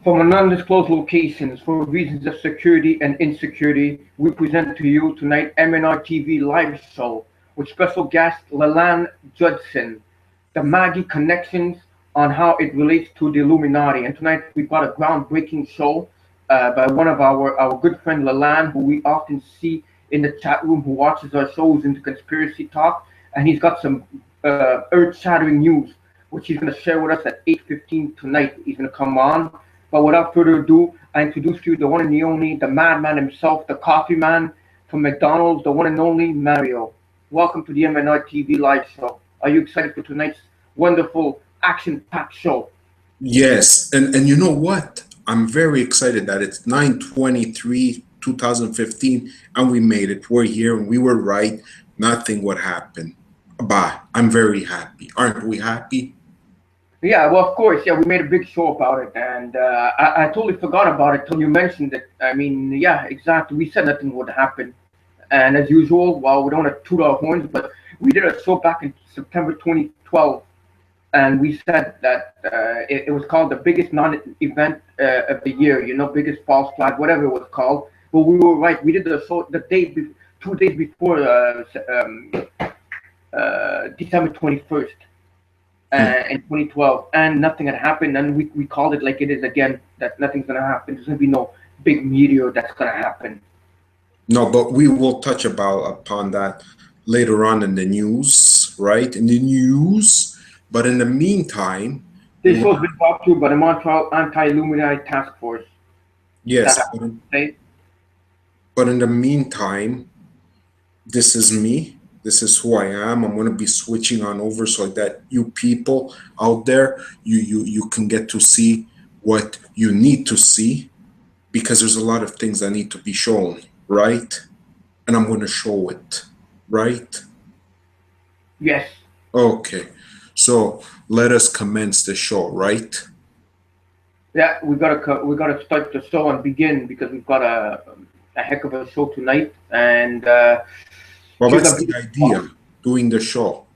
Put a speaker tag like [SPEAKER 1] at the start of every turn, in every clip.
[SPEAKER 1] From an undisclosed locations, for reasons of security and insecurity, we present to you tonight MnRTV Live Show with special guest Leland Judsyn, the Magi Connections on how it relates to the Illuminati. And tonight we've got a groundbreaking show by one of our good friend Leland, who we often see in the chat room, who watches our shows into conspiracy talk, and he's got some earth-shattering news, which he's going to share with us at 8:15 tonight. He's going to come on. But without further ado, I introduce to you the one and the only, the madman himself, the coffee man from McDonald's, the one and only Mario. Welcome to the MnRTV Live Show. Are you excited for tonight's wonderful, action-packed show?
[SPEAKER 2] Yes, and you know what? I'm very excited that it's 9/23/2015, and we made it. We're here, and we were right. Nothing would happen. Bye. I'm very happy. Aren't we happy?
[SPEAKER 1] Yeah, well, of course, yeah, we made a big show about it, and I totally forgot about it till you mentioned it. I mean, yeah, exactly. We said nothing would happen, and as usual, well, we don't want to toot our horns, but we did a show back in September 2012, and we said that it was called the biggest non-event of the year, you know, biggest false flag, whatever it was called. But we were right. We did the show the day, 2 days before December 21st. In 2012, and nothing had happened, and we called it like it is again, that nothing's going to happen. There's going to be no big meteor that's going to happen.
[SPEAKER 2] No, but we will touch upon that later on in the news, right? In the news. But in the meantime...
[SPEAKER 1] This show's been brought to you by the Montreal Anti-Illuminati Task Force.
[SPEAKER 2] Yes, but in the meantime, this is me. This is who I am. I'm going to be switching on over so that you people out there, you can get to see what you need to see, because there's a lot of things that need to be shown, right? And I'm going to show it, right?
[SPEAKER 1] Yes.
[SPEAKER 2] Okay. So let us commence the show, right?
[SPEAKER 1] Yeah, we gotta start the show and begin, because we've got a heck of a show tonight, and
[SPEAKER 2] well, that's the idea, doing the show.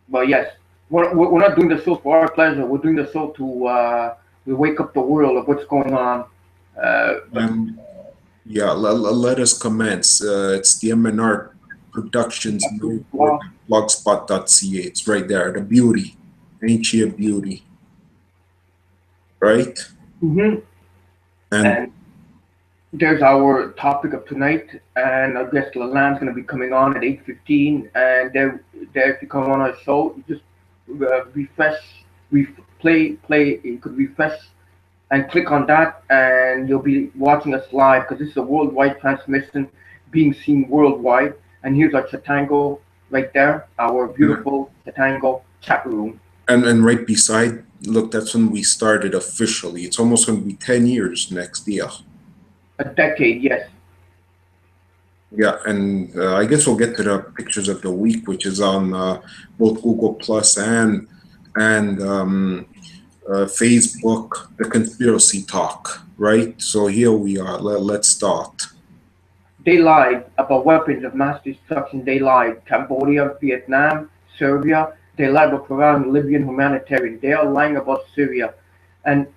[SPEAKER 1] But yes, we're not doing the show for our pleasure. We're doing the show to we wake up the world of what's going on.
[SPEAKER 2] Yeah, let us commence. It's the MnR Productions blogspot.ca. It's right there. The beauty, ain't she a beauty? Right?
[SPEAKER 1] Mm-hmm. And there's our topic of tonight, and I guess Leland's going to be coming on at 8:15, and there if you come on our show, you just refresh, play. You could refresh and click on that, and you'll be watching us live, because this is a worldwide transmission being seen worldwide. And here's our Chatango right there, our beautiful Chatango chat room.
[SPEAKER 2] And right beside, look, that's when we started officially. It's almost going to be 10 years next year.
[SPEAKER 1] A decade, yes.
[SPEAKER 2] Yeah, and I guess we'll get to the pictures of the week, which is on both Google Plus and Facebook, the conspiracy talk, right? So here we are. Let's start.
[SPEAKER 1] They lied about weapons of mass destruction. They lied. Cambodia, Vietnam, Serbia. They lied about providing Libyan humanitarian. They are lying about Syria, and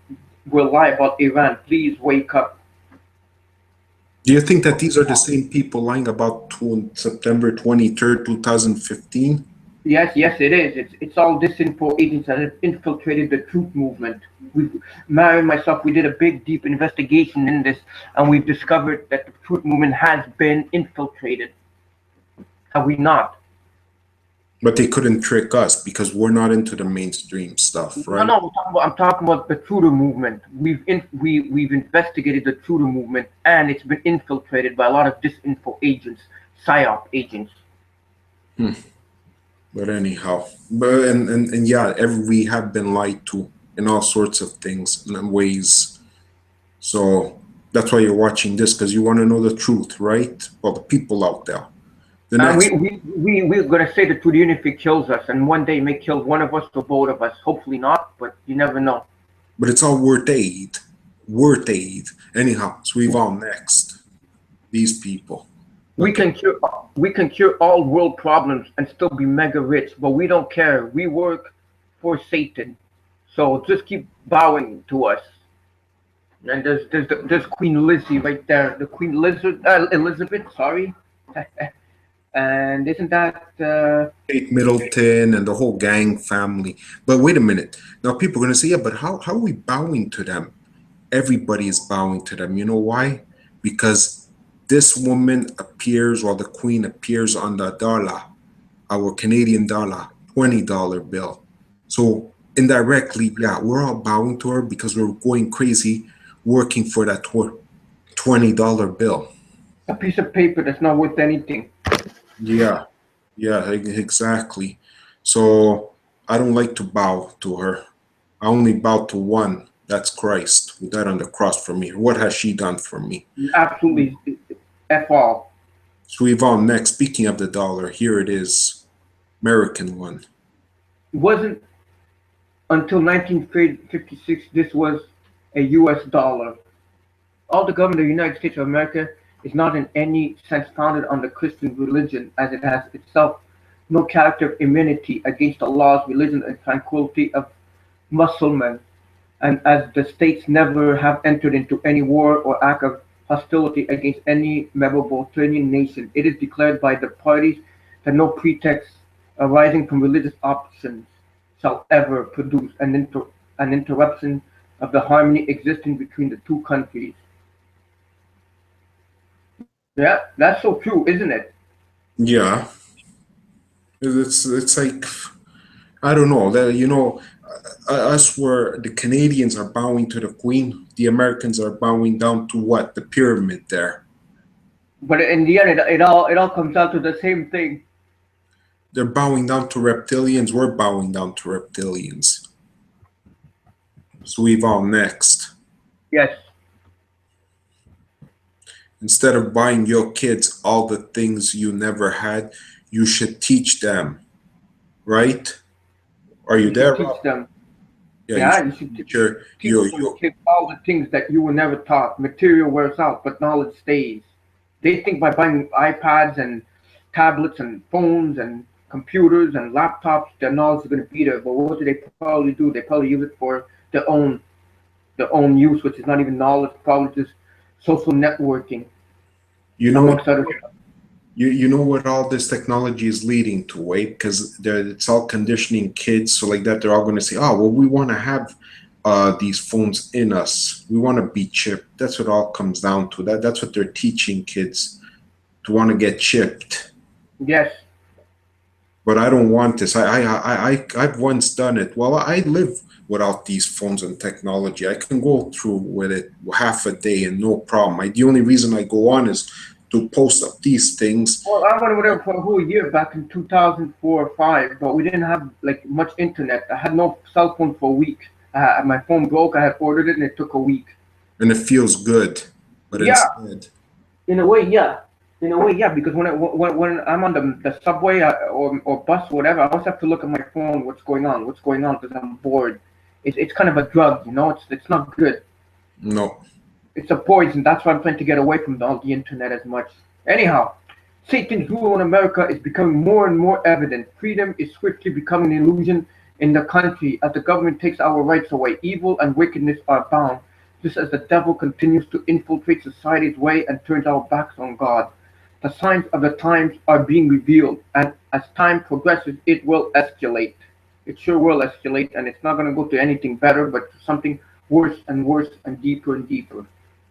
[SPEAKER 1] will lie about Iran. Please wake up.
[SPEAKER 2] Do you think that these are the same people lying about September 23rd, 2015?
[SPEAKER 1] Yes, it is. It's all disinfo agents that have infiltrated the truth movement. Mary and myself, we did a big, deep investigation in this, and we've discovered that the truth movement has been infiltrated. Have we not?
[SPEAKER 2] But they couldn't trick us because we're not into the mainstream stuff, right?
[SPEAKER 1] No, I'm talking about the Trudeau movement. We've investigated the Trudeau movement, and it's been infiltrated by a lot of disinfo agents, psyop agents.
[SPEAKER 2] But anyhow, and yeah, we have been lied to in all sorts of things and ways. So that's why you're watching this, because you want to know the truth, right? Well, the people out there.
[SPEAKER 1] We're going to say the truth even if it kills us, and one day it may kill one of us or both of us. Hopefully not, but you never know.
[SPEAKER 2] But it's all worth aid. Worth aid. Anyhow, so we've on next. These people.
[SPEAKER 1] We can cure all world problems and still be mega rich, but we don't care. We work for Satan. So just keep bowing to us. And there's Queen Lizzie right there, the Queen Lizard Elizabeth, sorry. And isn't that
[SPEAKER 2] Kate Middleton and the whole gang family. But wait a minute. Now people are gonna say, yeah, but how are we bowing to them? Everybody is bowing to them. You know why? Because this woman appears, or the queen appears on the dollar, our Canadian dollar, $20 bill. So indirectly, yeah, we're all bowing to her because we're going crazy working for that $20 bill.
[SPEAKER 1] a piece of paper that's not worth anything?
[SPEAKER 2] Yeah, yeah, exactly. So I don't like to bow to her. I only bow to one. That's Christ who died on the cross for me. What has she done for me?
[SPEAKER 1] Absolutely, f all.
[SPEAKER 2] So we've on next. Speaking of the dollar, here it is, American one.
[SPEAKER 1] It wasn't until 1956 this was a U.S. dollar. All the government of the United States of America is not in any sense founded on the Christian religion, as it has itself no character of immunity against the laws, religion, and tranquility of Mussulman, and as the states never have entered into any war or act of hostility against any Mediterranean nation, it is declared by the parties that no pretext arising from religious options shall ever produce an interruption of the harmony existing between the two countries. Yeah, that's so true, isn't it?
[SPEAKER 2] Yeah, it's like I don't know that us where the Canadians are bowing to the Queen, the Americans are bowing down to what? The pyramid there.
[SPEAKER 1] But in the end, it all comes down to the same thing.
[SPEAKER 2] They're bowing down to reptilians. We're bowing down to reptilians. So we've all next.
[SPEAKER 1] Yes.
[SPEAKER 2] Instead of buying your kids all the things you never had, you should teach them, right? Are you
[SPEAKER 1] You should
[SPEAKER 2] there,
[SPEAKER 1] teach
[SPEAKER 2] Rob?
[SPEAKER 1] them.
[SPEAKER 2] Yeah, you
[SPEAKER 1] Yeah,
[SPEAKER 2] should
[SPEAKER 1] you should
[SPEAKER 2] teach your
[SPEAKER 1] teach them kids all the things that you were never taught. Material wears out, but knowledge stays. They think by buying iPads and tablets and phones and computers and laptops, their knowledge is going to be there. But what do they probably do? They probably use it for their own use, which is not even knowledge, probably just social networking,
[SPEAKER 2] you know what
[SPEAKER 1] amongst other.
[SPEAKER 2] you know what all this technology is leading to, right? Because it's all conditioning kids, so like that they're all going to say, oh well, we want to have these phones in us, we want to be chipped. That's what all comes down to. That's what they're teaching kids, to want to get chipped.
[SPEAKER 1] Yes,
[SPEAKER 2] But I don't want this. I've once done it. Well, I live without these phones and technology. I can go through with it half a day and no problem. The only reason I go on is to post up these things.
[SPEAKER 1] well, I went with them for a whole year back in 2004 or 5, but we didn't have like much internet. I had no cell phone for a week. My phone broke. I had ordered it, and it took a week.
[SPEAKER 2] And it feels good. But
[SPEAKER 1] Yeah,
[SPEAKER 2] instead,
[SPEAKER 1] in a way, yeah. In a way, yeah. Because when I'm on the subway or bus, whatever, I always have to look at my phone. What's going on? What's going on? Because I'm bored. It's kind of a drug, you know. It's not good.
[SPEAKER 2] no.
[SPEAKER 1] It's a poison. That's why I'm trying to get away from all the internet as much. Anyhow, Satan's rule in America is becoming more and more evident. Freedom is swiftly becoming an illusion in the country as the government takes our rights away. Evil and wickedness are bound, just as the devil continues to infiltrate society's way and turns our backs on God. The signs of the times are being revealed, and as time progresses, it will escalate. It sure will escalate, and it's not going to go to anything better, but to something worse and worse and deeper and deeper.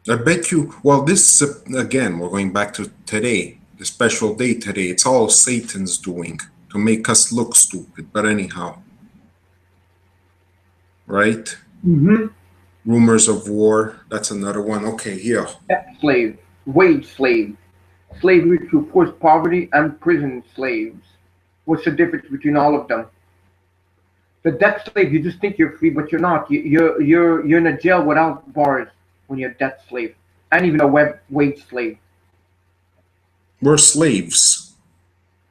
[SPEAKER 2] I bet you, well, this, again, we're going back to today, the special day today. It's all Satan's doing to make us look stupid. But anyhow, right?
[SPEAKER 1] Mm-hmm.
[SPEAKER 2] Rumors of war, that's another one. Okay, here.
[SPEAKER 1] Debt slave, wage slave, slavery through forced poverty, and prison slaves. What's the difference between all of them? The debt slave, you just think you're free, but you're not. You're in a jail without bars when you're a debt slave, and even a wage slave.
[SPEAKER 2] We're slaves.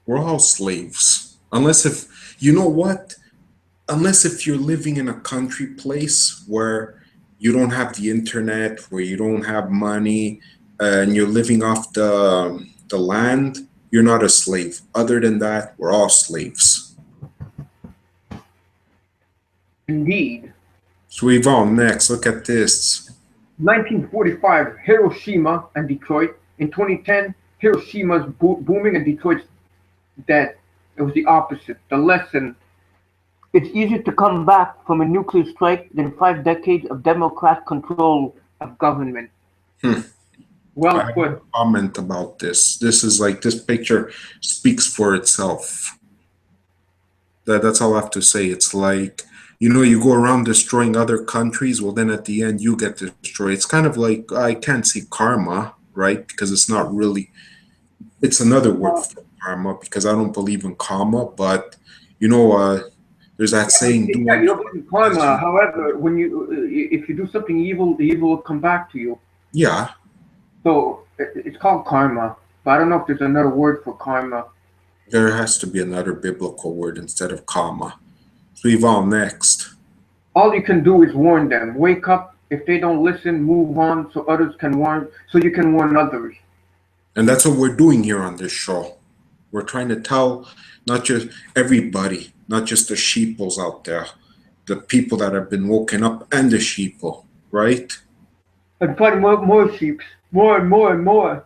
[SPEAKER 2] We're all slaves. Unless if, you know what? Unless if you're living in a country place where you don't have the internet, where you don't have money, and you're living off the land, you're not a slave. Other than that, we're all slaves.
[SPEAKER 1] Indeed.
[SPEAKER 2] So Yvonne, next, look at this.
[SPEAKER 1] 1945, Hiroshima and Detroit. In 2010, Hiroshima's booming and Detroit's dead. It was the opposite. The lesson: it's easier to come back from a nuclear strike than 5 decades of Democrat control of government.
[SPEAKER 2] Hmm. I
[SPEAKER 1] Well
[SPEAKER 2] have
[SPEAKER 1] put.
[SPEAKER 2] no comment about this. This is like this picture speaks for itself. That's all I have to say. It's like, you know, you go around destroying other countries, well then at the end you get destroyed. It's kind of like, I can't see karma, right? Because it's not really, it's another word for karma because I don't believe in karma, but you know, there's that saying, do
[SPEAKER 1] Yeah, you
[SPEAKER 2] unto
[SPEAKER 1] don't believe in
[SPEAKER 2] others as
[SPEAKER 1] karma.
[SPEAKER 2] you.
[SPEAKER 1] However, when if you do something evil, the evil will come back to you.
[SPEAKER 2] Yeah,
[SPEAKER 1] So it's called karma. But I don't know if there's another word for karma.
[SPEAKER 2] there has to be another biblical word instead of karma. So Yvonne, next.
[SPEAKER 1] All you can do is warn them. Wake up. If they don't listen, move on so others can warn. So you can warn others.
[SPEAKER 2] And that's what we're doing here on this show. We're trying to tell not just everybody, not just the sheeples out there, the people that have been woken up and the sheeple, right?
[SPEAKER 1] And find more sheep. More and more and more.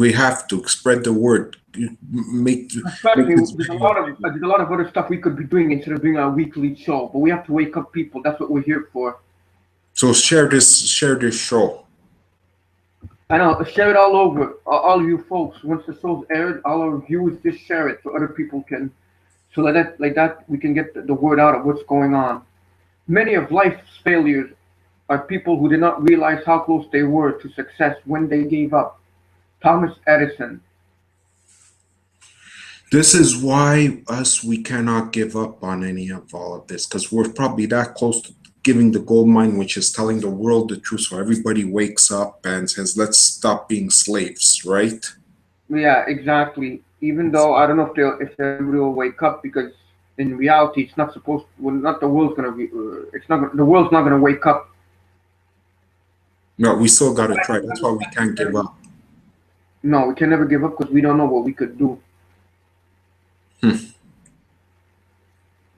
[SPEAKER 2] We have to spread the word, make
[SPEAKER 1] Trust
[SPEAKER 2] make
[SPEAKER 1] me,
[SPEAKER 2] this video bigger.
[SPEAKER 1] there's a lot of other stuff we could be doing instead of doing our weekly show. But we have to wake up people. That's what we're here for.
[SPEAKER 2] So share this show.
[SPEAKER 1] I know. Share it all over. All of you folks. Once the show's aired, all our viewers just share it so other people can. So like that, we can get the word out of what's going on. Many of life's failures are people who did not realize how close they were to success when they gave up. Thomas Edison.
[SPEAKER 2] This is why we cannot give up on any of all of this because we're probably that close to giving the gold mine, which is telling the world the truth. So everybody wakes up and says, let's stop being slaves, right?
[SPEAKER 1] Yeah, exactly. Even though I don't know if everybody will wake up because in reality it's not supposed. Well, not the world's gonna be. It's not. The world's not gonna wake up.
[SPEAKER 2] No, we still got to try. That's why we can't give up.
[SPEAKER 1] No, we can never give up because we don't know what we could do.
[SPEAKER 2] Hmm.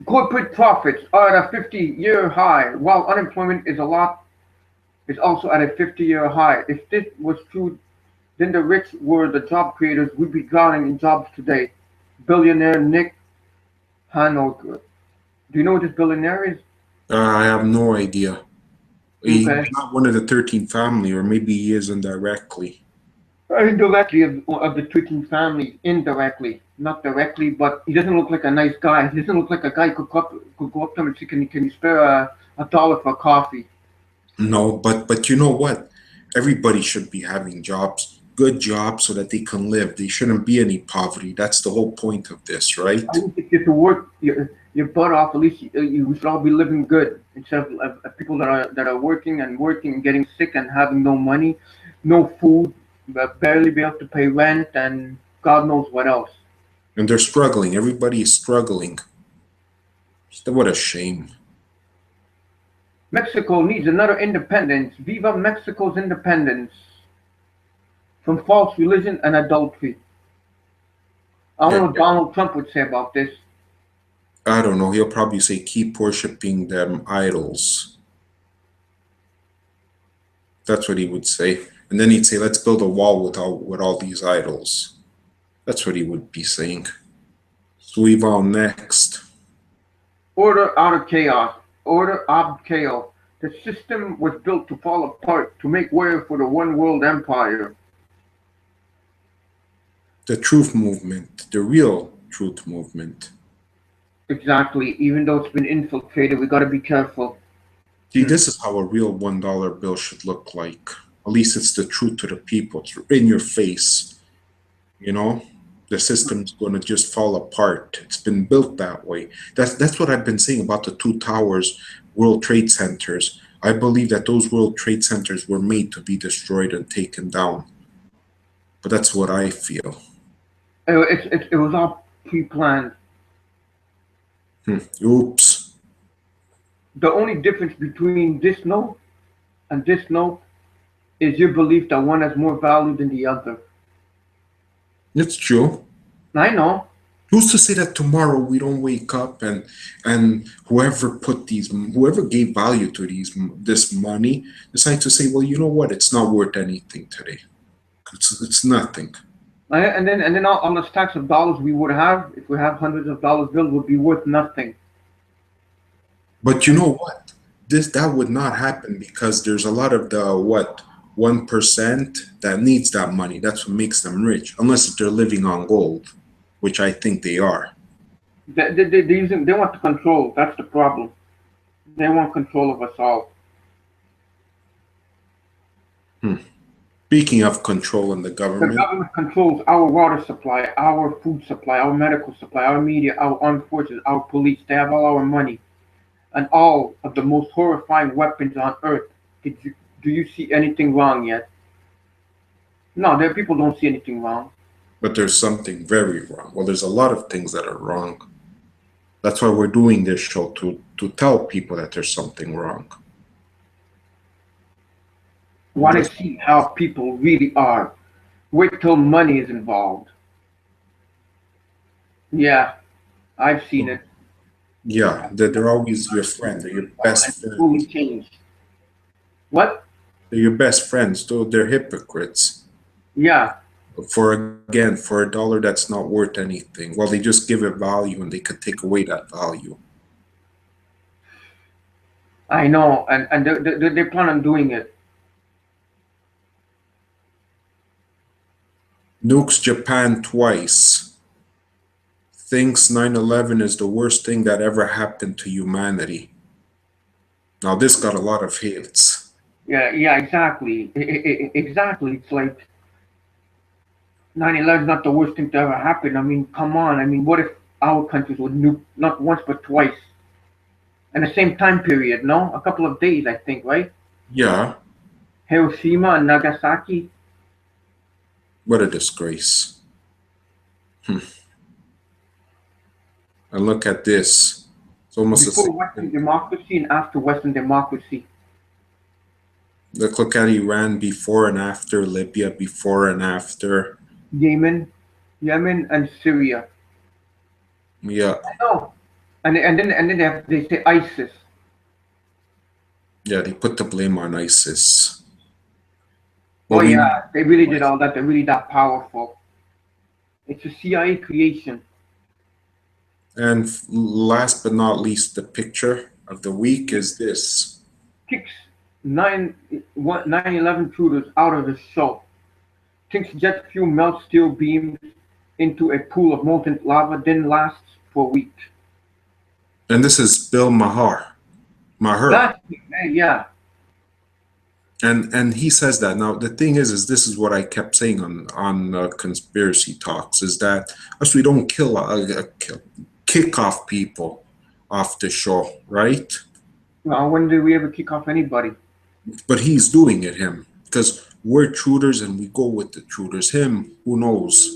[SPEAKER 1] Corporate profits are at a 50-year high, while unemployment is also at a 50-year high. If this was true, then the rich were the job creators would be drowning in jobs today. Billionaire Nick Hanover. Do you know what this billionaire is?
[SPEAKER 2] I have no idea. He's
[SPEAKER 1] Okay.
[SPEAKER 2] not one of the 13 family, or maybe he is indirectly.
[SPEAKER 1] Indirectly of the tweaking family, indirectly, not directly, but he doesn't look like a nice guy. He doesn't look like a guy who could go up to him and say, can you spare a dollar for coffee?
[SPEAKER 2] No, but you know what? Everybody should be having jobs, good jobs, so that they can live. There shouldn't be any poverty. That's the whole point of this, right?
[SPEAKER 1] I think if you have to work your butt off, at least you should all be living good instead of people that are working and getting sick and having no money, no food, but barely be able to pay rent and God knows what else.
[SPEAKER 2] And they're struggling. Everybody is struggling. What a shame.
[SPEAKER 1] Mexico needs another independence. Viva Mexico's independence from false religion and adultery. I don't know what Donald Trump would say about this.
[SPEAKER 2] I don't know. He'll probably say, keep worshiping them idols. That's what he would say. And then he'd say, let's build a wall with all these idols. That's what he would be saying. So we've on next.
[SPEAKER 1] Order out of chaos. Order ab chaos. The system was built to fall apart to make way for the one world empire.
[SPEAKER 2] The truth movement, the real truth movement.
[SPEAKER 1] Exactly. Even though it's been infiltrated, we got to be careful.
[SPEAKER 2] See, this is how a real $1 bill should look like. At least it's the truth to the people. It's in your face. You know, the system's going to just fall apart. It's been built that way. That's what I've been saying about the two towers, World Trade Centers. I believe that those World Trade Centers were made to be destroyed and taken down. But that's what I feel.
[SPEAKER 1] It was all pre-planned.
[SPEAKER 2] Oops.
[SPEAKER 1] The only difference between this note and this note is your belief that one has more value than the other.
[SPEAKER 2] It's true.
[SPEAKER 1] I know.
[SPEAKER 2] Who's to say that tomorrow we don't wake up and whoever gave value to this money decide to say, well, you know what, it's not worth anything today. It's nothing.
[SPEAKER 1] And then all the stacks of dollars we would have, if we have hundreds of dollars bills, would be worth nothing.
[SPEAKER 2] But you know what? That would not happen because there's a lot of the 1% that needs that money. That's what makes them rich, unless they're living on gold, which I think they are.
[SPEAKER 1] They want the control. That's the problem. They want control of us all.
[SPEAKER 2] Speaking of control in the government
[SPEAKER 1] controls our water supply, our food supply, our medical supply, our media, our armed forces, our police. They have all our money and all of the most horrifying weapons on earth. Do you see anything wrong yet? No, people don't see anything wrong.
[SPEAKER 2] But there's something very wrong. Well, there's a lot of things that are wrong. That's why we're doing this show, to tell people that there's something wrong.
[SPEAKER 1] Want to see how people really are. Wait till money is involved. Yeah, I've seen it.
[SPEAKER 2] Yeah, they're always your friend. They're your best friend.
[SPEAKER 1] Fully changed. What?
[SPEAKER 2] They're your best friends, though they're hypocrites.
[SPEAKER 1] Yeah.
[SPEAKER 2] For a dollar that's not worth anything. Well, they just give it value and they could take away that value.
[SPEAKER 1] I know, and they plan on doing it.
[SPEAKER 2] Nukes Japan twice. Thinks 9/11 is the worst thing that ever happened to humanity. Now this got a lot of hits.
[SPEAKER 1] Yeah, exactly. Exactly. It's like 9/11 is not the worst thing to ever happen. I mean, come on. I mean, what if our countries would nuke not once but twice in the same time period? No, a couple of days, I think, right?
[SPEAKER 2] Yeah.
[SPEAKER 1] Hiroshima and Nagasaki.
[SPEAKER 2] What a disgrace. And look at this. It's almost
[SPEAKER 1] before Western democracy and after Western democracy.
[SPEAKER 2] Look at Iran before and after, Libya before and after.
[SPEAKER 1] Yemen and Syria.
[SPEAKER 2] Yeah.
[SPEAKER 1] I know. And then they say ISIS.
[SPEAKER 2] Yeah, they put the blame on ISIS.
[SPEAKER 1] Well, yeah, they really did all that. They're really that powerful. It's a CIA creation.
[SPEAKER 2] And last but not least, the picture of the week is this.
[SPEAKER 1] Kicks 9/11 shooters out of the show. Thinks jet fuel melts steel beams into a pool of molten lava, then lasts for weeks.
[SPEAKER 2] And this is Bill Maher.
[SPEAKER 1] Yeah.
[SPEAKER 2] And he says that. Now the thing is this is what I kept saying on conspiracy talks, is that us, we don't kick off people off the show, right?
[SPEAKER 1] Well, when did we ever kick off anybody?
[SPEAKER 2] But he's doing it, him, because we're intruders and we go with the intruders. Him, who knows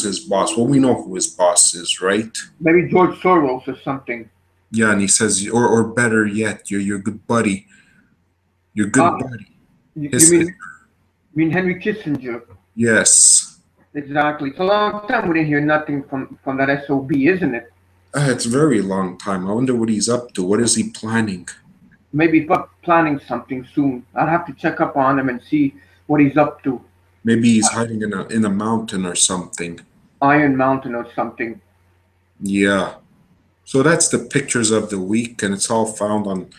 [SPEAKER 2] his boss? Well, we know who his boss is, right?
[SPEAKER 1] Maybe George Soros or something.
[SPEAKER 2] Yeah, and he says, or better yet, your good buddy. Your good buddy.
[SPEAKER 1] You mean Henry Kissinger?
[SPEAKER 2] Yes.
[SPEAKER 1] Exactly. It's a long time we didn't hear nothing from that SOB, isn't it?
[SPEAKER 2] It's a very long time. I wonder what he's up to. What is he planning?
[SPEAKER 1] Maybe planning something soon. I'll have to check up on him and see what he's up to.
[SPEAKER 2] Maybe he's hiding in a mountain or something.
[SPEAKER 1] Iron Mountain or something.
[SPEAKER 2] Yeah. So that's the pictures of the week, and it's all found on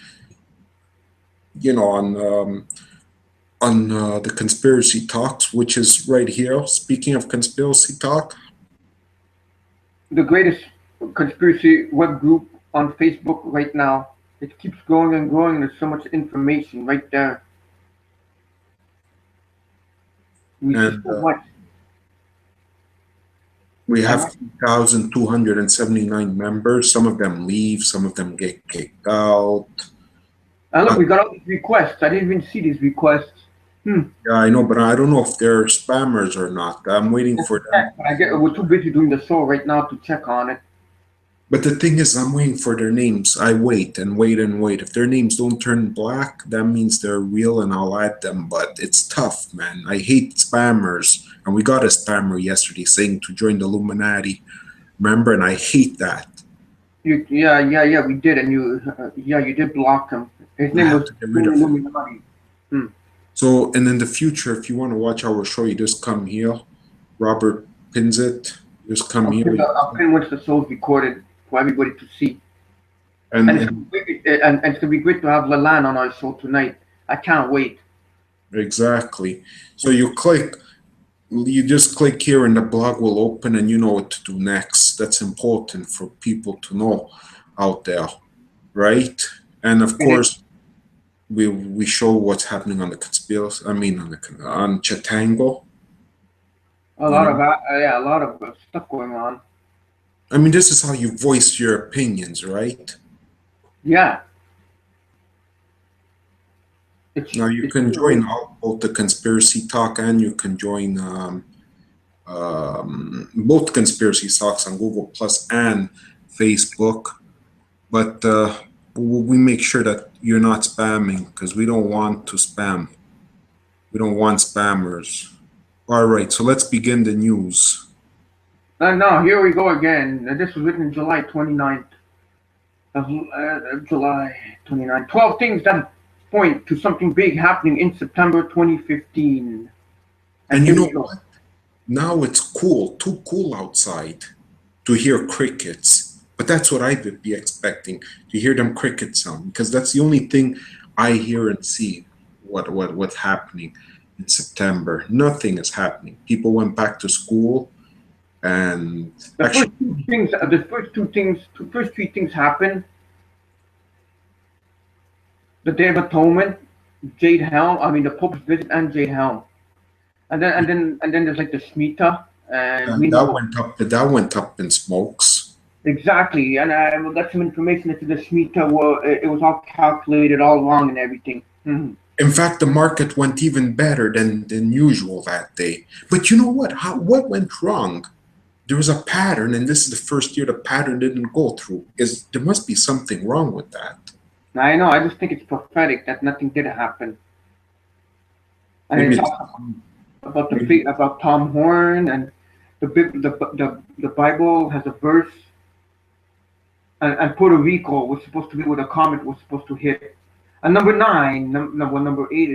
[SPEAKER 2] the Conspiracy Talks, which is right here. Speaking of conspiracy talk,
[SPEAKER 1] the greatest conspiracy web group on Facebook right now. It keeps growing and growing. There's so much information right there. We see so much.
[SPEAKER 2] We have 2,279 members. Some of them leave. Some of them get kicked out.
[SPEAKER 1] And look, we got all these requests. I didn't even see these requests.
[SPEAKER 2] Yeah, I know, but I don't know if they're spammers or not. I'm waiting for them.
[SPEAKER 1] We're too busy doing the show right now to check on it.
[SPEAKER 2] But the thing is, I'm waiting for their names. I wait and wait and wait. If their names don't turn black, that means they're real and I'll add them. But it's tough, man. I hate spammers. And we got a spammer yesterday saying to join the Illuminati. Remember, and I hate that.
[SPEAKER 1] Yeah, we did, and you did block him. His
[SPEAKER 2] I
[SPEAKER 1] name
[SPEAKER 2] have
[SPEAKER 1] was
[SPEAKER 2] to get rid of it.
[SPEAKER 1] Illuminati.
[SPEAKER 2] So, and in the future, if you want to watch our show, you just come here. Robert pins it. Just come here.
[SPEAKER 1] I'll pin once the show's recorded for everybody to see.
[SPEAKER 2] And
[SPEAKER 1] And it's gonna be great to have Leland on our show tonight. I can't wait.
[SPEAKER 2] exactly. So you just click here and the blog will open and you know what to do next. That's important for people to know out there, right? And of course, we show what's happening on the conspiracy. I mean, on Chatango.
[SPEAKER 1] A lot of stuff going on.
[SPEAKER 2] I mean, this is how you voice your opinions, right?
[SPEAKER 1] Yeah.
[SPEAKER 2] Now you can join both the conspiracy talk and you can join both conspiracy talks on Google Plus and Facebook. But we make sure that you're not spamming because we don't want to spam. We don't want spammers. All right, so let's begin the news.
[SPEAKER 1] No, here we go again. This was written July 29th. July 29th. 12 things that point to something big happening in September 2015.
[SPEAKER 2] And you know what? Now it's cool, too cool outside to hear crickets. But that's what I'd be expecting, to hear them cricket sound, because that's the only thing I hear and see what's happening in September. Nothing is happening. People went back to school, and
[SPEAKER 1] the first three things happened. The Day of Atonement, Jade Helm. I mean, the Pope's visit and Jade Helm, and then there's like the Shemitah, and
[SPEAKER 2] that went up in smokes.
[SPEAKER 1] Exactly, and I got some information into the Shemitah. Well, it was all calculated all along and everything. Mm-hmm.
[SPEAKER 2] In fact, the market went even better than usual that day. But you know what? What went wrong? There was a pattern, and this is the first year the pattern didn't go through. There must be something wrong with that?
[SPEAKER 1] I know. I just think it's prophetic that nothing did happen. And it talks about Tom Horn, and the Bible has a verse. And Puerto Rico was supposed to be where the comet was supposed to hit. And number eight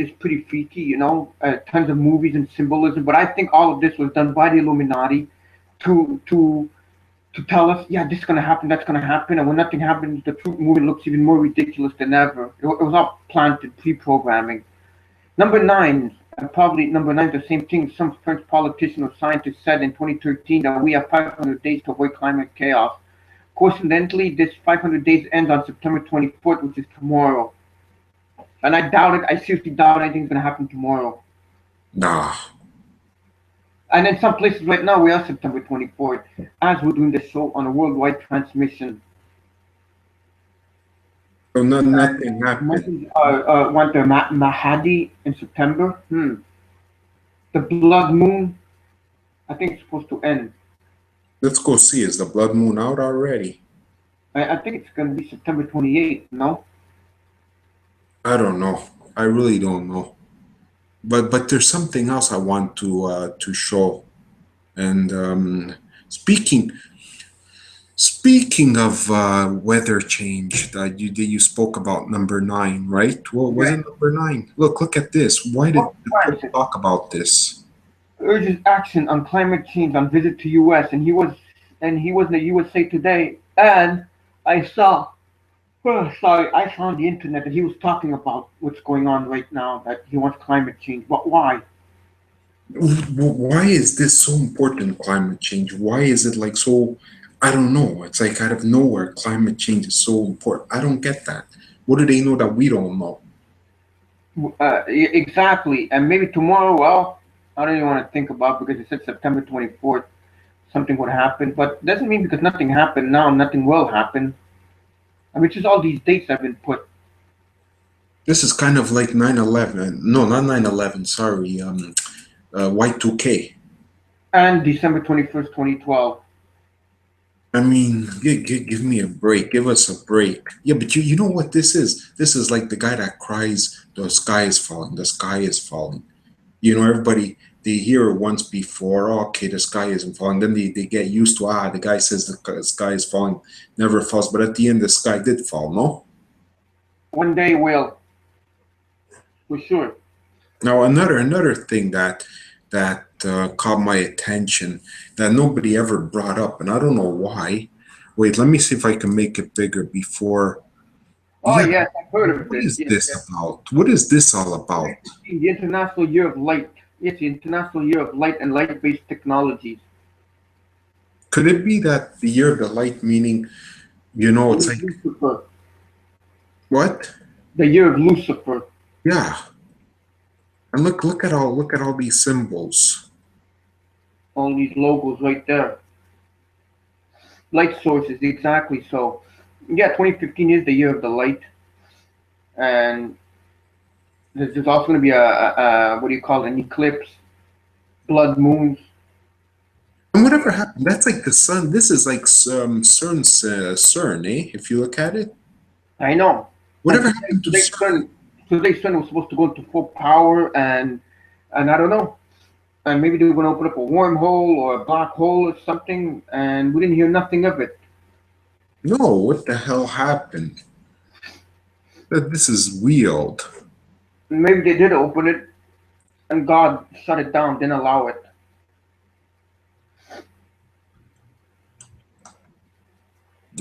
[SPEAKER 1] is pretty freaky, you know, tons of movies and symbolism. But I think all of this was done by the Illuminati to tell us, yeah, this is gonna happen, that's gonna happen, and when nothing happens, the truth movie looks even more ridiculous than ever. It was all planted, pre-programming. Number nine, the same thing. Some French politician or scientist said in 2013 that we have 500 days to avoid climate chaos. Coincidentally, this 500 days ends on September 24th, which is tomorrow. And I doubt it. I seriously doubt anything's going to happen tomorrow.
[SPEAKER 2] Nah.
[SPEAKER 1] And in some places right now, we are September 24th, as we're doing the show on a worldwide transmission.
[SPEAKER 2] So nothing happened.
[SPEAKER 1] Want the Mahadi in September? The blood moon, I think it's supposed to end.
[SPEAKER 2] Let's go see. Is the blood moon out already?
[SPEAKER 1] I think it's going to be September 28th, no?
[SPEAKER 2] I don't know. I really don't know. But there's something else I want to show. And speaking of weather change, that you spoke about number 9, right? What was it, number 9? Look at this. Why did people talk about this?
[SPEAKER 1] Urges action on climate change on visit to U.S. and he was in the USA Today, and I saw on the internet that he was talking about what's going on right now, that he wants climate change. But why?
[SPEAKER 2] Why is this so important, climate change? Why is it like so? I don't know. It's like out of nowhere, climate change is so important. I don't get that. What do they know that we don't know?
[SPEAKER 1] Exactly. And maybe tomorrow, well, I don't even want to think about, because it said September 24th, something would happen. But it doesn't mean because nothing happened now, nothing will happen. I mean, just all these dates have been put.
[SPEAKER 2] This is kind of like 9/11. No, not 9/11. Sorry, Y2K.
[SPEAKER 1] And December 21st, 2012.
[SPEAKER 2] I mean, give me a break. Give us a break. Yeah, but you know what this is? This is like the guy that cries, the sky is falling, the sky is falling. You know, everybody they hear it once before. Oh, okay, the sky isn't falling. Then they get used to, the guy says the sky is falling, never falls. But at the end, the sky did fall, no?
[SPEAKER 1] One day will, for sure.
[SPEAKER 2] Now, another thing that caught my attention that nobody ever brought up, and I don't know why. Wait, let me see if I can make it bigger before.
[SPEAKER 1] Oh,
[SPEAKER 2] Yeah,
[SPEAKER 1] yes, I've heard of
[SPEAKER 2] what
[SPEAKER 1] this.
[SPEAKER 2] is
[SPEAKER 1] Yes,
[SPEAKER 2] this
[SPEAKER 1] yes.
[SPEAKER 2] about? What is this all about?
[SPEAKER 1] The International Year of Light. It's the International Year of Light and Light-Based Technologies.
[SPEAKER 2] Could it be that the year of the light, meaning, it's like
[SPEAKER 1] Lucifer.
[SPEAKER 2] what?
[SPEAKER 1] The Year of Lucifer.
[SPEAKER 2] Yeah. And look at all these symbols.
[SPEAKER 1] All these logos right there. Light sources, exactly so. Yeah, 2015 is the Year of the Light. And there's also going to be what do you call it, an eclipse, blood moons.
[SPEAKER 2] And whatever happened, that's like the sun. This is like CERN's CERN, eh? If you look at it.
[SPEAKER 1] I know.
[SPEAKER 2] Whatever happened to CERN?
[SPEAKER 1] Today's sun was supposed to go into full power, and I don't know. And maybe they were going to open up a wormhole or a black hole or something, and we didn't hear nothing of it.
[SPEAKER 2] No, what the hell happened? This is weird.
[SPEAKER 1] Maybe they did open it, and God shut it down, didn't allow it.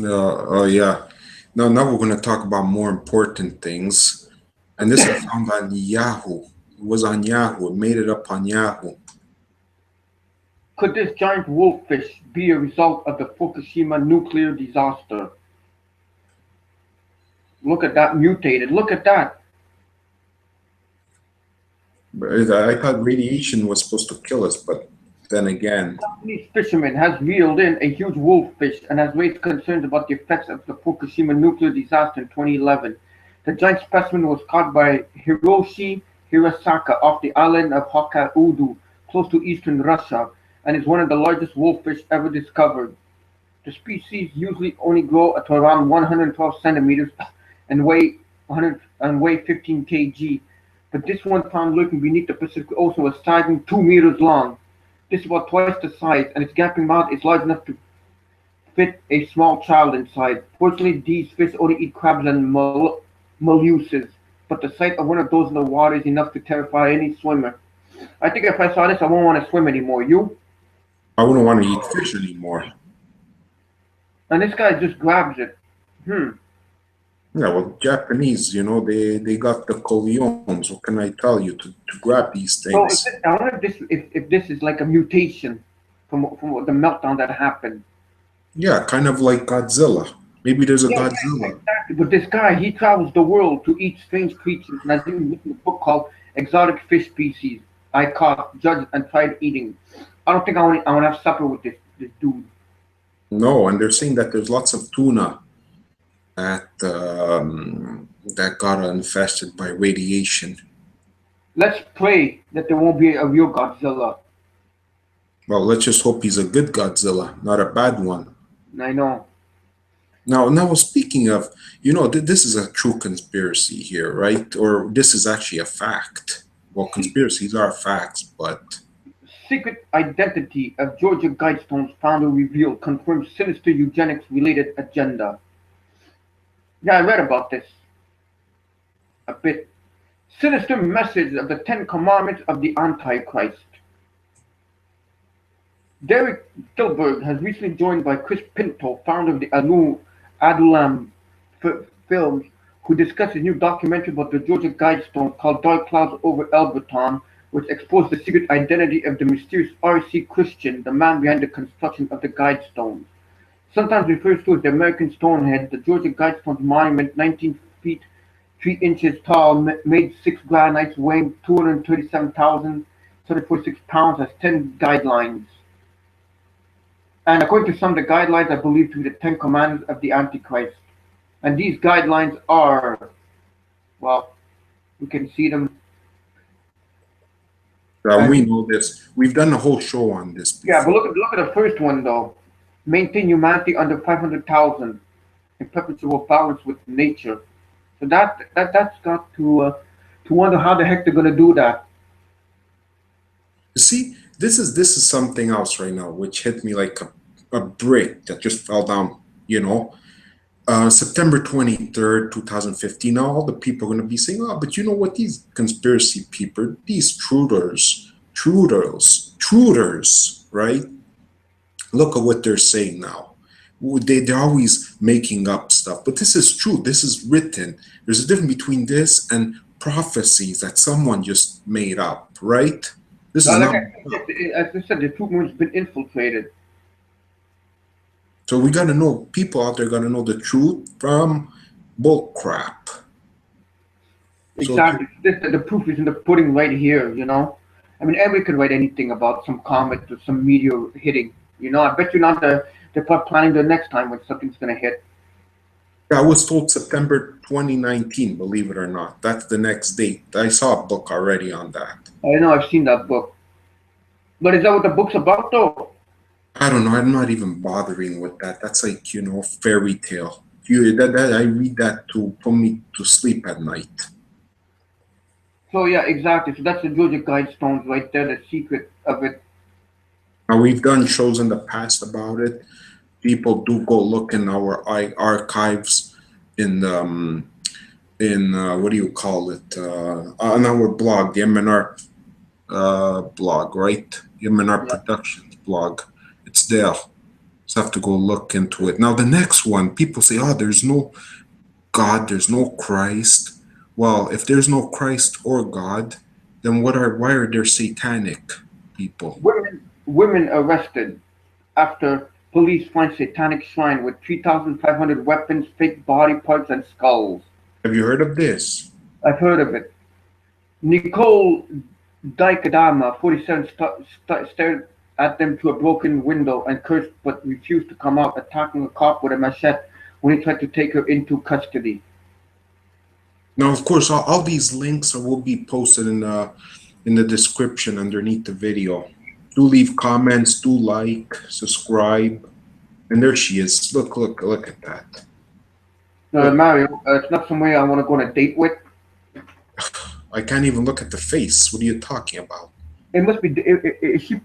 [SPEAKER 2] Oh yeah. Now we're going to talk about more important things. And this I found on Yahoo. It was on Yahoo. It made it up on Yahoo.
[SPEAKER 1] Could this giant wolffish be a result of the Fukushima nuclear disaster? Look at that, mutated. Look at that.
[SPEAKER 2] I thought radiation was supposed to kill us, but then again.
[SPEAKER 1] Japanese fisherman has reeled in a huge wolffish and has raised concerns about the effects of the Fukushima nuclear disaster in 2011. The giant specimen was caught by Hiroshi Hirasaka off the island of Hokkaido, close to eastern Russia, and is one of the largest wolffish ever discovered. The species usually only grow to around 112 centimeters and weigh 15 kg, but this one found lurking beneath the Pacific Ocean was sizing 2 meters long. This is about twice the size, and its gaping mouth is large enough to fit a small child inside. Fortunately, these fish only eat crabs and mollusks, but the sight of one of those in the water is enough to terrify any swimmer. I think if I saw this, I won't want to swim anymore. You?
[SPEAKER 2] I wouldn't want to eat fish anymore.
[SPEAKER 1] And this guy just grabs it.
[SPEAKER 2] Yeah, well, Japanese, they got the coliones. What can I tell you to grab these things?
[SPEAKER 1] So I wonder if this is like a mutation from the meltdown that happened.
[SPEAKER 2] Yeah, kind of like Godzilla. Maybe there's a Godzilla.
[SPEAKER 1] Yeah, exactly. But this guy, he travels the world to eat strange creatures, and has even written a book called Exotic Fish Species I Caught, Judged, and Tried Eating. I don't think I want to have supper with this dude.
[SPEAKER 2] No, and they're saying that there's lots of tuna that got infested by radiation.
[SPEAKER 1] Let's pray that there won't be a real Godzilla.
[SPEAKER 2] Well, let's just hope he's a good Godzilla, not a bad one.
[SPEAKER 1] I know.
[SPEAKER 2] Now, speaking of, this is a true conspiracy here, right? Or this is actually a fact. Well, conspiracies are facts, but...
[SPEAKER 1] Secret identity of Georgia Guidestone's founder revealed confirms sinister eugenics-related agenda. Yeah, I read about this a bit. Sinister message of the 10 Commandments of the Antichrist. Derek Dilberg has recently joined by Chris Pinto, founder of the Adulam Films, who discussed a new documentary about the Georgia Guidestone called Dark Clouds Over Elberton, which exposed the secret identity of the mysterious R.C. Christian, the man behind the construction of the Guidestones. Sometimes referred to as the American Stonehenge, the Georgia Guidestones monument, 19 feet 3 inches tall, made 6 granites weighing 237,746 pounds, has 10 guidelines. And according to some of the guidelines, I believe to be the 10 Commandments of the Antichrist. And these guidelines are, well, we can see them.
[SPEAKER 2] We know this. We've done a whole show on this before.
[SPEAKER 1] Yeah, but look at the first one, though. Maintain humanity under 500,000 in perpetual balance with nature. So that's got to wonder how the heck they're going to do that.
[SPEAKER 2] You see, this is something else right now, which hit me like a brick that just fell down, you know. September 23rd, 2015. Now all the people are going to be saying, oh, but you know what? These conspiracy people, these truters, right? Look at what they're saying now. They're always making up stuff, but this is true. This is written. There's a difference between this and prophecies that someone just made up, right? This is
[SPEAKER 1] Like
[SPEAKER 2] not.
[SPEAKER 1] as I said, the truth moon's been infiltrated.
[SPEAKER 2] So we gotta know. People out there gotta know the truth from bull crap. So
[SPEAKER 1] Exactly. The proof is in the pudding right here, you know? I mean, everybody could write anything about some comet or some meteor hitting. You know, I bet you not they're planning the next time when something's going to hit.
[SPEAKER 2] I was told September 2019, believe it or not. That's the next date. I saw a book already on that.
[SPEAKER 1] I know, I've seen that book. But is that what the book's about, though?
[SPEAKER 2] I don't know. I'm not even bothering with that. That's like, fairy tale. That I read that to put me to sleep at night.
[SPEAKER 1] So, yeah, exactly. So that's the Georgia Guidestones right there, the secret of it.
[SPEAKER 2] Now, we've done shows in the past about it. People do go look in our archives in what do you call it, on our blog, the MNR blog, right? The MNR
[SPEAKER 1] Yeah.
[SPEAKER 2] Productions blog. It's there. Just have to go look into it. Now, the next one, people say, oh, there's no God, there's no Christ. Well, if there's no Christ or God, then why are there satanic people?
[SPEAKER 1] Women arrested after police find satanic shrine with 3,500 weapons, fake body parts, and skulls.
[SPEAKER 2] Have you heard of this?
[SPEAKER 1] I've heard of it. Nicole Dykadama, 47, stared at them through a broken window and cursed but refused to come out, attacking a cop with a machete when he tried to take her into custody.
[SPEAKER 2] Now, of course, all these links will be posted in the description underneath the video. Do leave comments, do like, subscribe, and there she is. Look at that.
[SPEAKER 1] Mario, it's not somebody I want to go on a date with.
[SPEAKER 2] I can't even look at the face. What are you talking about?
[SPEAKER 1] It must be. She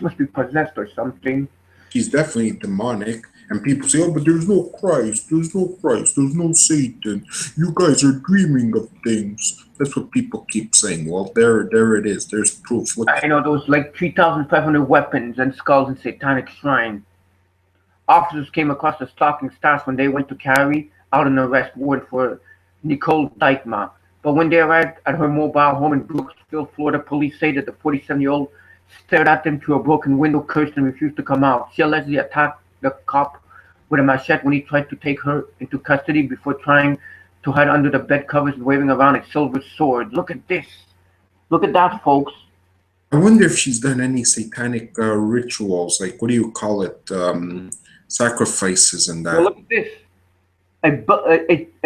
[SPEAKER 1] must be possessed or something.
[SPEAKER 2] She's definitely demonic. And people say, oh, but there's no Christ, there's no Satan. You guys are dreaming of things. That's what people keep saying. Well, there it is. There's proof. Look.
[SPEAKER 1] I know those like 3,500 weapons and skulls in satanic shrine. Officers came across the stalking stash when they went to carry out an arrest warrant for Nicole Dykma. But when they arrived at her mobile home in Brooksville, Florida, police say that the 47-year-old stared at them through a broken window, cursed, and refused to come out. She allegedly attacked the cop with a machete when he tried to take her into custody before trying to hide under the bed covers and waving around a silver sword. Look at this. Look at that, folks.
[SPEAKER 2] I wonder if she's done any satanic rituals, like, what do you call it, sacrifices and that.
[SPEAKER 1] Well, look at this. A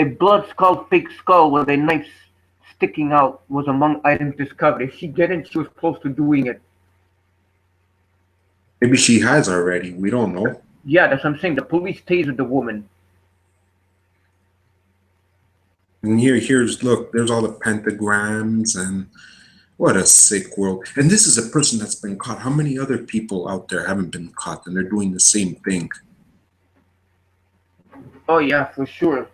[SPEAKER 1] blood skull, fake skull with a knife sticking out was among items discovered. If she didn't, she was close to doing it.
[SPEAKER 2] Maybe she has already. We don't know.
[SPEAKER 1] Yeah, that's what I'm saying. The police tasered the woman.
[SPEAKER 2] And here's look. There's all the pentagrams, and what a sick world. And this is a person that's been caught. How many other people out there haven't been caught, and they're doing the same thing?
[SPEAKER 1] Oh yeah, for sure.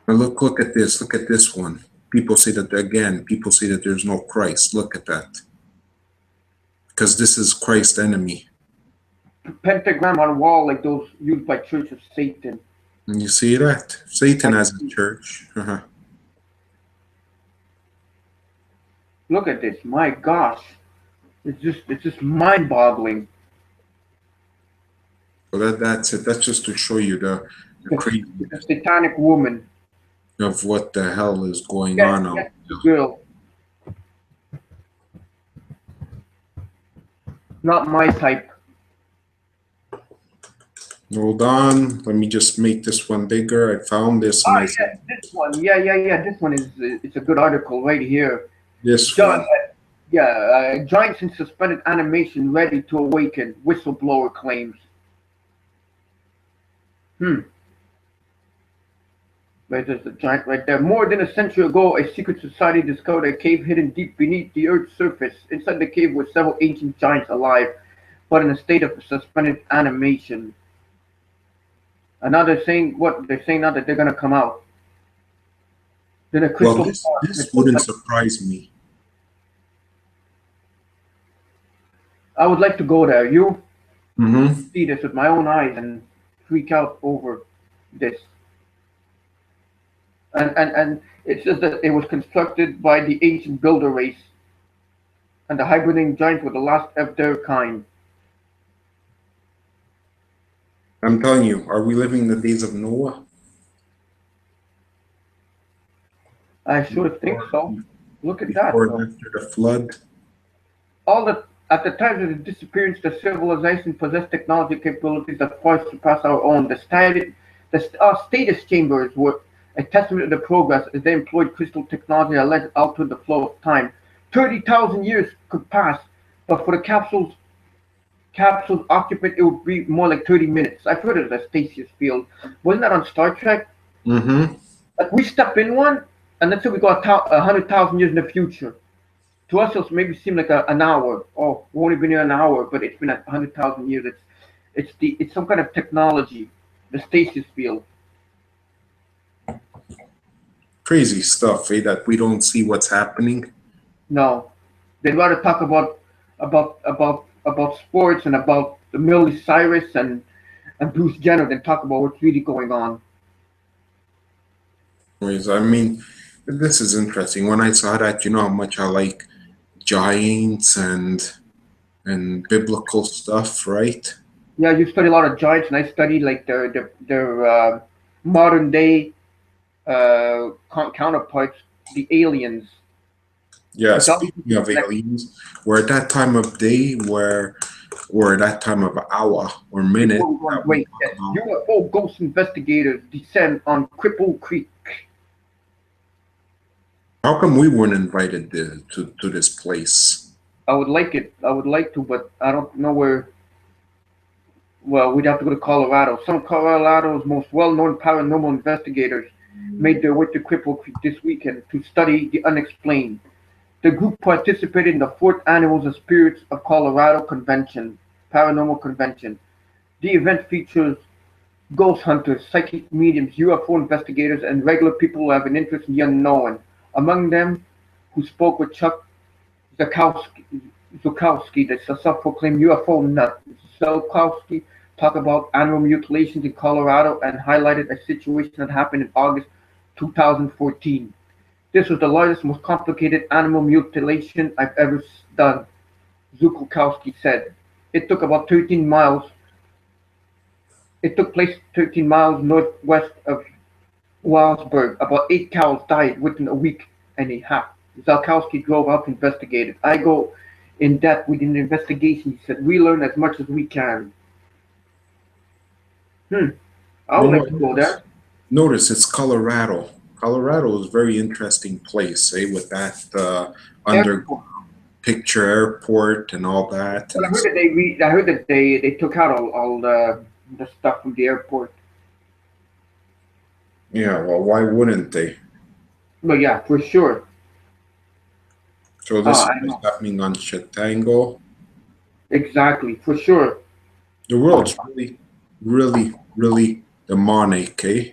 [SPEAKER 2] But look at this. Look at this one. People say that again. People say that there's no Christ. Look at that. Because this is Christ's enemy.
[SPEAKER 1] Pentagram on a wall like those used by Church of Satan.
[SPEAKER 2] And you see that? Satan has a church.
[SPEAKER 1] Look at this. My gosh. It's just mind-boggling.
[SPEAKER 2] So that's it. That's just to show you the crazy
[SPEAKER 1] The satanic woman.
[SPEAKER 2] of what the hell is going on out there.
[SPEAKER 1] Girl. Not my type.
[SPEAKER 2] Hold on, let me just make this one bigger. I found this.
[SPEAKER 1] Oh, yeah, this one. Yeah. This one is it's a good article right here.
[SPEAKER 2] This
[SPEAKER 1] John,
[SPEAKER 2] one.
[SPEAKER 1] Giants in suspended animation ready to awaken. Whistleblower claims. Right, there's the giant right there. More than a century ago, a secret society discovered a cave hidden deep beneath the Earth's surface. Inside the cave were several ancient giants alive, but in a state of suspended animation. And now they're saying what? They're saying now that they're gonna come out. Then a
[SPEAKER 2] Well,
[SPEAKER 1] crystal ball.
[SPEAKER 2] this wouldn't surprise me.
[SPEAKER 1] I would like to go there. You
[SPEAKER 2] Mm-hmm.
[SPEAKER 1] see this with my own eyes and freak out over this. And it says that it was constructed by the ancient builder race, and the hibernating giants were the last of their kind.
[SPEAKER 2] I'm telling you, are we living in the days of Noah?
[SPEAKER 1] I sure think so. Look at that.
[SPEAKER 2] Before and after the flood?
[SPEAKER 1] All the At the time of the disappearance, the civilization possessed technology capabilities that far surpass our own. Our status chambers were a testament to the progress as they employed crystal technology that led out to the flow of time. 30,000 years could pass, but for the capsule's occupant, it would be more like 30 minutes. I've heard of the stasis field. Wasn't that on Star Trek?
[SPEAKER 2] Mm-hmm.
[SPEAKER 1] Like we step in one, and let's say we go 100,000 years in the future. To us, it'll maybe seem like an hour. Oh, we've only been here an hour, but it's been 100,000 years. It's some kind of technology, the stasis field.
[SPEAKER 2] Crazy stuff, eh? That we don't see what's happening.
[SPEAKER 1] No, they'd rather talk about sports and about the Miley Cyrus and Bruce Jenner than talk about what's really going on.
[SPEAKER 2] Anyways, I mean, this is interesting. When I saw that, you know how much I like giants and biblical stuff, right?
[SPEAKER 1] Yeah, you study a lot of giants, and I study like their modern day counterparts, the aliens.
[SPEAKER 2] Yeah,
[SPEAKER 1] But
[SPEAKER 2] speaking of aliens, we're at that time of day where or that time of hour or minute that we
[SPEAKER 1] wait,
[SPEAKER 2] talk about.
[SPEAKER 1] UFO ghost investigators descend on Cripple Creek.
[SPEAKER 2] How come we weren't invited to this place?
[SPEAKER 1] I would like it. I would like to, but I don't know where. Well, we'd have to go to Colorado. Some of Colorado's most well-known paranormal investigators made their way to Cripple Creek this weekend to study the unexplained. The group participated in the fourth annual The Spirits of Colorado Convention, Paranormal Convention. The event features ghost hunters, psychic mediums, UFO investigators, and regular people who have an interest in the unknown. Among them, who spoke with Chuck Zukowski, the self-proclaimed UFO nut. Zukowski talked about animal mutilations in Colorado and highlighted a situation that happened in August 2014. This was the largest, most complicated animal mutilation I've ever done, Zukowski said. It took place 13 miles northwest of Wellsburg. About 8 cows died within a week and a half. Zukowski drove out to investigate it. I go in depth within the investigation, he said. We learn as much as we can. I would like to go there.
[SPEAKER 2] Notice it's Colorado. Colorado is a very interesting place, eh? With that underground picture airport and all that.
[SPEAKER 1] Well, I heard that they took out all the stuff from the airport.
[SPEAKER 2] Yeah, well, why wouldn't they?
[SPEAKER 1] But yeah, for sure.
[SPEAKER 2] So this is happening on Chitango.
[SPEAKER 1] Exactly, for sure.
[SPEAKER 2] The world's really, really, really demonic, eh?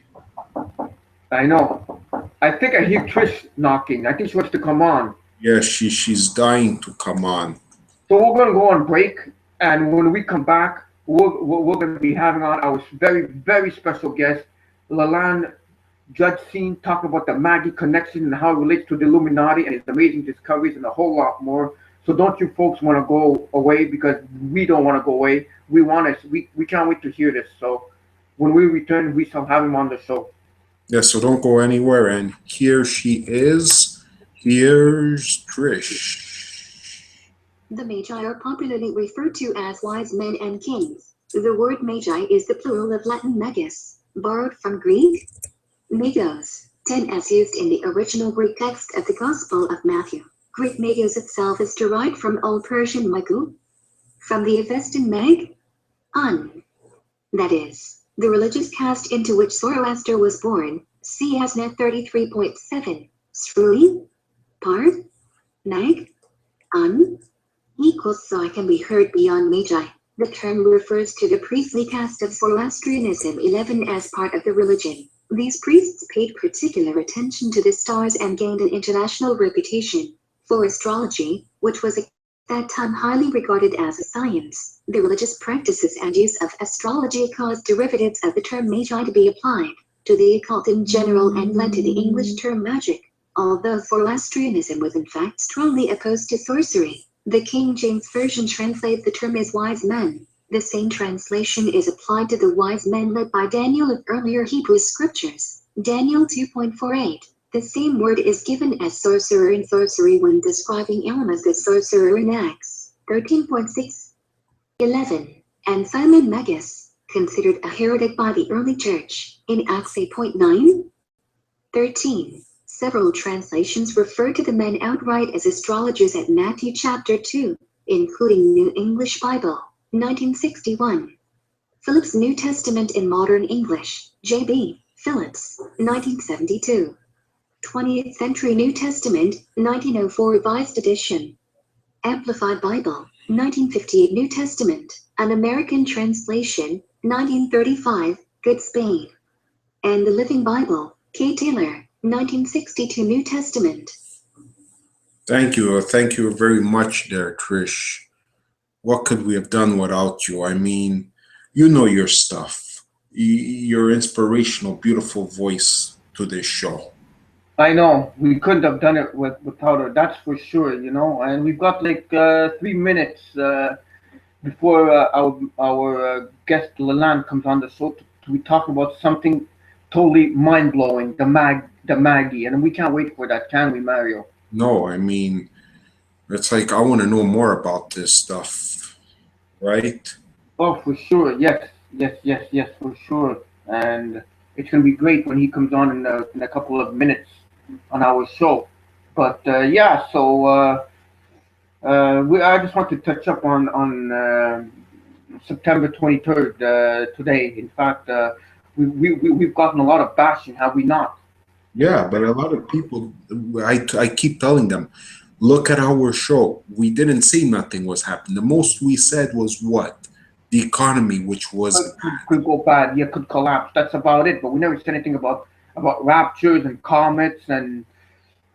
[SPEAKER 1] I know. I think I hear Trish knocking. I think she wants to come on.
[SPEAKER 2] Yeah, she's dying to come on.
[SPEAKER 1] So we're going to go on break, and when we come back, we're going to be having on our very, very special guest, Leland Judsyn, talk about the Magi Connections and how it relates to the Illuminati and its amazing discoveries and a whole lot more. So don't you folks want to go away, because we don't want to go away. We can't wait to hear this. So when we return, we shall have him on the show.
[SPEAKER 2] Yeah, so don't go anywhere. And here she is. Here's Trish.
[SPEAKER 3] The Magi are popularly referred to as wise men and kings. The word Magi is the plural of Latin magus, borrowed from Greek magos, 10 as used in the original Greek text of the Gospel of Matthew. Greek magos itself is derived from Old Persian magu, from the Avestan mag, un. That is, the religious caste into which Zoroaster was born, CSNet 33.7. Sruli? Part? Nag? Un? Equals so I can be heard beyond Magi. The term refers to the priestly caste of Zoroastrianism 11 as part of the religion. These priests paid particular attention to the stars and gained an international reputation for astrology, which was at that time highly regarded as a science. The religious practices and use of astrology caused derivatives of the term Magi to be applied to the occult in general and led to the English term magic. Although Zoroastrianism was in fact strongly opposed to sorcery, the King James Version translates the term as wise men. The same translation is applied to the wise men led by Daniel of earlier Hebrew scriptures. Daniel 2.48. The same word is given as sorcerer in sorcery when describing Elymas the sorcerer in Acts 13.6. 11. And Simon Magus, considered a heretic by the early church, in Acts 8.9. 13. Several translations refer to the men outright as astrologers at Matthew chapter 2, including New English Bible, 1961. Phillips' New Testament in Modern English, J.B. Phillips, 1972. 20th Century New Testament, 1904 Revised Edition. Amplified Bible, 1958 New Testament, an American translation, 1935, Good Spade. And the Living Bible, K. Taylor, 1962 New Testament.
[SPEAKER 2] Thank you. Thank you very much there, Trish. What could we have done without you? I mean, you know your stuff. Your inspirational, beautiful voice to this show.
[SPEAKER 1] I know we couldn't have done it without her. That's for sure, you know. And we've got like 3 minutes before our guest Leland comes on the show to talk about something totally mind blowing. The Maggie, and we can't wait for that, can we, Mario?
[SPEAKER 2] No, I mean, it's like I want to know more about this stuff, right?
[SPEAKER 1] Oh, for sure. Yes, for sure. And it's gonna be great when he comes on in a couple of minutes on our show. But yeah, so I just want to touch up on September 23rd today. In fact, we've gotten a lot of bashing, have we not?
[SPEAKER 2] Yeah, but a lot of people, I keep telling them, look at our show. We didn't say nothing was happening. The most we said was what? The economy, which was
[SPEAKER 1] could go bad. Yeah, could collapse. That's about it. But we never said anything about raptures and comets and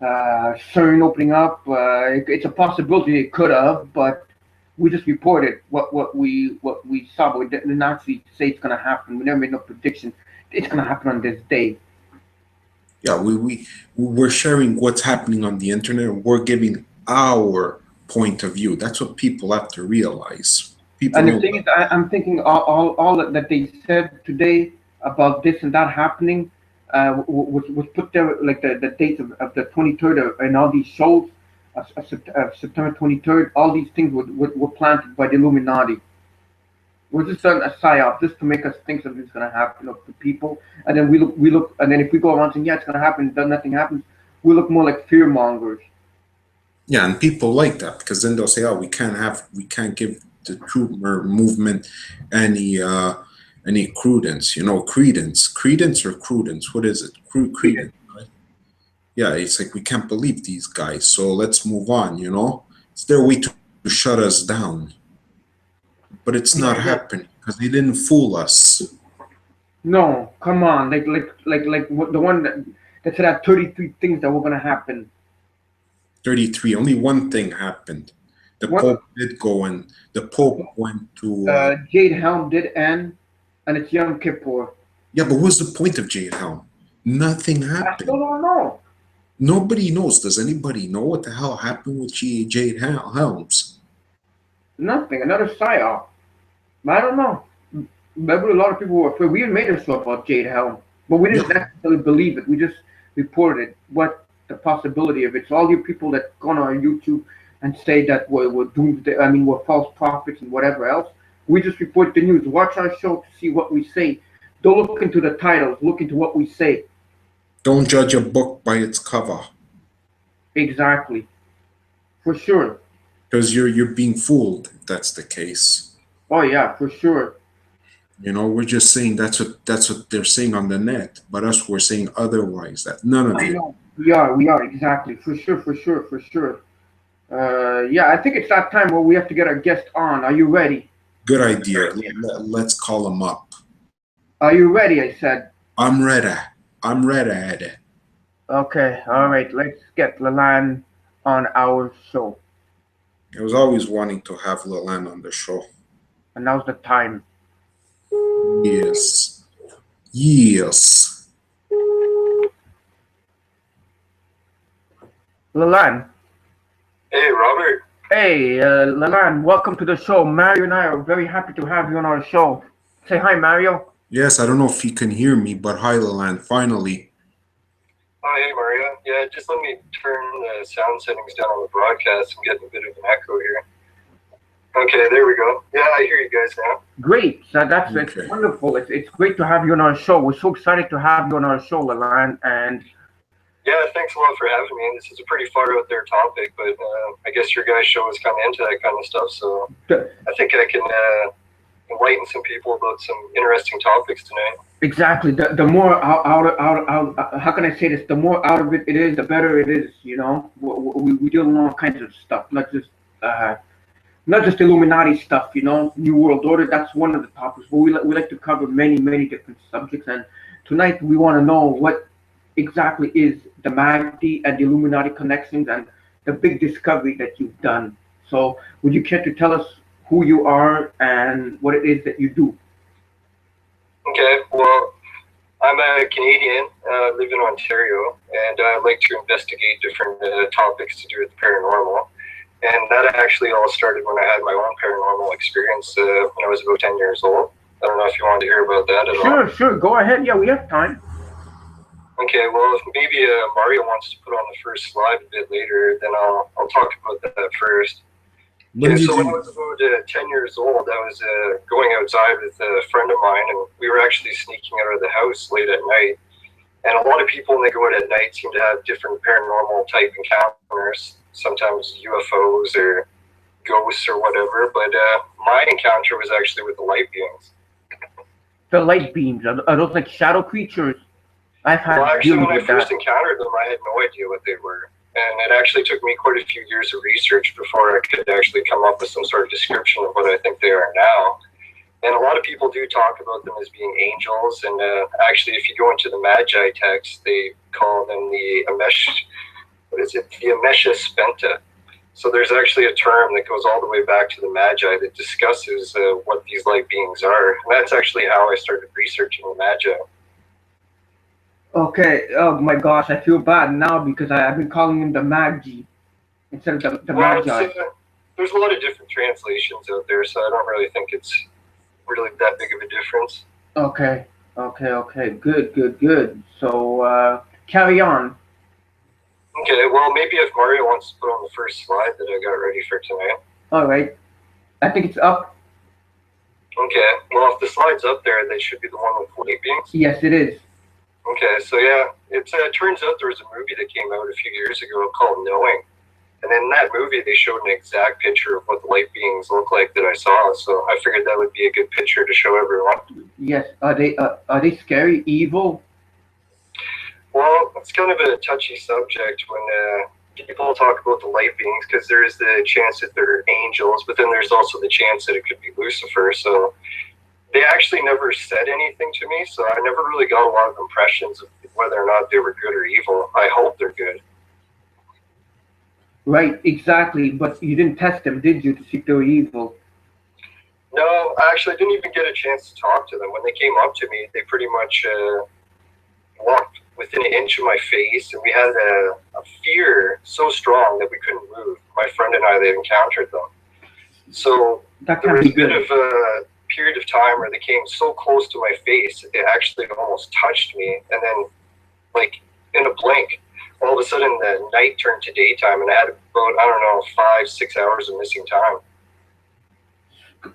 [SPEAKER 1] CERN opening up. It's a possibility it could have, but we just reported what we saw. But we didn't actually say it's going to happen. We never made no prediction. It's going to happen on this day.
[SPEAKER 2] Yeah, we're sharing what's happening on the internet. We're giving our point of view. That's what people have to realize.
[SPEAKER 1] And the thing is, I'm thinking all that they said today about this and that happening was put there, like the dates of the 23rd and all these shows of September 23rd. All these things were planted by the Illuminati. We're just done a psyop just to make us think something's going to happen to people, and then we look, and then if we go around saying, yeah, it's going to happen, then nothing happens, we look more like fear mongers.
[SPEAKER 2] Yeah, and people like that because then they'll say, oh, we can't give the troop movement any credence, credence or crudence. What is it? Credence, right? Yeah, it's like we can't believe these guys, so let's move on. It's their way to shut us down. But it's not happening because they didn't fool us.
[SPEAKER 1] No, come on, like the one that said that 33 things that were gonna happen.
[SPEAKER 2] 33. Only one thing happened. The Pope did go, and the Pope went to.
[SPEAKER 1] Jade Helm did end, and it's Yom Kippur.
[SPEAKER 2] Yeah, but what's the point of Jade Helm? Nothing happened.
[SPEAKER 1] I still don't know.
[SPEAKER 2] Nobody knows. Does anybody know what the hell happened with Jade Helms?
[SPEAKER 1] Nothing. Another psyop. I don't know. Maybe a lot of people were afraid. We had made a show about Jade Helm, but we didn't necessarily believe it. We just reported what the possibility of it. So all you people that go on our YouTube and say that we're doomed, we're false prophets and whatever else, we just report the news. Watch our show to see what we say. Don't look into the titles. Look into what we say.
[SPEAKER 2] Don't judge a book by its cover.
[SPEAKER 1] Exactly. For sure.
[SPEAKER 2] Because you're being fooled if that's the case.
[SPEAKER 1] Oh yeah, for sure.
[SPEAKER 2] You know, we're just saying that's what they're saying on the net, but us we're saying otherwise. That none of
[SPEAKER 1] I
[SPEAKER 2] it.
[SPEAKER 1] know. We are, exactly. For sure, for sure, for sure. Yeah, I think it's that time where we have to get our guest on. Are you ready?
[SPEAKER 2] Good idea. Let's call them up.
[SPEAKER 1] Are you ready? I said.
[SPEAKER 2] I'm ready. I'm ready.
[SPEAKER 1] Okay, all right. Let's get Leland on our show.
[SPEAKER 2] I was always wanting to have Leland on the show.
[SPEAKER 1] And now's the time.
[SPEAKER 2] Yes. Yes.
[SPEAKER 1] Leland.
[SPEAKER 4] Hey, Robert.
[SPEAKER 1] Hey, Leland, welcome to the show. Mario and I are very happy to have you on our show. Say hi, Mario.
[SPEAKER 2] Yes, I don't know if he can hear me, but hi, Leland, finally.
[SPEAKER 4] Oh, hey, Mario. Yeah, just let me turn the sound settings down on the broadcast. I'm getting a bit of an echo here. Okay, there we go. Yeah, I hear you guys now.
[SPEAKER 1] Great. So that's
[SPEAKER 2] Okay.
[SPEAKER 1] It's wonderful. It's great to have you on our show. We're so excited to have you on our show, Leland. And
[SPEAKER 4] Yeah, thanks a lot for having me. This is a pretty far out there topic, but I guess your guys' show is kind of into that kind of stuff, so I think I can enlighten some people about some interesting topics tonight.
[SPEAKER 1] exactly. The more out, how can I say this? The more out of it is, the better it is. You know, we deal with all kinds of stuff, not just Illuminati stuff. You know, New World Order. That's one of the topics. But we like to cover many different subjects. And tonight we want to know what exactly is the Magi and the Illuminati connections and the big discovery that you've done. So, would you care to tell us who you are and what it is that you do?
[SPEAKER 4] Okay, well, I'm a Canadian, live in Ontario, and I like to investigate different topics to do with the paranormal. And that actually all started when I had my own paranormal experience when I was about 10 years old. I don't know if you wanted to hear about that at all.
[SPEAKER 1] Sure, go ahead. Yeah, we have time.
[SPEAKER 4] Okay, well, if maybe Mario wants to put on the first slide a bit later, then I'll talk about that first.
[SPEAKER 2] When
[SPEAKER 4] Okay,
[SPEAKER 2] did
[SPEAKER 4] so when I
[SPEAKER 2] you,
[SPEAKER 4] was about 10 years old, I was going outside with a friend of mine, and we were actually sneaking out of the house late at night. And a lot of people, when they go out at night, seem to have different paranormal type encounters, sometimes UFOs or ghosts or whatever. But my encounter was actually with the light beings.
[SPEAKER 1] The light beams. Are those like shadow creatures? I've had
[SPEAKER 4] Well, actually,
[SPEAKER 1] dealing
[SPEAKER 4] when I
[SPEAKER 1] with
[SPEAKER 4] first
[SPEAKER 1] that.
[SPEAKER 4] encountered them, I had no idea what they were. And it actually took me quite a few years of research before I could actually come up with some sort of description of what I think they are now. And a lot of people do talk about them as being angels. And actually, if you go into the Magi text, they call them the the Amesha Spenta. So there's actually a term that goes all the way back to the Magi that discusses what these light beings are. And that's actually how I started researching the Magi.
[SPEAKER 1] Okay. Oh my gosh, I feel bad now because I've been calling him the Magi instead of the
[SPEAKER 4] Well,
[SPEAKER 1] Magi.
[SPEAKER 4] there's a lot of different translations out there, so I don't really think it's really that big of a difference.
[SPEAKER 1] Okay. Good. So carry on.
[SPEAKER 4] Okay, well, maybe if Mario wants to put on the first slide that I got ready for tonight.
[SPEAKER 1] All right. I think it's up.
[SPEAKER 4] Okay, well, if the slide's up there, they should be the one with light beings.
[SPEAKER 1] Yes, it is.
[SPEAKER 4] Okay, so yeah, it turns out there was a movie that came out a few years ago called Knowing. And in that movie, they showed an exact picture of what the light beings look like that I saw. So I figured that would be a good picture to show everyone.
[SPEAKER 1] Yes. Are they scary, evil?
[SPEAKER 4] Well, it's kind of a touchy subject when people talk about the light beings, because there is the chance that they're angels, but then there's also the chance that it could be Lucifer. So they actually never said anything to me, so I never really got a lot of impressions of whether or not they were good or evil. I hope they're good.
[SPEAKER 1] Right, exactly. But you didn't test them, did you, to see if they were evil?
[SPEAKER 4] No, I actually didn't even get a chance to talk to them. When they came up to me, they pretty much walked within an inch of my face, and we had a fear so strong that we couldn't move. My friend and I, they encountered them. So there was a bit of a period of time where they came so close to my face that they actually almost touched me, and then, like, in a blink, all of a sudden the night turned to daytime, and I had about, 5-6 hours of missing time.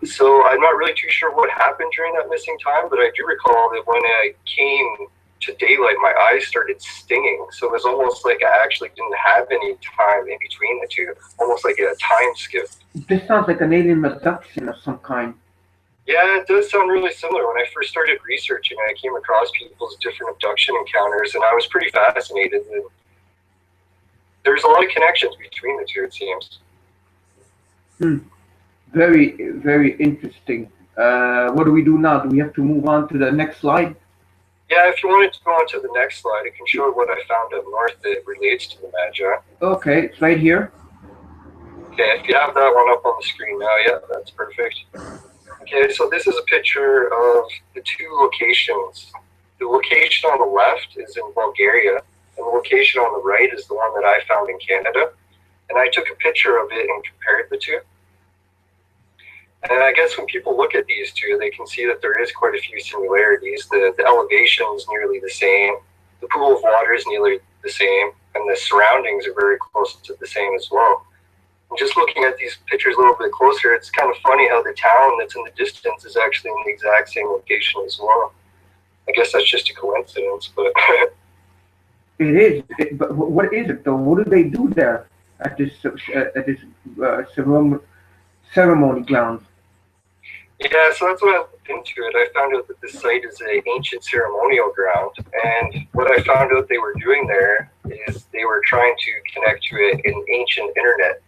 [SPEAKER 4] So I'm not really too sure what happened during that missing time, but I do recall that when I came to daylight, my eyes started stinging. So it was almost like I actually didn't have any time in between the two, almost like a time skip.
[SPEAKER 1] This sounds like an alien abduction of some kind.
[SPEAKER 4] Yeah, it does sound really similar. When I first started researching, I came across people's different abduction encounters, and I was pretty fascinated. And there's a lot of connections between the two, it seems.
[SPEAKER 1] Very, very interesting. What do we do now? Do we have to move on to the next slide?
[SPEAKER 4] Yeah, if you wanted to go on to the next slide, I can show what I found up north that relates to the Magi.
[SPEAKER 1] Okay, it's right here.
[SPEAKER 4] Okay, if you have that one up on the screen now, yeah, that's perfect. Okay, so this is a picture of the two locations. The location on the left is in Bulgaria, and the location on the right is the one that I found in Canada. And I took a picture of it and compared the two. And I guess when people look at these two, they can see that there is quite a few similarities. The elevation is nearly the same. The pool of water is nearly the same. And the surroundings are very close to the same as well. And just looking at these pictures a little bit closer, it's kind of funny how the town that's in the distance is actually in the exact same location as well. I guess that's just a coincidence, but...
[SPEAKER 1] It is. But what is it, though? What do they do there at this ceremony grounds?
[SPEAKER 4] Yeah, so that's what I looked into it. I found out that this site is an ancient ceremonial ground, and what I found out they were doing there is they were trying to connect to an ancient internet.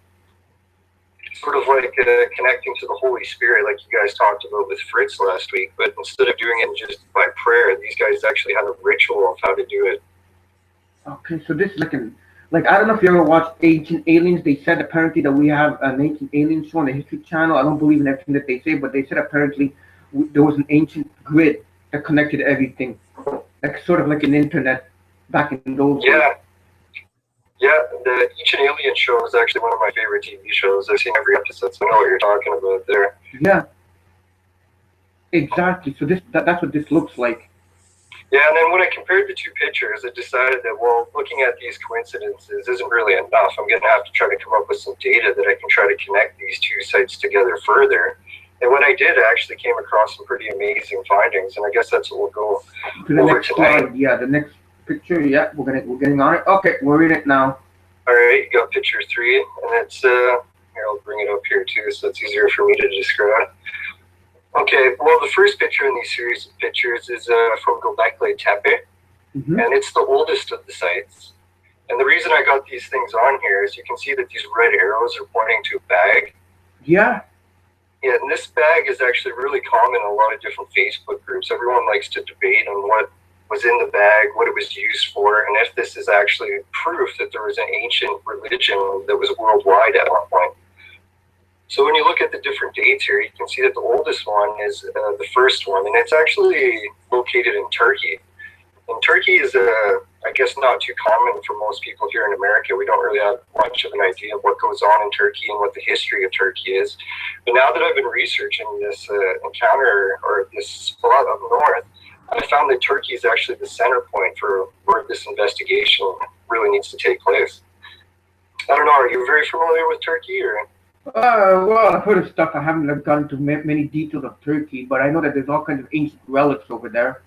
[SPEAKER 4] Sort of like connecting to the Holy Spirit, like you guys talked about with Fritz last week, but instead of doing it just by prayer, these guys actually had a ritual of how to do it.
[SPEAKER 1] Okay, so this is like I don't know if you ever watched Ancient Aliens. They said apparently that we have an Ancient Alien show on the History Channel. I don't believe in everything that they say, but they said apparently there was an ancient grid that connected everything, like sort of like an internet back in those days.
[SPEAKER 4] Yeah, the Ancient Alien show is actually one of my favorite TV shows. I've seen every episode, so I know what you're talking about there.
[SPEAKER 1] Yeah, exactly. So that's what this looks like.
[SPEAKER 4] Yeah, and then when I compared the two pictures, I decided that, well, looking at these coincidences isn't really enough. I'm going to have to try to come up with some data that I can try to connect these two sites together further. And when I did, I actually came across some pretty amazing findings, and I guess that's what we'll go
[SPEAKER 1] to the
[SPEAKER 4] over
[SPEAKER 1] next
[SPEAKER 4] tonight.
[SPEAKER 1] slide. Yeah, the next picture. Yeah, we're getting on it. Okay, we're in it now.
[SPEAKER 4] All right, you got picture 3, and it's here. I'll bring it up here too, so it's easier for me to describe. Okay, well, the first picture in these series of pictures is from Göbekli Tepe, and it's the oldest of the sites. And the reason I got these things on here is you can see that these red arrows are pointing to a bag.
[SPEAKER 1] Yeah.
[SPEAKER 4] Yeah, and this bag is actually really common in a lot of different Facebook groups. Everyone likes to debate on what was in the bag, what it was used for, and if this is actually proof that there was an ancient religion that was worldwide at one point. So when you look at the different dates here, you can see that the oldest one is the first one, and it's actually located in Turkey. And Turkey is, I guess, not too common for most people here in America. We don't really have much of an idea of what goes on in Turkey and what the history of Turkey is. But now that I've been researching this encounter or this spot up north, I found that Turkey is actually the center point for where this investigation really needs to take place. I don't know, are you very familiar with Turkey, or?
[SPEAKER 1] Well, I've heard of stuff. I haven't gone into many details of Turkey, but I know that there's all kinds of ancient relics over there.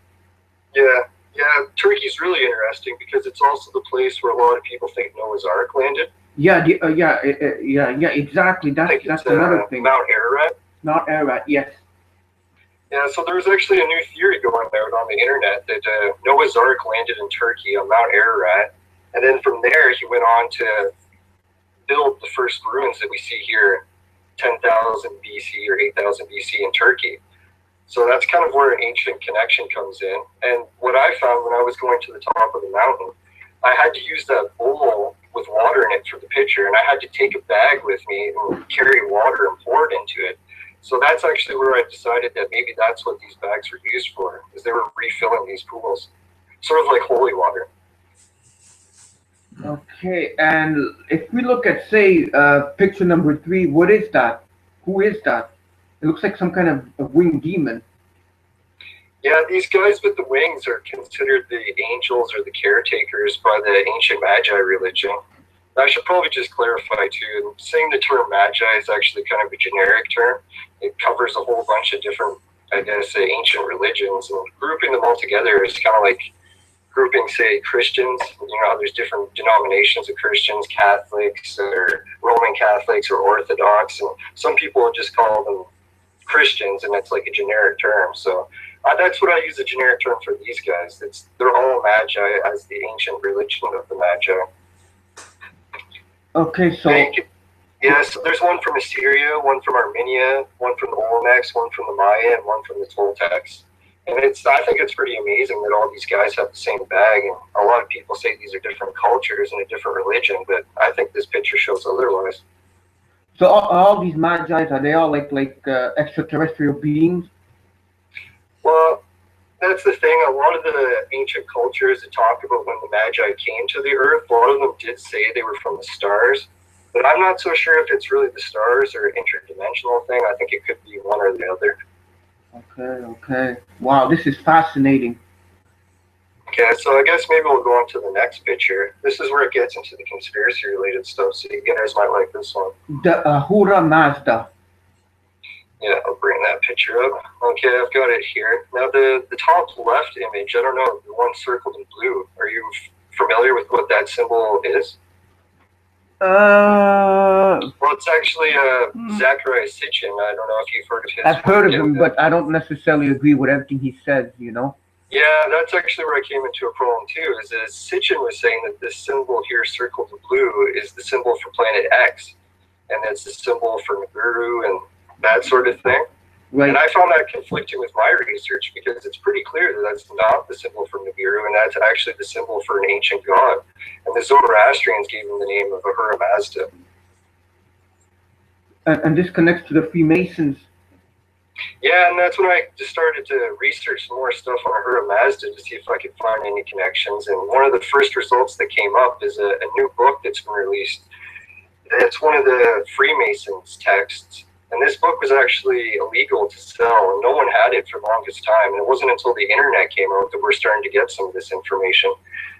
[SPEAKER 4] Yeah, Turkey's really interesting because it's also the place where a lot of people think Noah's Ark landed.
[SPEAKER 1] Yeah, exactly. That's another thing.
[SPEAKER 4] Mount Ararat.
[SPEAKER 1] Mount Ararat, yes.
[SPEAKER 4] Yeah, so there's actually a new theory going out on the internet that Noah's Ark landed in Turkey on Mount Ararat, and then from there he went on to build the first ruins that we see here, 10,000 BC or 8,000 BC in Turkey. So that's kind of where an ancient connection comes in. And what I found when I was going to the top of the mountain, I had to use that bowl with water in it for the picture, and I had to take a bag with me and carry water and pour it into it. So that's actually where I decided that maybe that's what these bags were used for, is they were refilling these pools, sort of like holy water.
[SPEAKER 1] Okay, and if we look at, say, picture number 3, what is that? Who is that? It looks like some kind of a winged demon.
[SPEAKER 4] Yeah, these guys with the wings are considered the angels or the caretakers by the ancient Magi religion. I should probably just clarify too, saying the term Magi is actually kind of a generic term. It covers a whole bunch of different, I guess, ancient religions, and grouping them all together is kind of like grouping, say, Christians. You know, there's different denominations of Christians, Catholics, or Roman Catholics, or Orthodox, and some people just call them Christians, and it's like a generic term. So that's what I use a generic term for these guys. They're all Magi as the ancient religion of the Magi.
[SPEAKER 1] Okay, so
[SPEAKER 4] yeah, so there's one from Assyria, one from Armenia, one from the Olmecs, one from the Maya, and one from the Toltecs. And I think it's pretty amazing that all these guys have the same bag. And a lot of people say these are different cultures and a different religion, but I think this picture shows otherwise.
[SPEAKER 1] So all these Magi, are they all like extraterrestrial beings?
[SPEAKER 4] Well, that's the thing. A lot of the ancient cultures that talk about when the Magi came to the Earth, a lot of them did say they were from the stars. But I'm not so sure if it's really the stars or interdimensional thing. I think it could be one or the other.
[SPEAKER 1] Okay. Wow, this is fascinating.
[SPEAKER 4] Okay, so I guess maybe we'll go on to the next picture. This is where it gets into the conspiracy-related stuff, so you guys might like this one.
[SPEAKER 1] The Ahura Mazda.
[SPEAKER 4] Yeah, I'll bring that picture up. Okay, I've got it here. Now, the top left image, I don't know, the one circled in blue. Are you familiar with what that symbol is? Well, it's actually Zachariah Sitchin. I don't know if you've heard of his.
[SPEAKER 1] I've heard of him, but I don't necessarily agree with everything he says, you know?
[SPEAKER 4] Yeah, that's actually where I came into a problem too, is that Sitchin was saying that this symbol here circled in blue is the symbol for Planet X, and it's the symbol for Nibiru and that sort of thing. Right. And I found that conflicting with my research because it's pretty clear that that's not the symbol for Nibiru, and that's actually the symbol for an ancient god. And the Zoroastrians gave him the name of Ahura Mazda.
[SPEAKER 1] And this connects to the Freemasons.
[SPEAKER 4] Yeah, and that's when I just started to research some more stuff on Ahura Mazda to see if I could find any connections. And one of the first results that came up is a new book that's been released. It's one of the Freemasons' texts. And this book was actually illegal to sell, and no one had it for the longest time. And it wasn't until the internet came out that we're starting to get some of this information.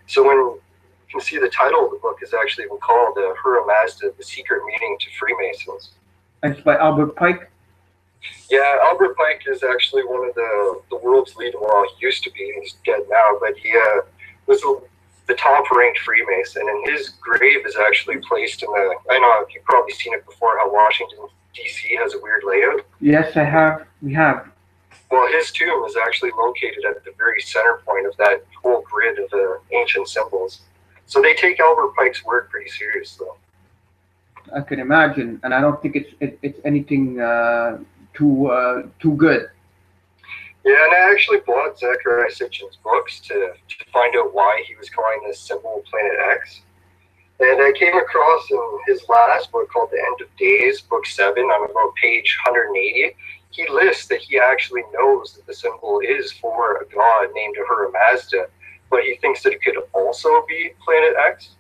[SPEAKER 4] So when you can see the title of the book is actually called Ahura Mazda, The Secret Meaning to Freemasons.
[SPEAKER 1] And it's by Albert Pike?
[SPEAKER 4] Yeah, Albert Pike is actually one of the world's leading, well, he used to be, he's dead now, but he was the top-ranked Freemason, and his grave is actually placed in the, I know you've probably seen it before, how Washington, D.C. has a weird layout.
[SPEAKER 1] Yes, I have. We have.
[SPEAKER 4] Well, his tomb is actually located at the very center point of that whole grid of ancient symbols. So they take Albert Pike's work pretty seriously.
[SPEAKER 1] I can imagine, and I don't think it's anything too good.
[SPEAKER 4] Yeah, and I actually bought Zachariah Sitchin's books to find out why he was calling this symbol Planet X. And I came across in his last book called The End of Days, book 7, on about page 180, he lists that he actually knows that the symbol is for a god named Ahura Mazda, but he thinks that it could also be Planet X.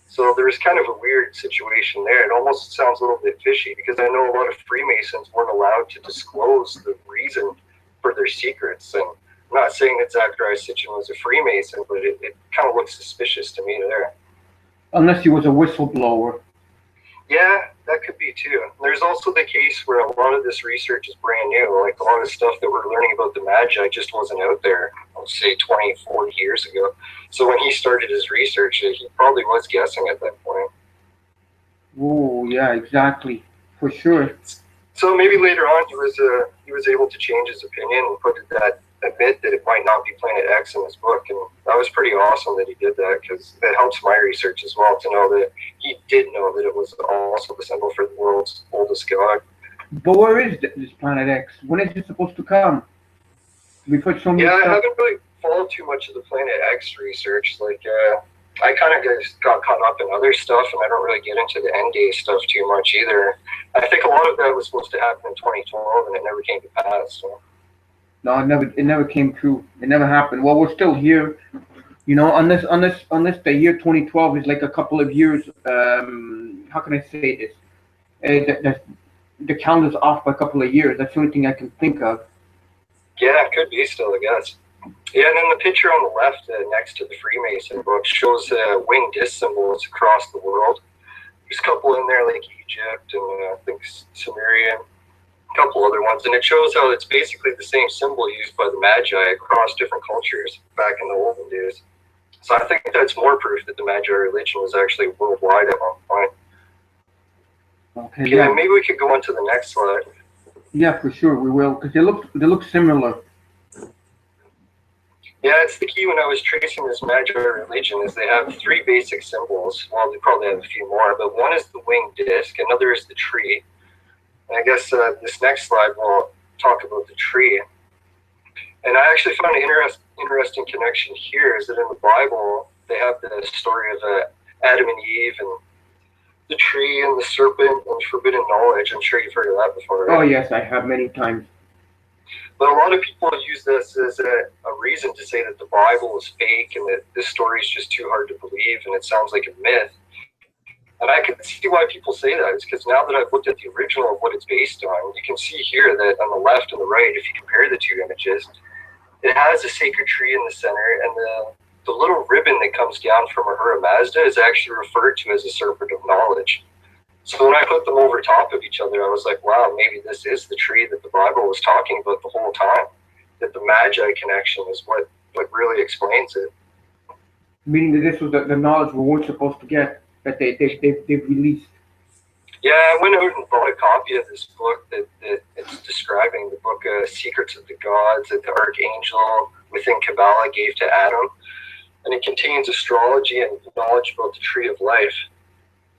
[SPEAKER 4] So there's kind of a weird situation there. It almost sounds a little bit fishy because I know a lot of Freemasons weren't allowed to disclose the reason for their secrets. And I'm not saying that Zachariah Sitchin was a Freemason, but it kind of looks suspicious to me there.
[SPEAKER 1] Unless he was a whistleblower.
[SPEAKER 4] Yeah, that could be too. There's also the case where a lot of this research is brand new. Like a lot of stuff that we're learning about the Magi just wasn't out there, let's say 20, 40 years ago. So when he started his research, he probably was guessing at that point.
[SPEAKER 1] Oh, yeah, exactly. For sure.
[SPEAKER 4] So maybe later on he was able to change his opinion and admit that it might not be Planet X in his book, and that was pretty awesome that he did that because it helps my research as well to know that he did know that it was also the symbol for the world's oldest god.
[SPEAKER 1] But where is this Planet X? When is it supposed to come? We've heard so many stuff.
[SPEAKER 4] I haven't really followed too much of the Planet X research. Like, I kind of got caught up in other stuff, and I don't really get into the end day stuff too much either. I think a lot of that was supposed to happen in 2012, and it never came to pass. So.
[SPEAKER 1] No, it never came true. It never happened. Well, we're still here, you know. Unless the year 2012 is like a couple of years. How can I say this? The calendar's off by a couple of years. That's the only thing I can think of. Yeah, it could be still, I guess. Yeah, and then the picture on the left next to the Freemason book shows winged disc symbols across the world. There's a couple in there like Egypt and I think Sumerian. Couple other ones, and it shows how it's basically the same symbol used by the Magi across different cultures back in the olden days. So I think that's more proof that the Magi religion was actually worldwide at one point. Okay,
[SPEAKER 4] yeah, maybe we could go on to the next slide.
[SPEAKER 1] Yeah, for sure we will, because they look similar.
[SPEAKER 4] Yeah, it's the key when I was tracing this Magi religion is they have three basic symbols. Well, they probably have a few more, but one is the winged disc, another is the tree. And I guess this next slide will talk about the tree. And I actually found an interesting connection here is that in the Bible, they have the story of Adam and Eve and the tree and the serpent and forbidden knowledge. I'm sure you've heard of that before, right?
[SPEAKER 1] Oh yes, I have many times.
[SPEAKER 4] But a lot of people use this as a reason to say that the Bible is fake and that this story is just too hard to believe and it sounds like a myth. And I can see why people say that. It's because now that I've looked at the original of what it's based on, you can see here that on the left and the right, if you compare the two images, it has a sacred tree in the center, and the little ribbon that comes down from Ahura Mazda is actually referred to as a serpent of knowledge. So when I put them over top of each other, I was like, wow, maybe this is the tree that the Bible was talking about the whole time. That the Magi connection is what really explains it.
[SPEAKER 1] Meaning that this was the knowledge we weren't supposed to get, that they've released.
[SPEAKER 4] Yeah, I went out and bought a copy of this book that it's describing, the book Secrets of the Gods that the Archangel within Kabbalah gave to Adam. And it contains astrology and knowledge about the tree of life.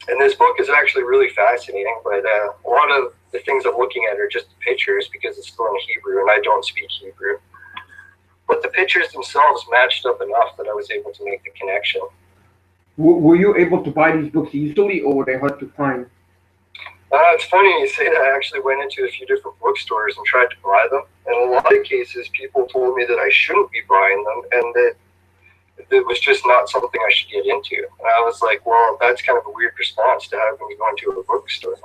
[SPEAKER 4] And this book is actually really fascinating, but a lot of the things I'm looking at are just the pictures because it's still in Hebrew and I don't speak Hebrew. But the pictures themselves matched up enough that I was able to make the connection.
[SPEAKER 1] Were you able to buy these books easily, or were they hard to find?
[SPEAKER 4] It's funny you say that. I actually went into a few different bookstores and tried to buy them. And in a lot of cases, people told me that I shouldn't be buying them and that it was just not something I should get into. And I was like, well, that's kind of a weird response to have when you go into a bookstore.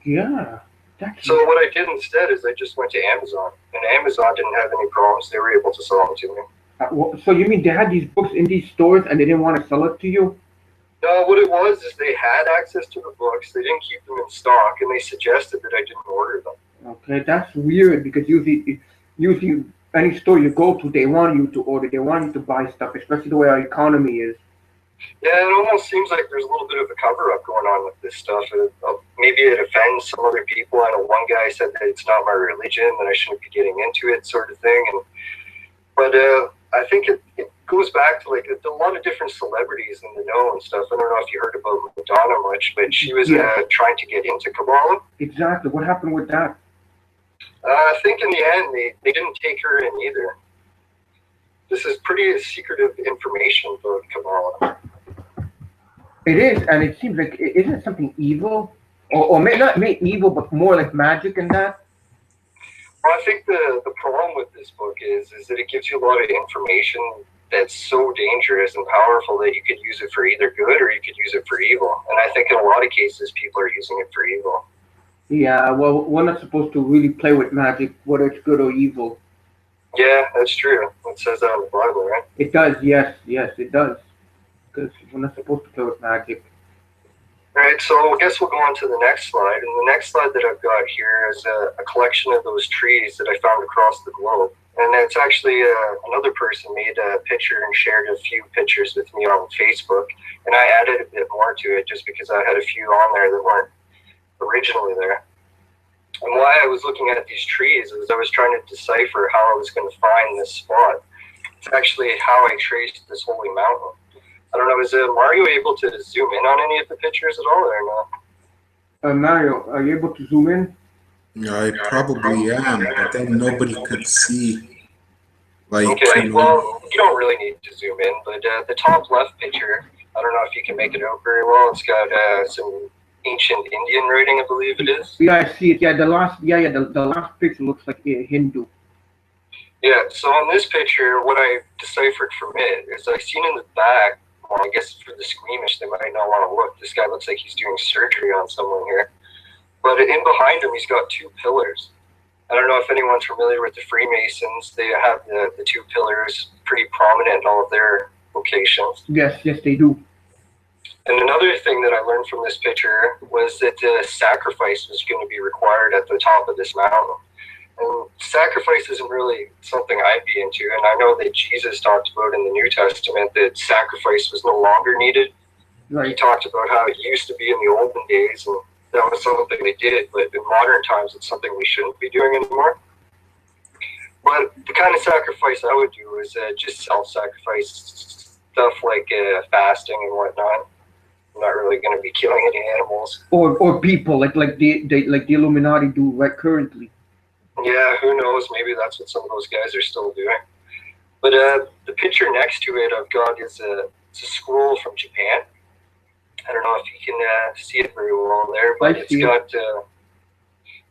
[SPEAKER 1] Yeah.
[SPEAKER 4] So what I did instead is I just went to Amazon. And Amazon didn't have any problems. They were able to sell them to me.
[SPEAKER 1] So you mean they had these books in these stores and they didn't want to sell it to you?
[SPEAKER 4] No, what it was is they had access to the books. They didn't keep them in stock, and they suggested that I didn't order them.
[SPEAKER 1] Okay, that's weird because usually any store you go to, they want you to order. They want you to buy stuff, especially the way our economy is.
[SPEAKER 4] Yeah, it almost seems like there's a little bit of a cover-up going on with this stuff. Maybe it offends some other people. I know one guy said that it's not my religion, that I shouldn't be getting into it, sort of thing. But I think it goes back to like a lot of different celebrities in the know and stuff. I don't know if you heard about Madonna much, but she was trying to get into Kabbalah.
[SPEAKER 1] Exactly. What happened with that?
[SPEAKER 4] I think in the end, they didn't take her in either. This is pretty secretive information about Kabbalah.
[SPEAKER 1] It is, and it seems like, isn't it something evil? Or not evil, but more like magic and that?
[SPEAKER 4] Well, I think the problem with this book is that it gives you a lot of information that's so dangerous and powerful that you could use it for either good or you could use it for evil. And I think in a lot of cases, people are using it for evil.
[SPEAKER 1] Yeah, well, we're not supposed to really play with magic, whether it's good or evil.
[SPEAKER 4] Yeah, that's true. It says that in the Bible, right?
[SPEAKER 1] It does, yes, it does. Because we're not supposed to play with magic.
[SPEAKER 4] All right, so I guess we'll go on to the next slide. And the next slide that I've got here is a collection of those trees that I found across the globe. And it's actually another person made a picture and shared a few pictures with me on Facebook. And I added a bit more to it just because I had a few on there that weren't originally there. And why I was looking at these trees is I was trying to decipher how I was going to find this spot. It's actually how I traced this holy mountain. I don't know, is Mario able to zoom in on any of the pictures at all or no?
[SPEAKER 1] Mario, are you able to zoom in?
[SPEAKER 2] Yeah, I probably am, but then nobody could see. Like,
[SPEAKER 4] okay, well, you don't really need to zoom in, but the top left picture, I don't know if you can make it out very well. It's got some ancient Indian writing, I believe it is.
[SPEAKER 1] Yeah, I see it. Yeah, the last picture looks like a Hindu.
[SPEAKER 4] Yeah, so on this picture, what I deciphered from it is I seen in the back, well, I guess for the squeamish, they might not want to look. This guy looks like he's doing surgery on someone here. But in behind him, he's got two pillars. I don't know if anyone's familiar with the Freemasons. They have the two pillars pretty prominent in all of their locations.
[SPEAKER 1] Yes, they do.
[SPEAKER 4] And another thing that I learned from this picture was that sacrifice was going to be required at the top of this mountain. And sacrifice isn't really something I'd be into. And I know that Jesus talked about in the New Testament that sacrifice was no longer needed.
[SPEAKER 1] Right.
[SPEAKER 4] He talked about how it used to be in the olden days and that was something they did, but in modern times, it's something we shouldn't be doing anymore. But the kind of sacrifice I would do is just self-sacrifice stuff like fasting and whatnot. I'm not really going to be killing any animals.
[SPEAKER 1] Or people like the Illuminati do right currently.
[SPEAKER 4] Yeah, who knows? Maybe that's what some of those guys are still doing. But the picture next to it I've got is it's a scroll from Japan. I don't know if you can see it very well there, but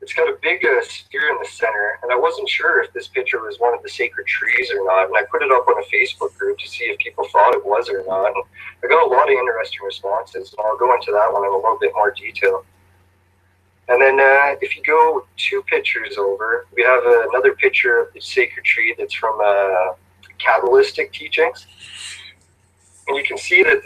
[SPEAKER 4] it's got a big sphere in the center, and I wasn't sure if this picture was one of the sacred trees or not, and I put it up on a Facebook group to see if people thought it was or not, and I got a lot of interesting responses, and I'll go into that one in a little bit more detail. And then if you go 2 pictures over, we have another picture of the sacred tree that's from Kabbalistic teachings, and you can see that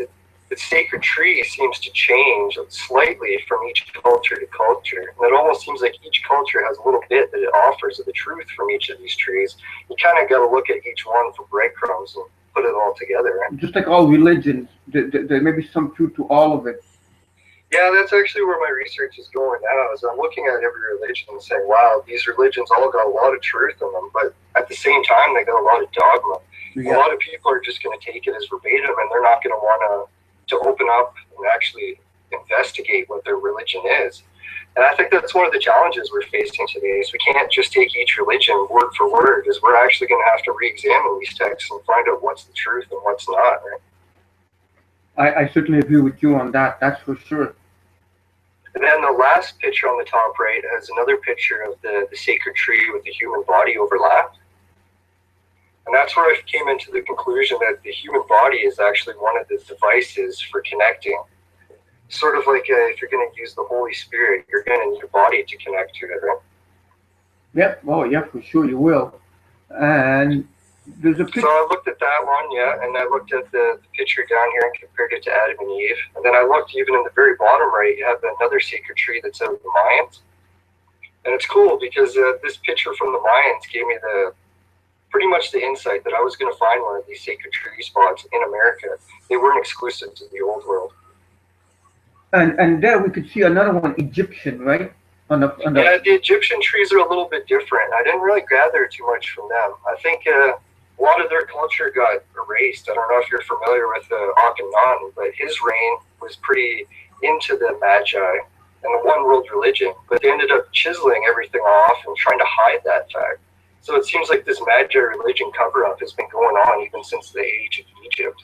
[SPEAKER 4] the sacred tree seems to change slightly from each culture to culture. And it almost seems like each culture has a little bit that it offers of the truth from each of these trees. You kind of got to look at each one for breadcrumbs and put it all together. Right?
[SPEAKER 1] Just like all religions, there may be some truth to all of it.
[SPEAKER 4] Yeah, that's actually where my research is going now, is I'm looking at every religion and saying, wow, these religions all got a lot of truth in them, but at the same time, they got a lot of dogma. Yeah. A lot of people are just going to take it as verbatim, and they're not going to want to open up and actually investigate what their religion is. And I think that's one of the challenges we're facing today, is we can't just take each religion word for word, is we're actually going to have to re-examine these texts and find out what's the truth and what's not, right?
[SPEAKER 1] I certainly agree with you on that, that's for sure.
[SPEAKER 4] And then the last picture on the top right has another picture of the sacred tree with the human body overlapped. And that's where I came into the conclusion that the human body is actually one of the devices for connecting. Sort of like if you're going to use the Holy Spirit, you're going to need a body to connect to it, right?
[SPEAKER 1] Yep, oh yeah, for sure you will. And there's a picture.
[SPEAKER 4] So I looked at that one, yeah, and I looked at the picture down here and compared it to Adam and Eve. And then I looked even in the very bottom right, you have another sacred tree that's out of the Mayans. And it's cool because this picture from the Mayans gave me pretty much the insight that I was going to find one of these sacred tree spots in America. They weren't exclusive to the old world.
[SPEAKER 1] And there we could see another one, Egyptian, right?
[SPEAKER 4] Yeah, the Egyptian trees are a little bit different. I didn't really gather too much from them. I think a lot of their culture got erased. I don't know if you're familiar with Akhenaten, but his reign was pretty into the Magi and the one world religion, but they ended up chiseling everything off and trying to hide that fact. So it seems like this Magi religion cover-up has been going on even since the age of Egypt.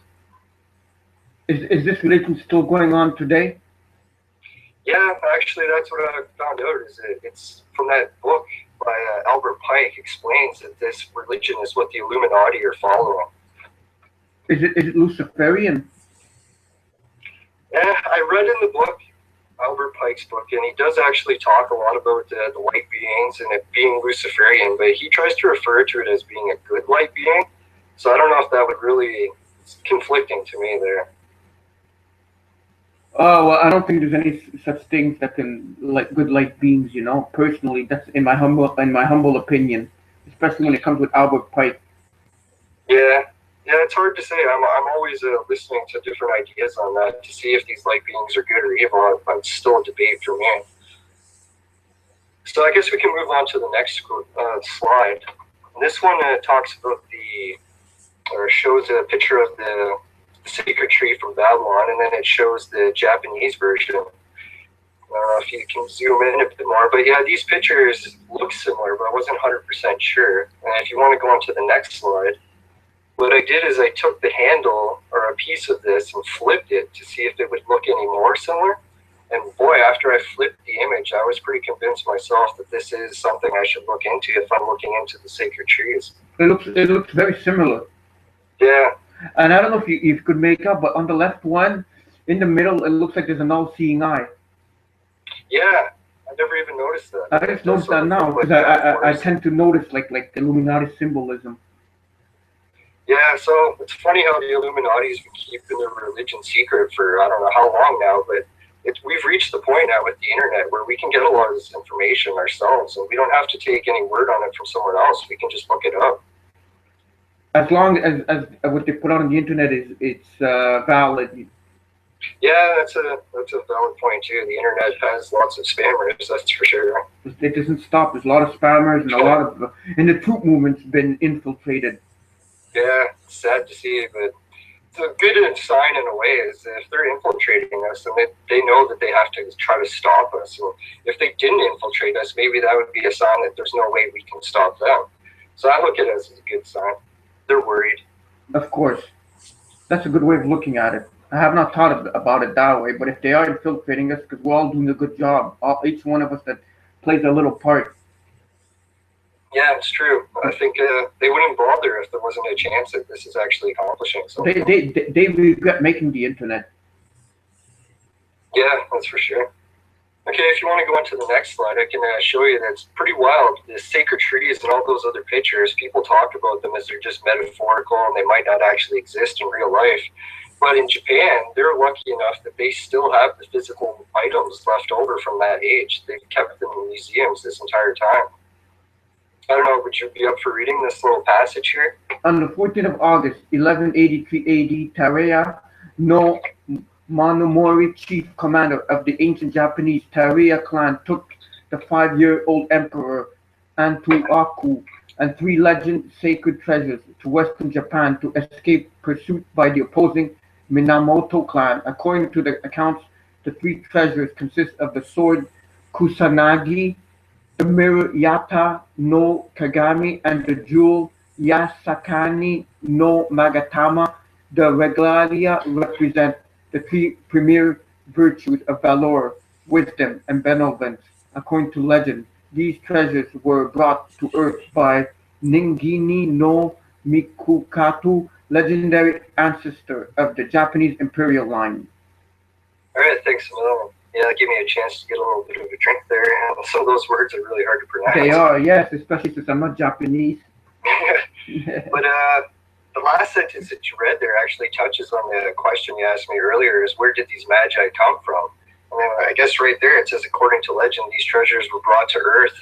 [SPEAKER 1] Is this religion still going on today?
[SPEAKER 4] Yeah, actually, that's what I found out. Is it's from that book by Albert Pike explains that this religion is what the Illuminati are following.
[SPEAKER 1] Is it Luciferian?
[SPEAKER 4] Yeah, I read in the book, Albert Pike's book, and he does actually talk a lot about the light beings and it being Luciferian, but he tries to refer to it as being a good light being. So I don't know if that would really, it's conflicting to me there.
[SPEAKER 1] Oh, well, I don't think there's any such things that can, like, good light beings, you know. Personally, that's in my humble opinion, especially when it comes with Albert Pike.
[SPEAKER 4] Yeah, it's hard to say. I'm always listening to different ideas on that to see if these light beings are good or evil. It's still a debate for me. So I guess we can move on to the next slide. And this one talks about or shows a picture of the sacred tree from Babylon, and then it shows the Japanese version. I don't know if you can zoom in a bit more, but yeah, these pictures look similar, but I wasn't 100% sure. And if you want to go on to the next slide, what I did is I took the handle or a piece of this and flipped it to see if it would look any more similar. And boy, after I flipped the image, I was pretty convinced myself that this is something I should look into if I'm looking into the sacred trees.
[SPEAKER 1] It looks very similar.
[SPEAKER 4] Yeah.
[SPEAKER 1] And I don't know if you could make up, but on the left one, in the middle, it looks like there's an all-seeing eye.
[SPEAKER 4] Yeah, I never even noticed that.
[SPEAKER 1] I just noticed that now because I tend to notice like Illuminati symbolism.
[SPEAKER 4] Yeah, so it's funny how the Illuminati's been keeping their religion secret for I don't know how long now, but we've reached the point now with the internet where we can get a lot of this information ourselves, and we don't have to take any word on it from somewhere else. We can just look it up. As
[SPEAKER 1] long as what they put on the internet is valid.
[SPEAKER 4] Yeah, that's a valid point too. The internet has lots of spammers, that's for sure.
[SPEAKER 1] It doesn't stop. There's a lot of spammers and a lot of, and the troop movement's been infiltrated.
[SPEAKER 4] Yeah, it's sad to see, but it's a good sign in a way is if they're infiltrating us and they know that they have to try to stop us. And if they didn't infiltrate us, maybe that would be a sign that there's no way we can stop them. So I look at it as a good sign. They're worried.
[SPEAKER 1] Of course. That's a good way of looking at it. I have not thought about it that way, but if they are infiltrating us, because we're all doing a good job, each one of us that plays a little part.
[SPEAKER 4] Yeah, it's true. I think they wouldn't bother if there wasn't a chance that this is actually accomplishing something.
[SPEAKER 1] They regret making the internet.
[SPEAKER 4] Yeah, that's for sure. Okay, if you want to go on to the next slide, I can show you that it's pretty wild. The sacred trees and all those other pictures, people talk about them as they're just metaphorical and they might not actually exist in real life. But in Japan, they're lucky enough that they still have the physical items left over from that age. They've kept them in museums this entire time. I don't know, would you be up for reading this little passage here?
[SPEAKER 1] On the 14th of August, 1183 AD, Tareya no Monomori, chief commander of the ancient Japanese Tareya clan, took the 5-year-old emperor Antoaku and 3 legend sacred treasures to western Japan to escape pursuit by the opposing Minamoto clan. According to the accounts, the 3 treasures consist of the sword Kusanagi, the mirror Yata no Kagami, and the jewel Yasakani no Magatama. The regalia represent the 3 premier virtues of valor, wisdom, and benevolence. According to legend, these treasures were brought to Earth by Ningini no Mikukatu, legendary ancestor of the Japanese imperial line.
[SPEAKER 4] All right, thanks, Mel. Yeah, that gave me a chance to get a little bit of a drink there. Some of those words are really hard to pronounce.
[SPEAKER 1] They are, yes, especially since I'm not Japanese.
[SPEAKER 4] But the last sentence that you read there actually touches on the question you asked me earlier, is where did these magi come from? And then I guess right there it says, according to legend, these treasures were brought to Earth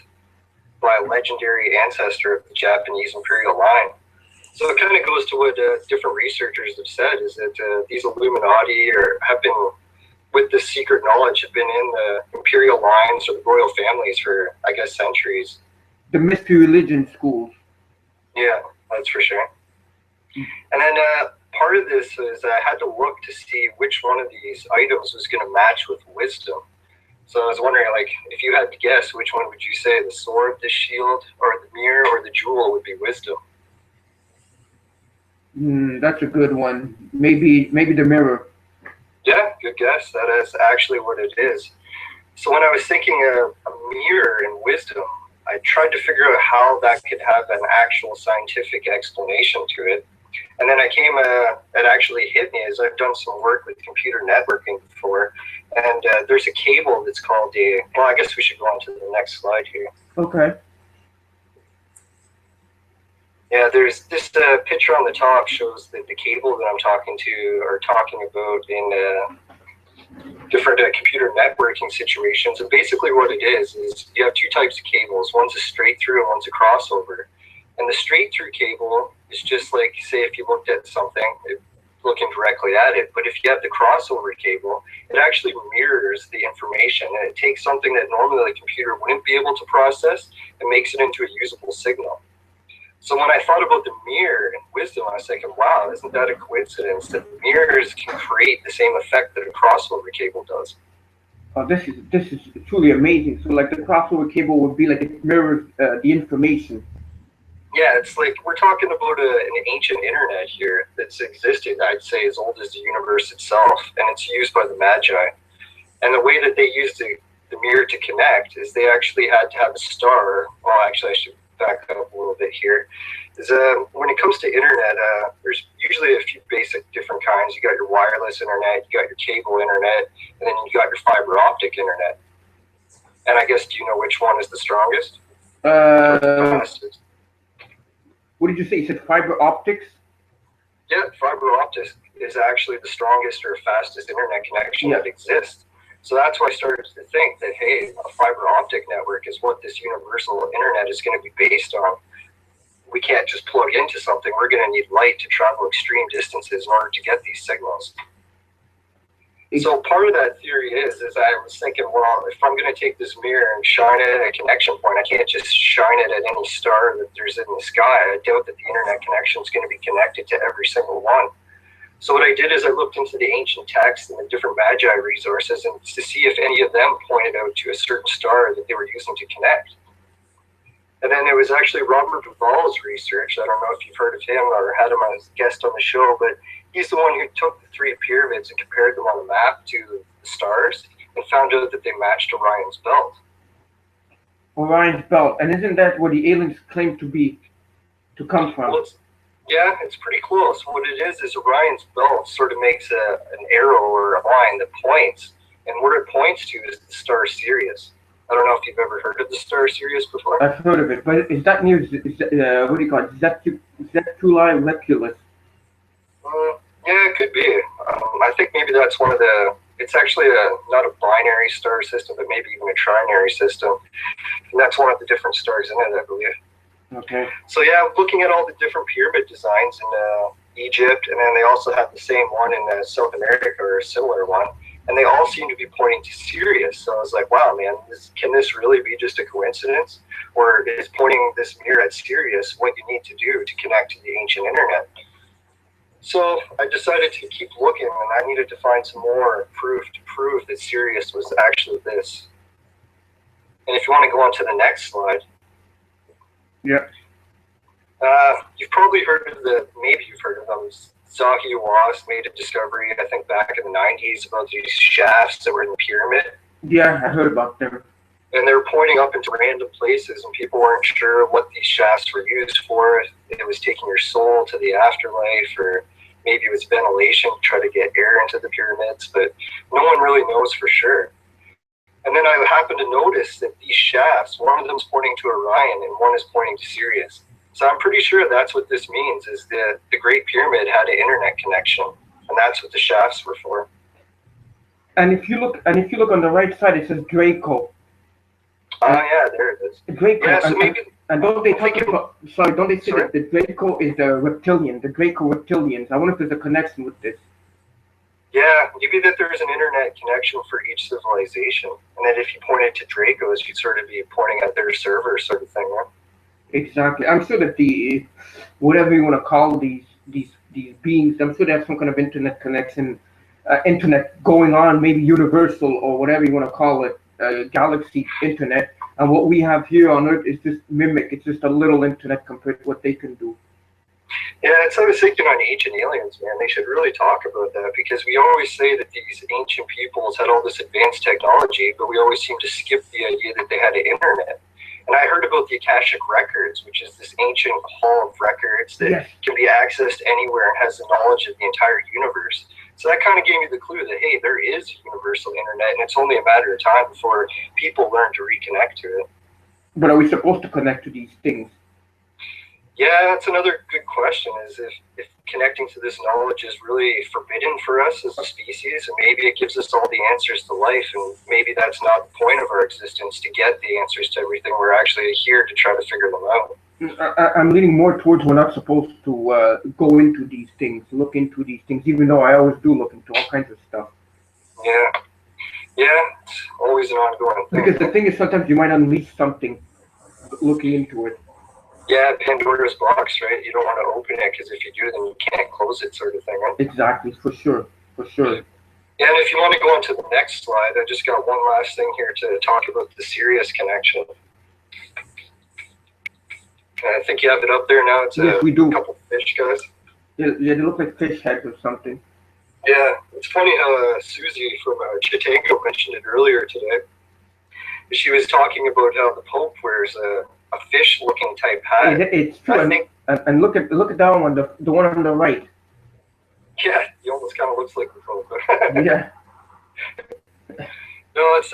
[SPEAKER 4] by a legendary ancestor of the Japanese imperial line. So it kind of goes to what different researchers have said, is that these Illuminati have been, with this secret knowledge, have been in the imperial lines or the royal families for, I guess, centuries.
[SPEAKER 1] The mystery religion schools.
[SPEAKER 4] Yeah, that's for sure. And then part of this is I had to look to see which one of these items was going to match with wisdom. So I was wondering, like, if you had to guess, which one would you say, the sword, the shield, or the mirror, or the jewel would be wisdom?
[SPEAKER 1] That's a good one. Maybe the mirror.
[SPEAKER 4] Yeah, good guess. That is actually what it is. So when I was thinking of a mirror and wisdom, I tried to figure out how that could have an actual scientific explanation to it. And then it actually hit me as I've done some work with computer networking before. And there's a cable that's called well, I guess we should go on to the next slide here.
[SPEAKER 1] Okay.
[SPEAKER 4] Yeah, there's this picture on the top shows that the cable that I'm talking about in different computer networking situations. And basically what it is you have 2 types of cables. One's a straight through and one's a crossover. And the straight through cable is just like, say, if you looked at something, looking directly at it. But if you have the crossover cable, it actually mirrors the information. And it takes something that normally the computer wouldn't be able to process and makes it into a usable signal. So when I thought about the mirror and wisdom, I was thinking, wow, isn't that a coincidence that mirrors can create the same effect that a crossover cable does?
[SPEAKER 1] This is truly amazing. So like the crossover cable would be like it mirrors the information.
[SPEAKER 4] Yeah, it's like we're talking about an ancient internet here that's existed, I'd say, as old as the universe itself, and it's used by the Magi. And the way that they used the mirror to connect is they actually had to have a star. Well, actually, I should back up a little bit here. Is when it comes to internet, there's usually a few basic different kinds. You got your wireless internet, you got your cable internet, and then you got your fiber optic internet. And I guess, do you know which one is the strongest? Or the fastest?
[SPEAKER 1] What did you say? You said fiber optics?
[SPEAKER 4] Yeah, fiber optics is actually the strongest or fastest internet connection that exists. So that's why I started to think that, hey, a fiber optic network is what this universal internet is going to be based on. We can't just plug into something. We're going to need light to travel extreme distances in order to get these signals. So part of that theory is I was thinking, well, if I'm going to take this mirror and shine it at a connection point, I can't just shine it at any star that there's in the sky. I doubt that the internet connection is going to be connected to every single one. So what I did is I looked into the ancient texts and the different Magi resources and to see if any of them pointed out to a certain star that they were using to connect. And then it was actually Robert Duvall's research. I don't know if you've heard of him or had him as a guest on the show, but he's the one who took the 3 pyramids and compared them on a map to the stars and found out that they matched Orion's belt.
[SPEAKER 1] Orion's belt. And isn't that where the aliens claim to come from?
[SPEAKER 4] Well, yeah, it's pretty close. What it is Orion's belt sort of makes an arrow or a line that points, and where it points to is the star Sirius. I don't know if you've ever heard of the star Sirius before.
[SPEAKER 1] I've heard of it, but is that near, what do you call it, Zetuli Reculus?
[SPEAKER 4] Yeah, it could be. I think maybe that's one of the, it's actually not a binary star system, but maybe even a trinary system. And that's one of the different stars in it, I believe.
[SPEAKER 1] Okay.
[SPEAKER 4] So yeah, looking at all the different pyramid designs in Egypt, and then they also have the same one in South America, or a similar one, and they all seem to be pointing to Sirius. So I was like, wow, man, can this really be just a coincidence? Or is pointing this mirror at Sirius what you need to do to connect to the ancient internet? So I decided to keep looking, and I needed to find some more proof to prove that Sirius was actually this. And if you want to go on to the next slide.
[SPEAKER 1] Yeah.
[SPEAKER 4] You've probably heard of maybe you've heard of them. Zahi Hawass made a discovery, I think, back in the 90s about these shafts that were in the pyramid.
[SPEAKER 1] Yeah, I heard about them.
[SPEAKER 4] And they were pointing up into random places, and people weren't sure what these shafts were used for. If it was taking your soul to the afterlife, or maybe it was ventilation to try to get air into the pyramids, but no one really knows for sure. And then I happened to notice that these shafts, one of them is pointing to Orion and one is pointing to Sirius. So I'm pretty sure that's what this means, is the Great Pyramid had an internet connection, and that's what the shafts were for.
[SPEAKER 1] And if you look on the right side, it says Draco.
[SPEAKER 4] Oh yeah, there it is.
[SPEAKER 1] Draco.
[SPEAKER 4] Yeah, so maybe.
[SPEAKER 1] And don't they talk about? Sorry, don't they say that the Draco is the reptilian, the Draco reptilians? I wonder if there's a connection with this.
[SPEAKER 4] Yeah, maybe that there is an internet connection for each civilization, and that if you pointed to Dracos, you'd sort of be pointing at their server, sort of thing, right?
[SPEAKER 1] Exactly. I'm sure that the whatever you want to call these beings, I'm sure they have some kind of internet connection, internet going on, maybe universal or whatever you want to call it, galaxy internet. And what we have here on Earth is just mimic. It's just a little internet compared to what they can do.
[SPEAKER 4] Yeah, it's I was thinking on Ancient Aliens, man. They should really talk about that, because we always say that these ancient peoples had all this advanced technology, but we always seem to skip the idea that they had an internet. And I heard about the Akashic Records, which is this ancient hall of records that can be accessed anywhere and has the knowledge of the entire universe. So that kind of gave me the clue that, hey, there is a universal internet, and it's only a matter of time before people learn to reconnect to it.
[SPEAKER 1] But are we supposed to connect to these things?
[SPEAKER 4] Yeah, that's another good question, is if connecting to this knowledge is really forbidden for us as a species, and maybe it gives us all the answers to life, and maybe that's not the point of our existence, to get the answers to everything. We're actually here to try to figure them out.
[SPEAKER 1] I'm leaning more towards we're not supposed to go into these things, look into these things, even though I always do look into all kinds of stuff.
[SPEAKER 4] Yeah, it's always an ongoing thing.
[SPEAKER 1] Because the thing is, sometimes you might unleash something looking into it.
[SPEAKER 4] Yeah, Pandora's box, right? You don't want to open it, because if you do, then you can't close it, sort of thing, right?
[SPEAKER 1] Exactly, for sure.
[SPEAKER 4] Yeah, and if you want to go on to the next slide, I just got one last thing here to talk about the Sirius connection. And I think you have it up there now. It's
[SPEAKER 1] we do.
[SPEAKER 4] A couple of fish guys.
[SPEAKER 1] Yeah, they look like fish heads or something.
[SPEAKER 4] Yeah, it's funny how Susie from Chitango mentioned it earlier today. She was talking about how the Pope wears a fish-looking type hat.
[SPEAKER 1] It's true. And look at that one, the one on the right.
[SPEAKER 4] Yeah, he almost kind of looks like the Pope.
[SPEAKER 1] Yeah.
[SPEAKER 4] No, it's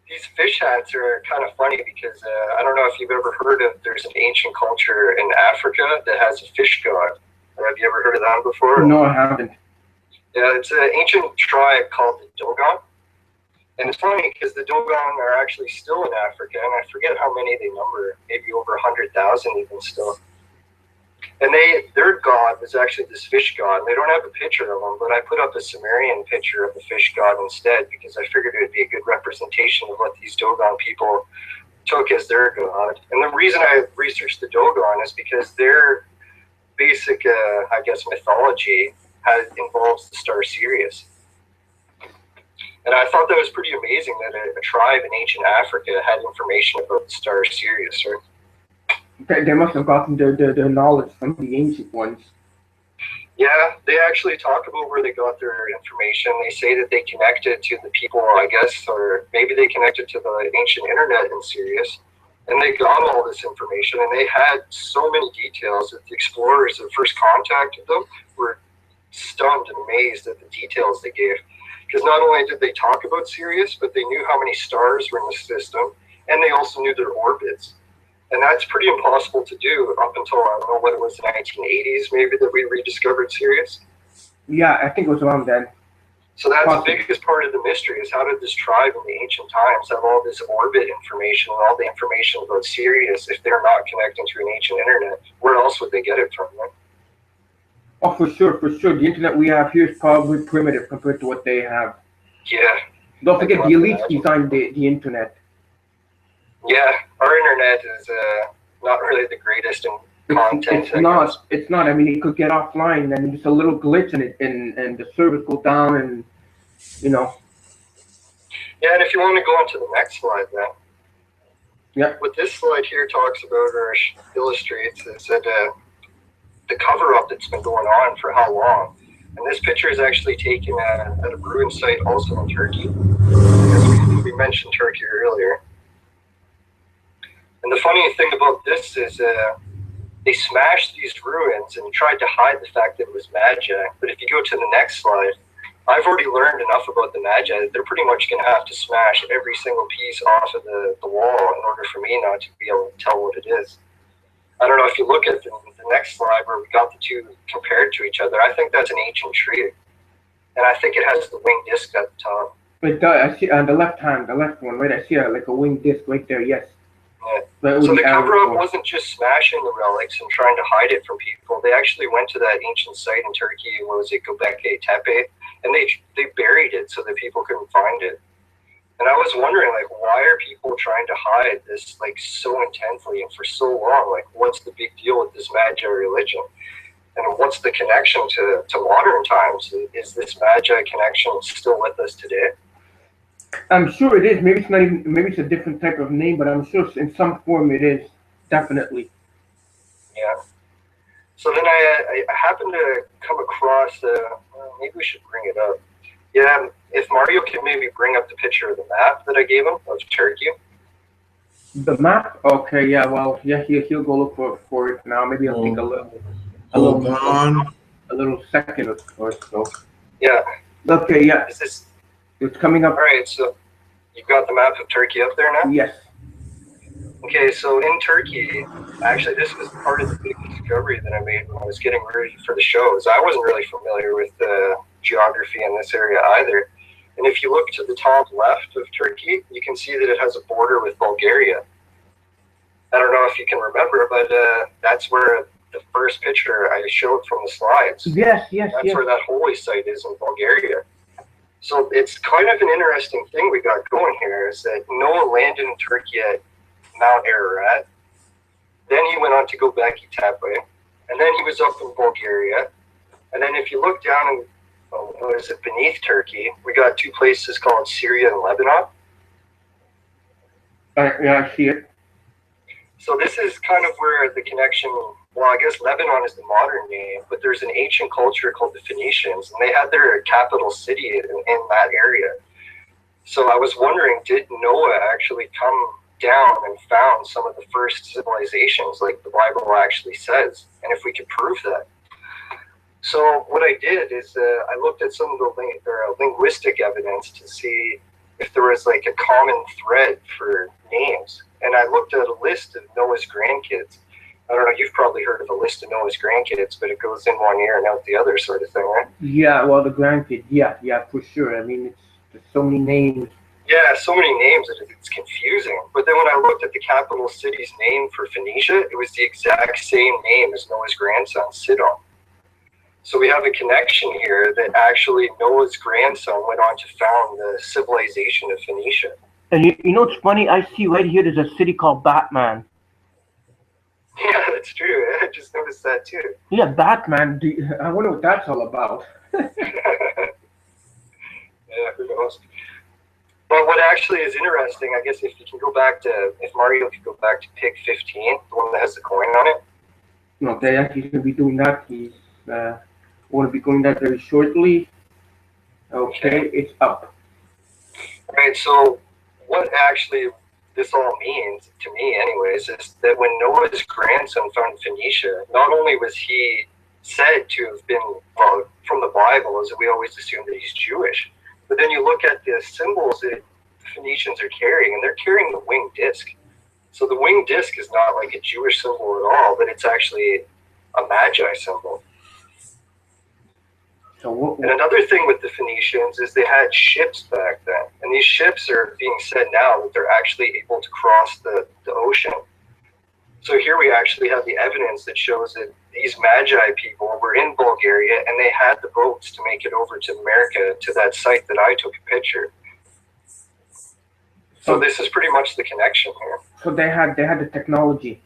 [SPEAKER 4] these fish hats are kind of funny, because I don't know if you've ever heard of. There's an ancient culture in Africa that has a fish god. Have you ever heard of that before?
[SPEAKER 1] No, I haven't.
[SPEAKER 4] Yeah, it's an ancient tribe called the Dogon. And it's funny, because the Dogon are actually still in Africa, and I forget how many they number, maybe over 100,000 even still. And their god was actually this fish god. They don't have a picture of him, but I put up a Sumerian picture of the fish god instead because I figured it would be a good representation of what these Dogon people took as their god. And the reason I researched the Dogon is because their basic, I guess, mythology involves the star Sirius. And I thought that was pretty amazing that a tribe in ancient Africa had information about the star Sirius, right?
[SPEAKER 1] They must have gotten their knowledge from the ancient ones.
[SPEAKER 4] Yeah, they actually talk about where they got their information. They say that they connected to the people, I guess, or maybe they connected to the ancient internet in Sirius, and they got all this information, and they had so many details that the explorers that first contacted them were stunned and amazed at the details they gave. Because not only did they talk about Sirius, but they knew how many stars were in the system, and they also knew their orbits. And that's pretty impossible to do up until, I don't know what it was, the 1980s maybe, that we rediscovered Sirius.
[SPEAKER 1] Yeah, I think it was around then.
[SPEAKER 4] So that's the biggest part of the mystery, is how did this tribe in the ancient times have all this orbit information and all the information about Sirius if they're not connecting to an ancient internet? Where else would they get it from, right?
[SPEAKER 1] Oh, for sure, for sure. The internet we have here is probably primitive compared to what they have.
[SPEAKER 4] Yeah.
[SPEAKER 1] Don't forget, the elites designed the internet.
[SPEAKER 4] Yeah, our internet is not really the greatest in content.
[SPEAKER 1] It's not. I mean, it could get offline, and just a little glitch in it, and the servers go down, and you know.
[SPEAKER 4] Yeah, and if you want to go on to the next slide, then.
[SPEAKER 1] Yeah.
[SPEAKER 4] What this slide here talks about or illustrates is that the cover-up that's been going on for how long. And this picture is actually taken at a ruin site also in Turkey. We mentioned Turkey earlier. And the funny thing about this is they smashed these ruins and tried to hide the fact that it was Magi. But if you go to the next slide, I've already learned enough about the Magi that they're pretty much going to have to smash every single piece off of the wall in order for me not to be able to tell what it is. I don't know if you look at the next slide where we got the two compared to each other. I think that's an ancient tree. And I think it has the winged disc at the top.
[SPEAKER 1] It does. I see on the left one, right? I see like a winged disc right there, yes.
[SPEAKER 4] Yeah. So the cover-up wasn't just smashing the relics and trying to hide it from people. They actually went to that ancient site in Turkey, what was it, Göbekli Tepe, and they buried it so that people couldn't find it. And I was wondering, like, why are people trying to hide this, like, so intensely and for so long? Like, what's the big deal with this Magi religion? And what's the connection to modern times? Is this Magi connection still with us today?
[SPEAKER 1] I'm sure it is. Maybe it's not even. Maybe it's a different type of name, but I'm sure in some form it is. Definitely.
[SPEAKER 4] Yeah. So then I happened to come across. Maybe we should bring it up. Yeah. If Mario can maybe bring up the picture of the map that I gave him of Turkey.
[SPEAKER 1] The map? Okay. Yeah. Well. Yeah. He'll go look for it now. Maybe I'll take a little second or so.
[SPEAKER 4] Yeah.
[SPEAKER 1] Okay. Yeah.
[SPEAKER 4] Is this?
[SPEAKER 1] It's coming up.
[SPEAKER 4] All right, so you've got the map of Turkey up there now?
[SPEAKER 1] Yes.
[SPEAKER 4] Okay, so in Turkey, actually this was part of the big discovery that I made when I was getting ready for the shows. I wasn't really familiar with geography in this area either. And if you look to the top left of Turkey, you can see that it has a border with Bulgaria. I don't know if you can remember, but that's where the first picture I showed from the slides.
[SPEAKER 1] Yes.
[SPEAKER 4] That's where that holy site is in Bulgaria. So it's kind of an interesting thing we got going here is that Noah landed in Turkey at Mount Ararat. Then he went on to Göbekli Tepe. And then he was up in Bulgaria. And then if you look down beneath Turkey, we got two places called Syria and Lebanon.
[SPEAKER 1] Yeah, I see it.
[SPEAKER 4] So this is kind of where the connection, well, I guess Lebanon is the modern name, but there's an ancient culture called the Phoenicians, and they had their capital city in that area. So I was wondering, did Noah actually come down and found some of the first civilizations like the Bible actually says, and if we could prove that? So what I did is I looked at some of the linguistic evidence to see if there was like a common thread for names. And I looked at a list of Noah's grandkids. I don't know, you've probably heard of a list of Noah's grandkids, but it goes in one ear and out the other sort of thing, right?
[SPEAKER 1] Yeah, well, the grandkids, yeah, for sure. I mean, there's so many names.
[SPEAKER 4] Yeah, so many names that it's confusing. But then when I looked at the capital city's name for Phoenicia, it was the exact same name as Noah's grandson, Sidon. So we have a connection here that actually Noah's grandson went on to found the civilization of Phoenicia.
[SPEAKER 1] And you know what's funny? I see right here there's a city called Batman.
[SPEAKER 4] Yeah, that's true. I just noticed that too.
[SPEAKER 1] Yeah, Batman. I wonder what that's all about.
[SPEAKER 4] Yeah, who knows? But what actually is interesting, I guess, if you can go back to, if Mario could go back to pick 15, the one that has the coin on it.
[SPEAKER 1] Okay, he's going to be doing that. He's going to be going that very shortly. Okay, it's up.
[SPEAKER 4] All right, so what actually this all means, to me anyways, is that when Noah's grandson found Phoenicia, not only was he said to have been, well, from the Bible, as we always assume that he's Jewish, but then you look at the symbols that Phoenicians are carrying, and they're carrying the winged disc. So the winged disc is not like a Jewish symbol at all, but it's actually a Magi symbol.
[SPEAKER 1] So
[SPEAKER 4] and another thing with the Phoenicians is they had ships back then, and these ships are being said now that they're actually able to cross the ocean. So here we actually have the evidence that shows that these Magi people were in Bulgaria, and they had the boats to make it over to America, to that site that I took a picture. So this is pretty much the connection here.
[SPEAKER 1] So they had the technology.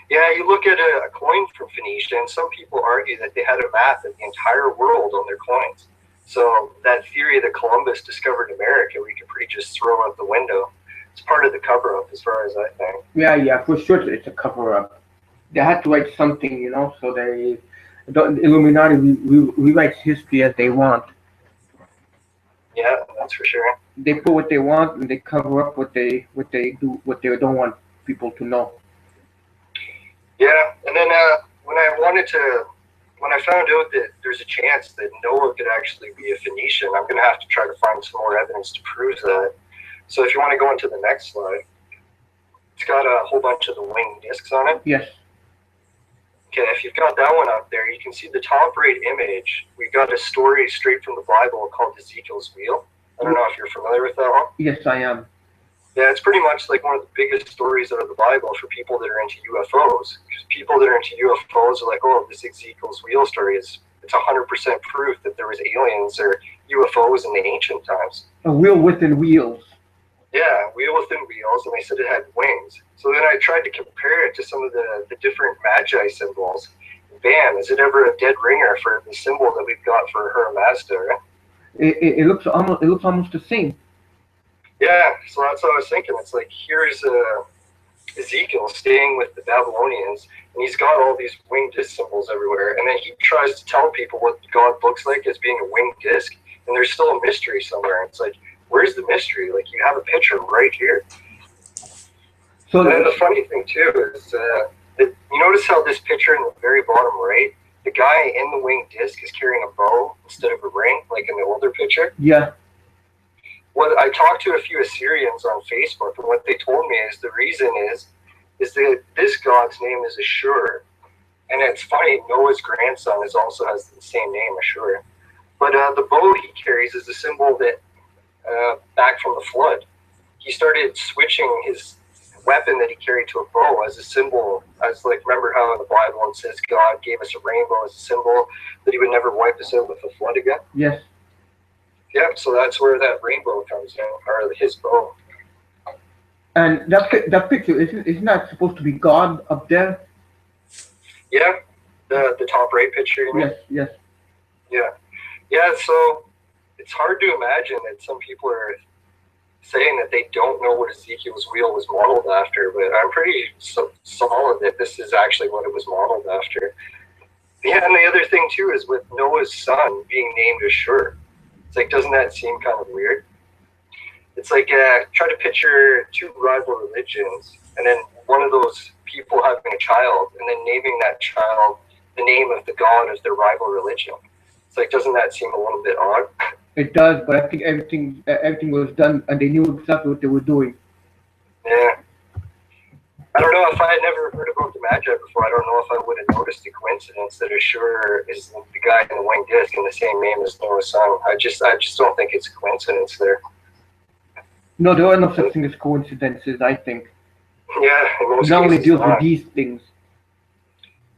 [SPEAKER 4] Yeah, you look at a coin from Phoenicia, and some people argue that they had a map of the entire world on their coins. So that theory that Columbus discovered America, we could pretty just throw out the window. It's part of the cover-up, as far as I think.
[SPEAKER 1] Yeah, for sure it's a cover-up. They had to write something, you know, so the Illuminati rewrites history as they want.
[SPEAKER 4] Yeah, that's for sure.
[SPEAKER 1] They put what they want, and they cover up what they don't want people to know.
[SPEAKER 4] Yeah, and then when I found out that there's a chance that Noah could actually be a Phoenician, I'm going to have to try to find some more evidence to prove that. So if you want to go into the next slide, it's got a whole bunch of the winged discs on it.
[SPEAKER 1] Yes.
[SPEAKER 4] Okay, if you've got that one up there, you can see the top right image. We've got a story straight from the Bible called Ezekiel's Wheel. I don't know if you're familiar with that one.
[SPEAKER 1] Yes, I am.
[SPEAKER 4] Yeah, it's pretty much like one of the biggest stories out of the Bible for people that are into UFOs. Because people that are into UFOs are like, oh, this Ezekiel's Wheel story it's 100% proof that there was aliens or UFOs in the ancient times.
[SPEAKER 1] A wheel within wheels.
[SPEAKER 4] Yeah, wheel within wheels, and they said it had wings. So then I tried to compare it to some of the different Magi symbols. Bam, is it ever a dead ringer for the symbol that we've got for Her Mazda, right?
[SPEAKER 1] It looks almost the same.
[SPEAKER 4] Yeah, so that's what I was thinking. It's like, here's Ezekiel staying with the Babylonians, and he's got all these winged disc symbols everywhere, and then he tries to tell people what God looks like as being a winged disc, and there's still a mystery somewhere. It's like, where's the mystery? Like, you have a picture right here. So then the funny thing, too, is that you notice how this picture in the very bottom right, the guy in the winged disc is carrying a bow instead of a ring, like in the older picture?
[SPEAKER 1] Yeah.
[SPEAKER 4] Well, I talked to a few Assyrians on Facebook, and what they told me is the reason is that this god's name is Ashur. And it's funny, Noah's grandson also has the same name, Ashur. But the bow he carries is a symbol that, back from the flood, he started switching his weapon that he carried to a bow as a symbol, as like, remember how in the Bible it says God gave us a rainbow as a symbol that he would never wipe us out with a flood again?
[SPEAKER 1] Yes.
[SPEAKER 4] Yep, so that's where that rainbow comes in, or his bow.
[SPEAKER 1] And that picture, isn't that supposed to be God up there?
[SPEAKER 4] Yeah, the top right picture, you mean?
[SPEAKER 1] Yes.
[SPEAKER 4] Yeah, so it's hard to imagine that some people are saying that they don't know what Ezekiel's wheel was modeled after, but I'm pretty solid that this is actually what it was modeled after. Yeah, and the other thing, too, is with Noah's son being named Ashur. It's like, doesn't that seem kind of weird? It's like, try to picture two rival religions, and then one of those people having a child, and then naming that child the name of the god of their rival religion. It's like, doesn't that seem a little bit odd?
[SPEAKER 1] It does, but I think everything was done, and they knew exactly what they were doing.
[SPEAKER 4] Yeah. I don't know, if I had never heard about the Magi before, I don't know if I would have noticed the coincidence that Ashur is the guy in the winged disc and the same name as Noah's son. I just don't think it's a coincidence there.
[SPEAKER 1] No, there are no such thing as coincidences, I think.
[SPEAKER 4] Yeah, in most
[SPEAKER 1] It not only
[SPEAKER 4] cases
[SPEAKER 1] deals
[SPEAKER 4] not.
[SPEAKER 1] with these things.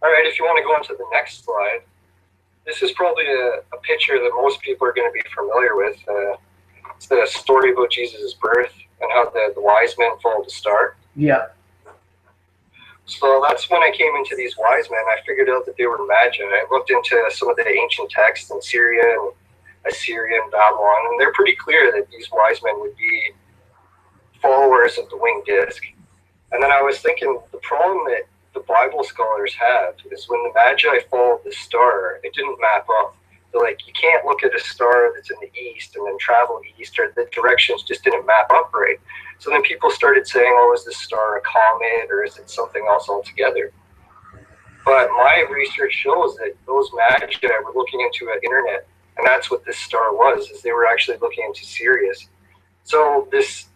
[SPEAKER 4] All right, if you want to go on to the next slide, this is probably a picture that most people are going to be familiar with. It's the story about Jesus' birth and how the wise men followed the star.
[SPEAKER 1] Yeah.
[SPEAKER 4] So that's when I came into these wise men. I figured out that they were Magi. I looked into some of the ancient texts in Syria and Assyria and Babylon, and they're pretty clear that these wise men would be followers of the winged disc. And then I was thinking, the problem that the Bible scholars have is when the Magi followed the star, it didn't map up. They're like, you can't look at a star that's in the east and then travel east, or the directions just didn't map up right. So then people started saying, oh, is this star a comet, or is it something else altogether? But my research shows that those Magi were looking into an internet, and that's what this star was, is they were actually looking into Sirius. So this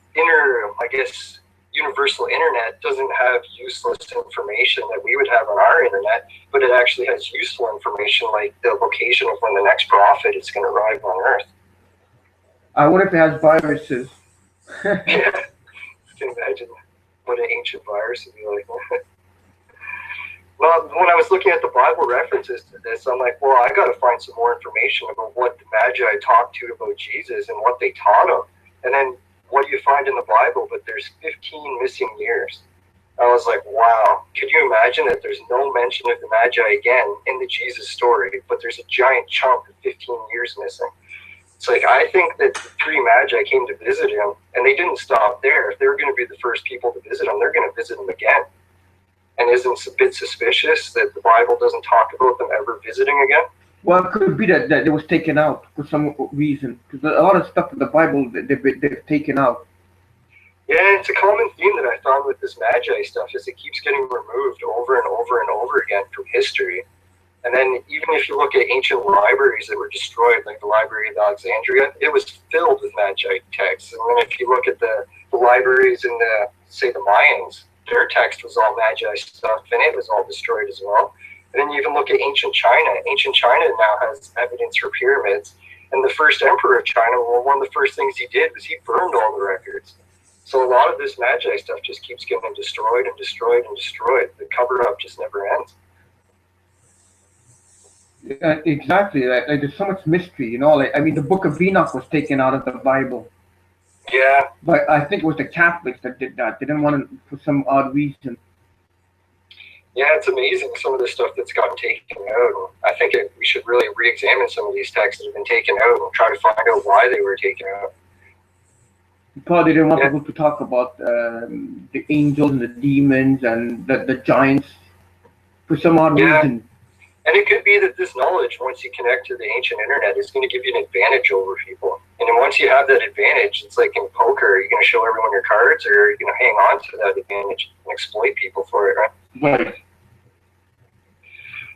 [SPEAKER 4] universal internet doesn't have useless information that we would have on our internet, but it actually has useful information like the location of when the next prophet is going to arrive on Earth.
[SPEAKER 1] I wonder if it has viruses.
[SPEAKER 4] Yeah, you can imagine what an ancient virus would be like. Well, when I was looking at the Bible references to this, I'm like, well, I got to find some more information about what the Magi talked to about Jesus and what they taught him. And then what do you find in the Bible? But there's 15 missing years. I was like, wow. Could you imagine that there's no mention of the Magi again in the Jesus story, but there's a giant chunk of 15 years missing? It's like, I think that the three Magi came to visit him, and they didn't stop there. If they were going to be the first people to visit him, they're going to visit him again. And isn't it a bit suspicious that the Bible doesn't talk about them ever visiting again?
[SPEAKER 1] Well, it could be that it was taken out for some reason. Because a lot of stuff in the Bible, they've taken out.
[SPEAKER 4] Yeah, it's a common theme that I found with this Magi stuff is it keeps getting removed over and over and over again from history. And then even if you look at ancient libraries that were destroyed, like the Library of Alexandria, it was filled with Magi texts. And then if you look at the libraries in say the Mayans, their text was all Magi stuff, and it was all destroyed as well. And then you even look at ancient China. Ancient China now has evidence for pyramids. And the first emperor of China, well, one of the first things he did was he burned all the records. So a lot of this Magi stuff just keeps getting destroyed and destroyed and destroyed. The cover-up just never ends.
[SPEAKER 1] Exactly. There's so much mystery, you know. Like, I mean, the Book of Enoch was taken out of the Bible.
[SPEAKER 4] Yeah.
[SPEAKER 1] But I think it was the Catholics that did that. They didn't want it for some odd reason.
[SPEAKER 4] Yeah, it's amazing some of the stuff that's gotten taken out. I think we should really re-examine some of these texts that have been taken out and try to find out why they were taken out.
[SPEAKER 1] Probably didn't want people to talk about the angels and the demons and the giants for some odd reason.
[SPEAKER 4] And it could be that this knowledge, once you connect to the ancient internet, is going to give you an advantage over people. And then once you have that advantage, it's like in poker, are you going to show everyone your cards, or are you going to hang on to that advantage and exploit people for it, right?
[SPEAKER 1] Right.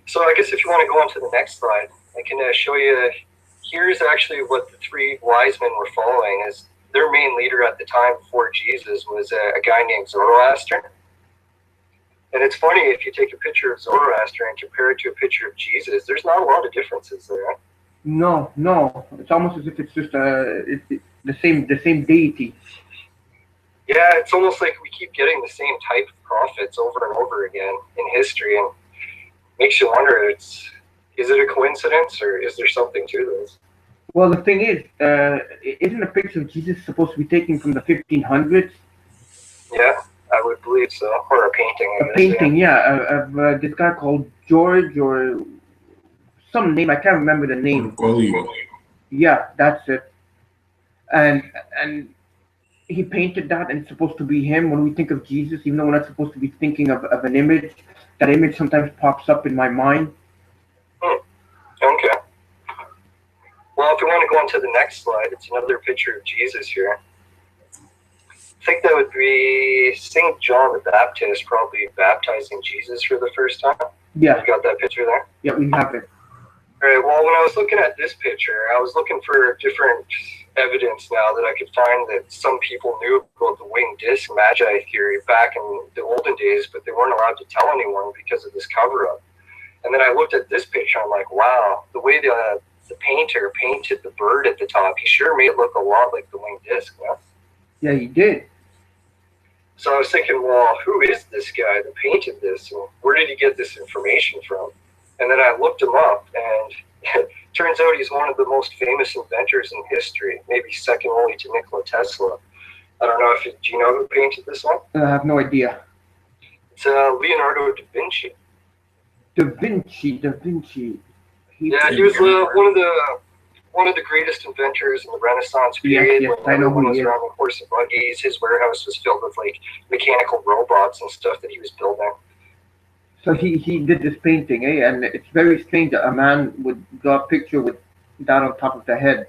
[SPEAKER 4] So I guess if you want to go on to the next slide, I can show you, here's actually what the three wise men were following. Is their main leader at the time before Jesus was a guy named Zoroaster. And it's funny, if you take a picture of Zoroaster and compare it to a picture of Jesus, there's not a lot of differences there.
[SPEAKER 1] No. It's almost as if it's just it's the same deity.
[SPEAKER 4] Yeah, it's almost like we keep getting the same type of prophets over and over again in history, and makes you wonder, is it a coincidence, or is there something to this?
[SPEAKER 1] Well, the thing is, isn't a picture of Jesus supposed to be taken from the 1500s?
[SPEAKER 4] Yeah, I would believe so. Or a painting.
[SPEAKER 1] A painting, yeah, of this guy called George, or some name, I can't remember the name. Yeah, that's it. And he painted that, and it's supposed to be him. When we think of Jesus, even though we're not supposed to be thinking of an image, that image sometimes pops up in my mind.
[SPEAKER 4] Okay. Well, if we want to go on to the next slide, it's another picture of Jesus here. I think that would be St. John the Baptist probably baptizing Jesus for the first time.
[SPEAKER 1] Yeah.
[SPEAKER 4] You got that picture there?
[SPEAKER 1] Yeah, we have it.
[SPEAKER 4] All right, well, when I was looking at this picture, I was looking for different evidence now that I could find that some people knew about the winged disc Magi theory back in the olden days, but they weren't allowed to tell anyone because of this cover-up. And then I looked at this picture, I'm like, wow, the way the painter painted the bird at the top, he sure made it look a lot like the winged disc. Yeah?
[SPEAKER 1] Yeah, he did.
[SPEAKER 4] So I was thinking, well, who is this guy that painted this, and where did he get this information from? And then I looked him up, and turns out he's one of the most famous inventors in history, maybe second only to Nikola Tesla. I don't know do you know who painted this one?
[SPEAKER 1] I have no idea.
[SPEAKER 4] It's Leonardo da Vinci.
[SPEAKER 1] Da Vinci.
[SPEAKER 4] He was one of the greatest inventors in the Renaissance period.
[SPEAKER 1] Yes,
[SPEAKER 4] when
[SPEAKER 1] I know
[SPEAKER 4] everyone
[SPEAKER 1] who
[SPEAKER 4] was
[SPEAKER 1] he is.
[SPEAKER 4] around with horse and buggies. His warehouse was filled with like mechanical robots and stuff that he was building.
[SPEAKER 1] So he did this painting, eh? And it's very strange that a man would draw a picture with that on top of the head.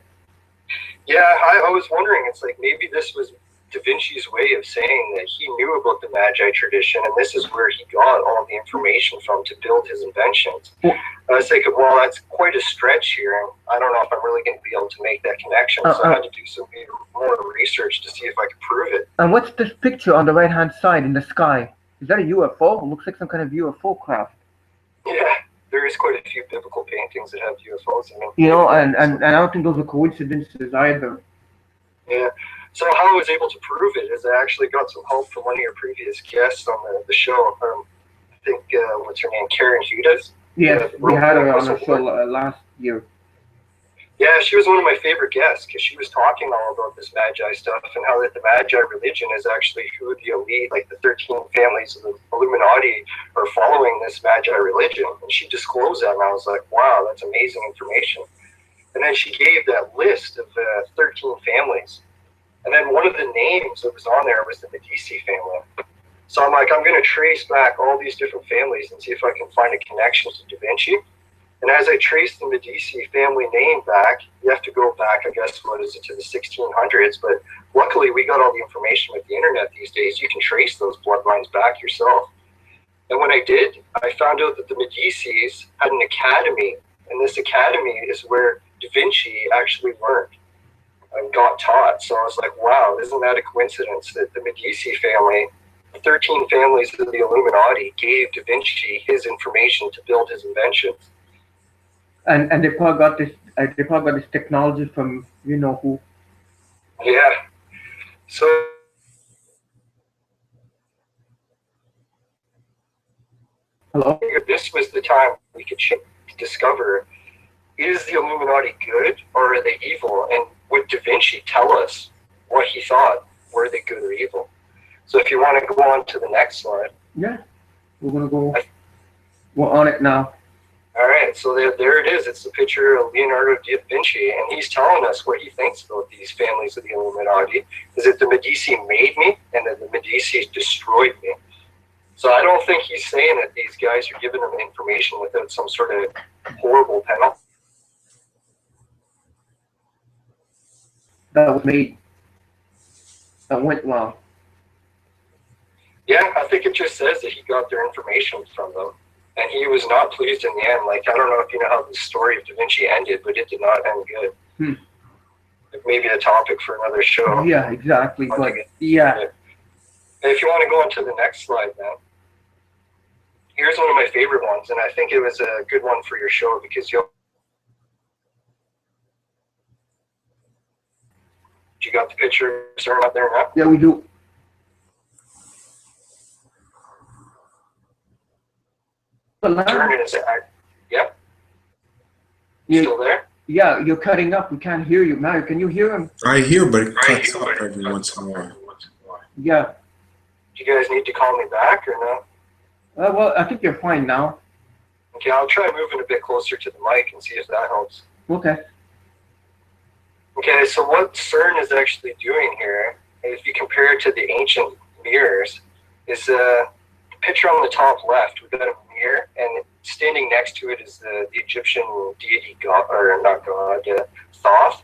[SPEAKER 4] Yeah, I was wondering, it's like maybe this was Da Vinci's way of saying that he knew about the Magi tradition, and this is where he got all the information from to build his inventions.
[SPEAKER 1] Well,
[SPEAKER 4] I was thinking, well, that's quite a stretch here, and I don't know if I'm really going to be able to make that connection, so I had to do some more research to see if I could prove it.
[SPEAKER 1] And what's this picture on the right-hand side in the sky? Is that a UFO? It looks like some kind of UFO craft.
[SPEAKER 4] Yeah, there is quite a few biblical paintings that have UFOs in them.
[SPEAKER 1] You know, and I don't think those are coincidences either.
[SPEAKER 4] Yeah. So how I was able to prove it is I actually got some help from one of your previous guests on the show. I think, what's her name, Karen Hughes?
[SPEAKER 1] Yes, we had her on our show last year.
[SPEAKER 4] Yeah, she was one of my favorite guests because she was talking all about this Magi stuff and how that the Magi religion is actually who the elite, like the 13 families of the Illuminati, are following this Magi religion. And she disclosed that, and I was like, wow, that's amazing information. And then she gave that list of 13 families. And then one of the names that was on there was the Medici family. So I'm like, I'm going to trace back all these different families and see if I can find a connection to Da Vinci. And as I traced the Medici family name back, you have to go back, I guess, what is it, to the 1600s. But luckily, we got all the information with the internet these days. You can trace those bloodlines back yourself. And when I did, I found out that the Medicis had an academy. And this academy is where Da Vinci actually learned and got taught. So I was like, wow, isn't that a coincidence that the Medici family, the 13 families of the Illuminati, gave Da Vinci his information to build his inventions.
[SPEAKER 1] And they probably got this technology from you know who.
[SPEAKER 4] Yeah. So
[SPEAKER 1] Hello?
[SPEAKER 4] this was the time we could discover, is the Illuminati good or are they evil? And would Da Vinci tell us what he thought? Were they good or evil? So if you want to go on to the next slide.
[SPEAKER 1] Yeah, we're gonna go. We're on it now.
[SPEAKER 4] All right, so there it is. It's the picture of Leonardo da Vinci, and he's telling us what he thinks about these families of the Illuminati. Is that the Medici made me, and that the Medici destroyed me. So I don't think he's saying that these guys are giving him information without some sort of horrible penalty.
[SPEAKER 1] That was made. That went wrong.
[SPEAKER 4] Yeah, I think it just says that he got their information from them. And he was not pleased in the end. Like, I don't know if you know how the story of Da Vinci ended, but it did not end good. Maybe a topic for another show.
[SPEAKER 1] Yeah, exactly. But yeah.
[SPEAKER 4] And if you want to go on to the next slide, man. Here's one of my favorite ones, and I think it was a good one for your show because you got the picture starting up there now?
[SPEAKER 1] Yeah, we do.
[SPEAKER 4] Turn it aside. Yep. You still there?
[SPEAKER 1] Yeah, you're cutting up. We can't hear you. Mario, can you hear him?
[SPEAKER 2] I hear, but it cuts up every once in a while.
[SPEAKER 1] Yeah.
[SPEAKER 4] Do you guys need to call me back or no?
[SPEAKER 1] Well, I think you're fine now.
[SPEAKER 4] Okay, I'll try moving a bit closer to the mic and see if that helps.
[SPEAKER 1] Okay.
[SPEAKER 4] Okay, so what CERN is actually doing here, if you compare it to the ancient mirrors, is the picture on the top left. We've got a mirror, and standing next to it is the Egyptian deity god, or not god, Thoth.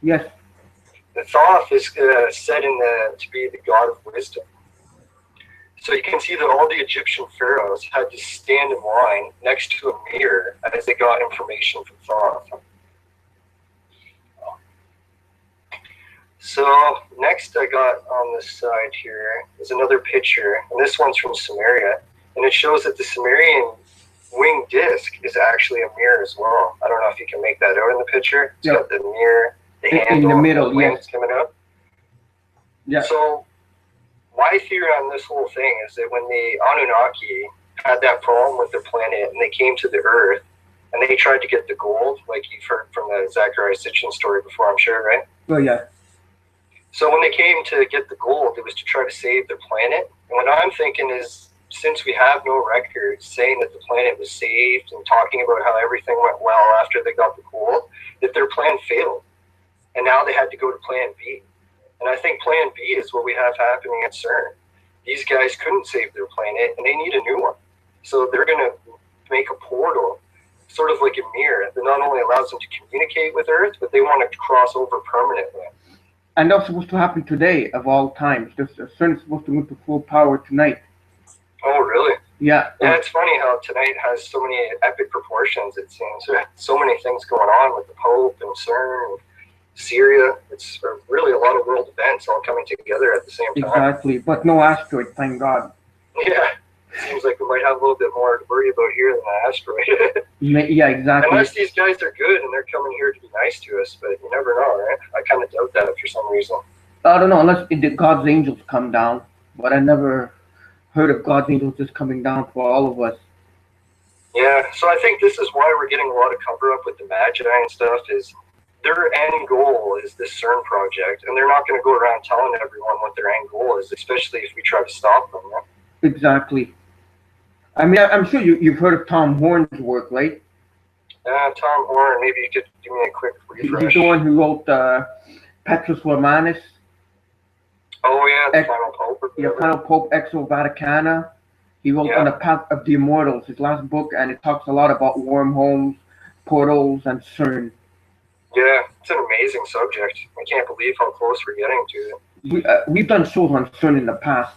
[SPEAKER 1] Yes.
[SPEAKER 4] The Thoth is said to be the god of wisdom. So you can see that all the Egyptian pharaohs had to stand in line next to a mirror as they got information from Thoth. So next I got on this side here is another picture, and this one's from Samaria, and it shows that the Sumerian wing disc is actually a mirror as well. I don't know if you can make that out in the picture. It's got the mirror, the handle,
[SPEAKER 1] in the middle,
[SPEAKER 4] the wings coming up.
[SPEAKER 1] Yeah.
[SPEAKER 4] So my theory on this whole thing is that when the Anunnaki had that problem with their planet and they came to the Earth and they tried to get the gold, like you've heard from the Zachariah Sitchin story before, I'm sure, right?
[SPEAKER 1] Oh, yeah.
[SPEAKER 4] So when they came to get the gold, it was to try to save their planet. And what I'm thinking is, since we have no records saying that the planet was saved and talking about how everything went well after they got the gold, that their plan failed. And now they had to go to plan B. And I think plan B is what we have happening at CERN. These guys couldn't save their planet and they need a new one. So they're going to make a portal, sort of like a mirror, that not only allows them to communicate with Earth, but they want to cross over permanently.
[SPEAKER 1] And that's supposed to happen today, of all times. CERN is supposed to move to full power tonight.
[SPEAKER 4] Oh, really?
[SPEAKER 1] Yeah.
[SPEAKER 4] Yeah, it's funny how tonight has so many epic proportions, it seems. There are so many things going on with the Pope and CERN and Syria. It's really a lot of world events all coming together at the same time.
[SPEAKER 1] Exactly, but no asteroid, thank God.
[SPEAKER 4] Yeah, seems like we might have a little bit more to worry about here than an asteroid.
[SPEAKER 1] Yeah, exactly.
[SPEAKER 4] Unless these guys are good and they're coming here to be nice to us, but you never know, right? I kind of doubt that for some reason.
[SPEAKER 1] I don't know, unless God's angels come down, but I never heard of God's angels just coming down for all of us.
[SPEAKER 4] Yeah, so I think this is why we're getting a lot of cover up with the Magi and stuff, is their end goal is this CERN project, and they're not going to go around telling everyone what their end goal is, especially if we try to stop them. Right?
[SPEAKER 1] Exactly. I mean, I'm sure you've heard of Tom Horn's work, right?
[SPEAKER 4] Tom Horn, maybe you could give me a quick refresh.
[SPEAKER 1] He's the one who wrote Petrus Romanus.
[SPEAKER 4] Oh, yeah, the Final Pope.
[SPEAKER 1] Yeah, Final Pope Exo Vaticana. He wrote On the Path of the Immortals, his last book, and it talks a lot about wormholes, portals, and CERN.
[SPEAKER 4] Yeah, it's an amazing subject. I can't believe how close we're getting to it.
[SPEAKER 1] We've done shows on CERN in the past.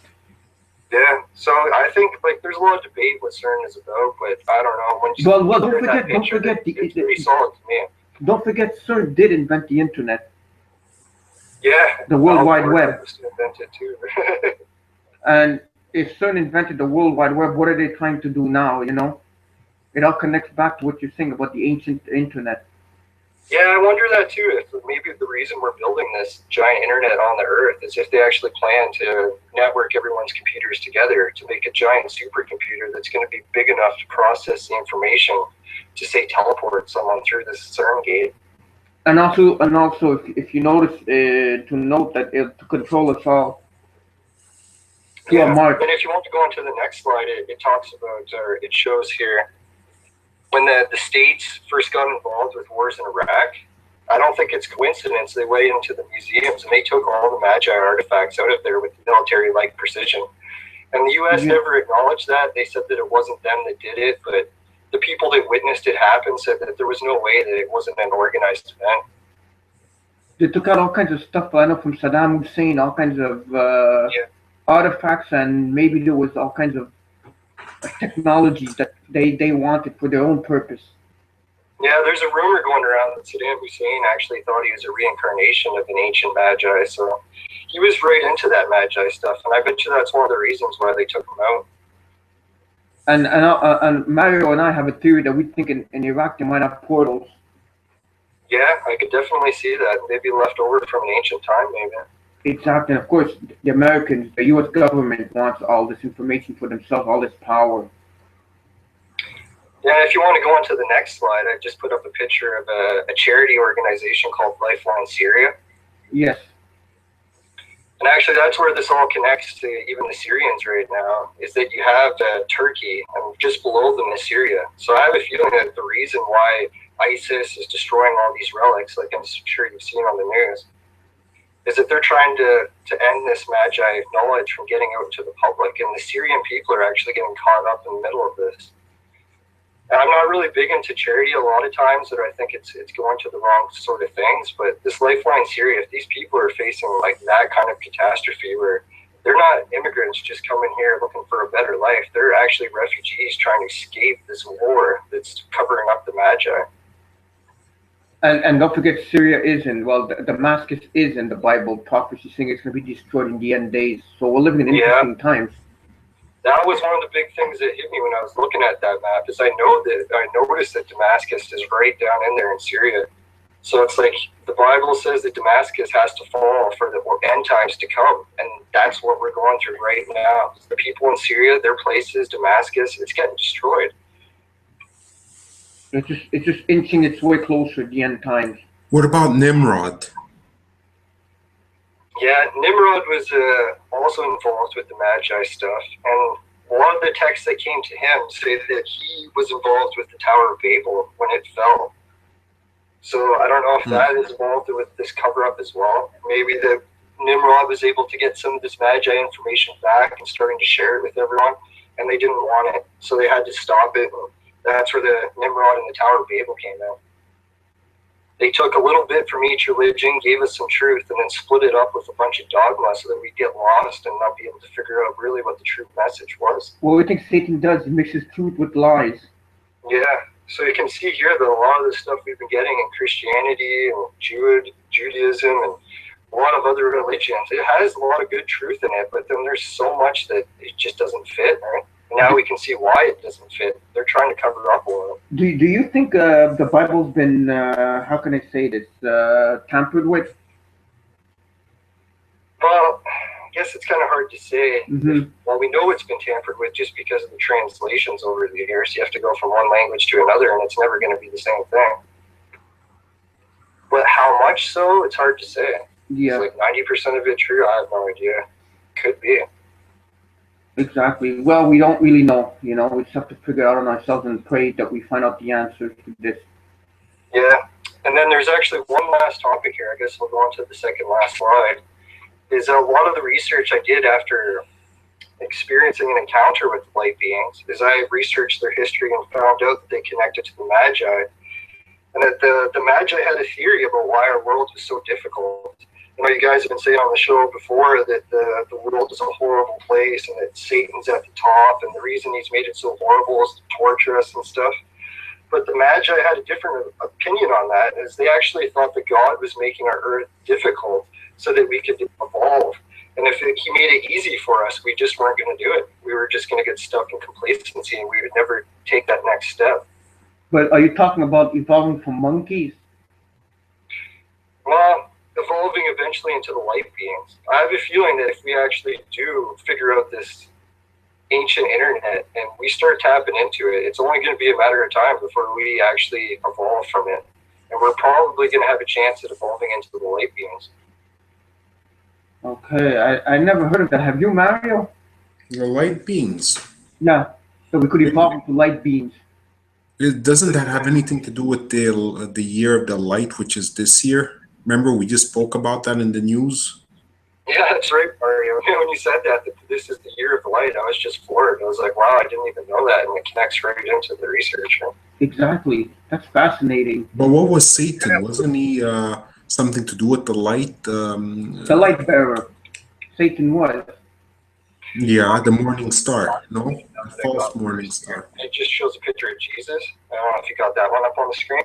[SPEAKER 4] Yeah, so I think there's a lot of debate what CERN is about, but I don't know. When you
[SPEAKER 1] don't forget
[SPEAKER 4] it's pretty solid to me.
[SPEAKER 1] Don't forget, CERN did invent the internet.
[SPEAKER 4] Yeah,
[SPEAKER 1] the World Wide Web.
[SPEAKER 4] Was invented too.
[SPEAKER 1] And if CERN invented the World Wide Web, what are they trying to do now? You know, it all connects back to what you're saying about the ancient internet.
[SPEAKER 4] Yeah, I wonder that too. If maybe the reason we're building this giant internet on the Earth is if they actually plan to network everyone's computers together to make a giant supercomputer that's going to be big enough to process the information to, say, teleport someone through this CERN gate. And also,
[SPEAKER 1] if you notice, to note that to control us all.
[SPEAKER 4] Yeah, and if you want to go on to the next slide, it talks about, or it shows here, when the States first got involved with wars in Iraq, I don't think it's coincidence they went into the museums and they took all the Magi artifacts out of there with military-like precision. And the U.S. never acknowledged that. They said that it wasn't them that did it, but the people that witnessed it happen said that there was no way that it wasn't an organized event.
[SPEAKER 1] They took out all kinds of stuff, I know, from Saddam Hussein, all kinds of artifacts, and maybe there was all kinds of technologies that they wanted for their own purpose.
[SPEAKER 4] Yeah, there's a rumor going around that Saddam Hussein actually thought he was a reincarnation of an ancient Magi, so he was right into that Magi stuff, and I bet you that's one of the reasons why they took him out.
[SPEAKER 1] And Mario and I have a theory that we think in Iraq they might have portals.
[SPEAKER 4] Yeah, I could definitely see that. They'd be left over from an ancient time, maybe.
[SPEAKER 1] Exactly. And of course, the Americans, the U.S. government wants all this information for themselves, all this power.
[SPEAKER 4] Yeah, if you want to go on to the next slide, I just put up a picture of a charity organization called Lifeline Syria.
[SPEAKER 1] Yes.
[SPEAKER 4] And actually, that's where this all connects to even the Syrians right now, is that you have Turkey, and just below them is Syria. So I have a feeling that the reason why ISIS is destroying all these relics, like I'm sure you've seen on the news, is that they're trying to end this Magi knowledge from getting out to the public. And the Syrian people are actually getting caught up in the middle of this. And I'm not really big into charity a lot of times, that I think it's going to the wrong sort of things. But this Lifeline Syria, if these people are facing like that kind of catastrophe where they're not immigrants just coming here looking for a better life, they're actually refugees trying to escape this war that's covering up the Magi.
[SPEAKER 1] And don't forget, Syria is Damascus is in the Bible prophecy saying it's going to be destroyed in the end days. So we're living in interesting times.
[SPEAKER 4] That was one of the big things that hit me when I was looking at that map, is I noticed that Damascus is right down in there in Syria. So it's like the Bible says that Damascus has to fall for the end times to come. And that's what we're going through right now. The people in Syria, their places, Damascus, it's getting destroyed.
[SPEAKER 1] It's just inching its way closer to the end times.
[SPEAKER 2] What about Nimrod?
[SPEAKER 4] Yeah, Nimrod was also involved with the Magi stuff. And a lot of the texts that came to him say that he was involved with the Tower of Babel when it fell. So I don't know if that is involved with this cover-up as well. Maybe the Nimrod was able to get some of this Magi information back and starting to share it with everyone, and they didn't want it, so they had to stop it. And that's where the Nimrod and the Tower of Babel came out. They took a little bit from each religion, gave us some truth, and then split it up with a bunch of dogma so that we'd get lost and not be able to figure out really what the true message was.
[SPEAKER 1] Well, I think Satan does. He mixes truth with lies.
[SPEAKER 4] Yeah. So you can see here that a lot of the stuff we've been getting in Christianity and Judaism and a lot of other religions, it has a lot of good truth in it, but then there's so much that it just doesn't fit, right? And now we can see why it doesn't fit. They're trying to cover up a little.
[SPEAKER 1] Do you think the Bible's been, how can I say this, tampered with?
[SPEAKER 4] Well, I guess it's kind of hard to say.
[SPEAKER 1] Mm-hmm.
[SPEAKER 4] Well, we know it's been tampered with just because of the translations over the years. You have to go from one language to another, and it's never going to be the same thing. But how much so, it's hard to say.
[SPEAKER 1] Yeah.
[SPEAKER 4] It's like 90% of it true, I have no idea. Could be.
[SPEAKER 1] Exactly. Well, we don't really know, you know. We just have to figure it out on ourselves and pray that we find out the answers to this.
[SPEAKER 4] Yeah. And then there's actually one last topic here. I guess we'll go on to the second last slide. Is a lot of the research I did after experiencing an encounter with light beings is I researched their history and found out that they connected to the Magi. And that the Magi had a theory about why our world was so difficult. You know, you guys have been saying on the show before that the world is a horrible place and that Satan's at the top, and the reason he's made it so horrible is to torture us and stuff. But the Magi had a different opinion on that, as they actually thought that God was making our earth difficult so that we could evolve. And if he made it easy for us, we just weren't going to do it. We were just going to get stuck in complacency, and we would never take that next step.
[SPEAKER 1] But are you talking about evolving from monkeys?
[SPEAKER 4] Well, evolving eventually into the light beings. I have a feeling that if we actually do figure out this ancient internet and we start tapping into it, it's only going to be a matter of time before we actually evolve from it. And we're probably going to have a chance at evolving into the light beings.
[SPEAKER 1] Okay, I never heard of that. Have you, Mario?
[SPEAKER 2] The light beings.
[SPEAKER 1] Yeah, so we could evolve into light beings.
[SPEAKER 2] Doesn't that have anything to do with the year of the light, which is this year? Remember, we just spoke about that in the news.
[SPEAKER 4] Yeah, that's right, Mario. When you said that this is the year of the light, I was just floored. I was like, wow, I didn't even know that, and it connects right into the research.
[SPEAKER 1] Exactly. That's fascinating.
[SPEAKER 2] But what was Satan? Wasn't he something to do with the light?
[SPEAKER 1] The light bearer. Satan was.
[SPEAKER 2] Yeah, the morning star. No? The false morning star.
[SPEAKER 4] It just shows a picture of Jesus. I don't know if you got that one up on the screen.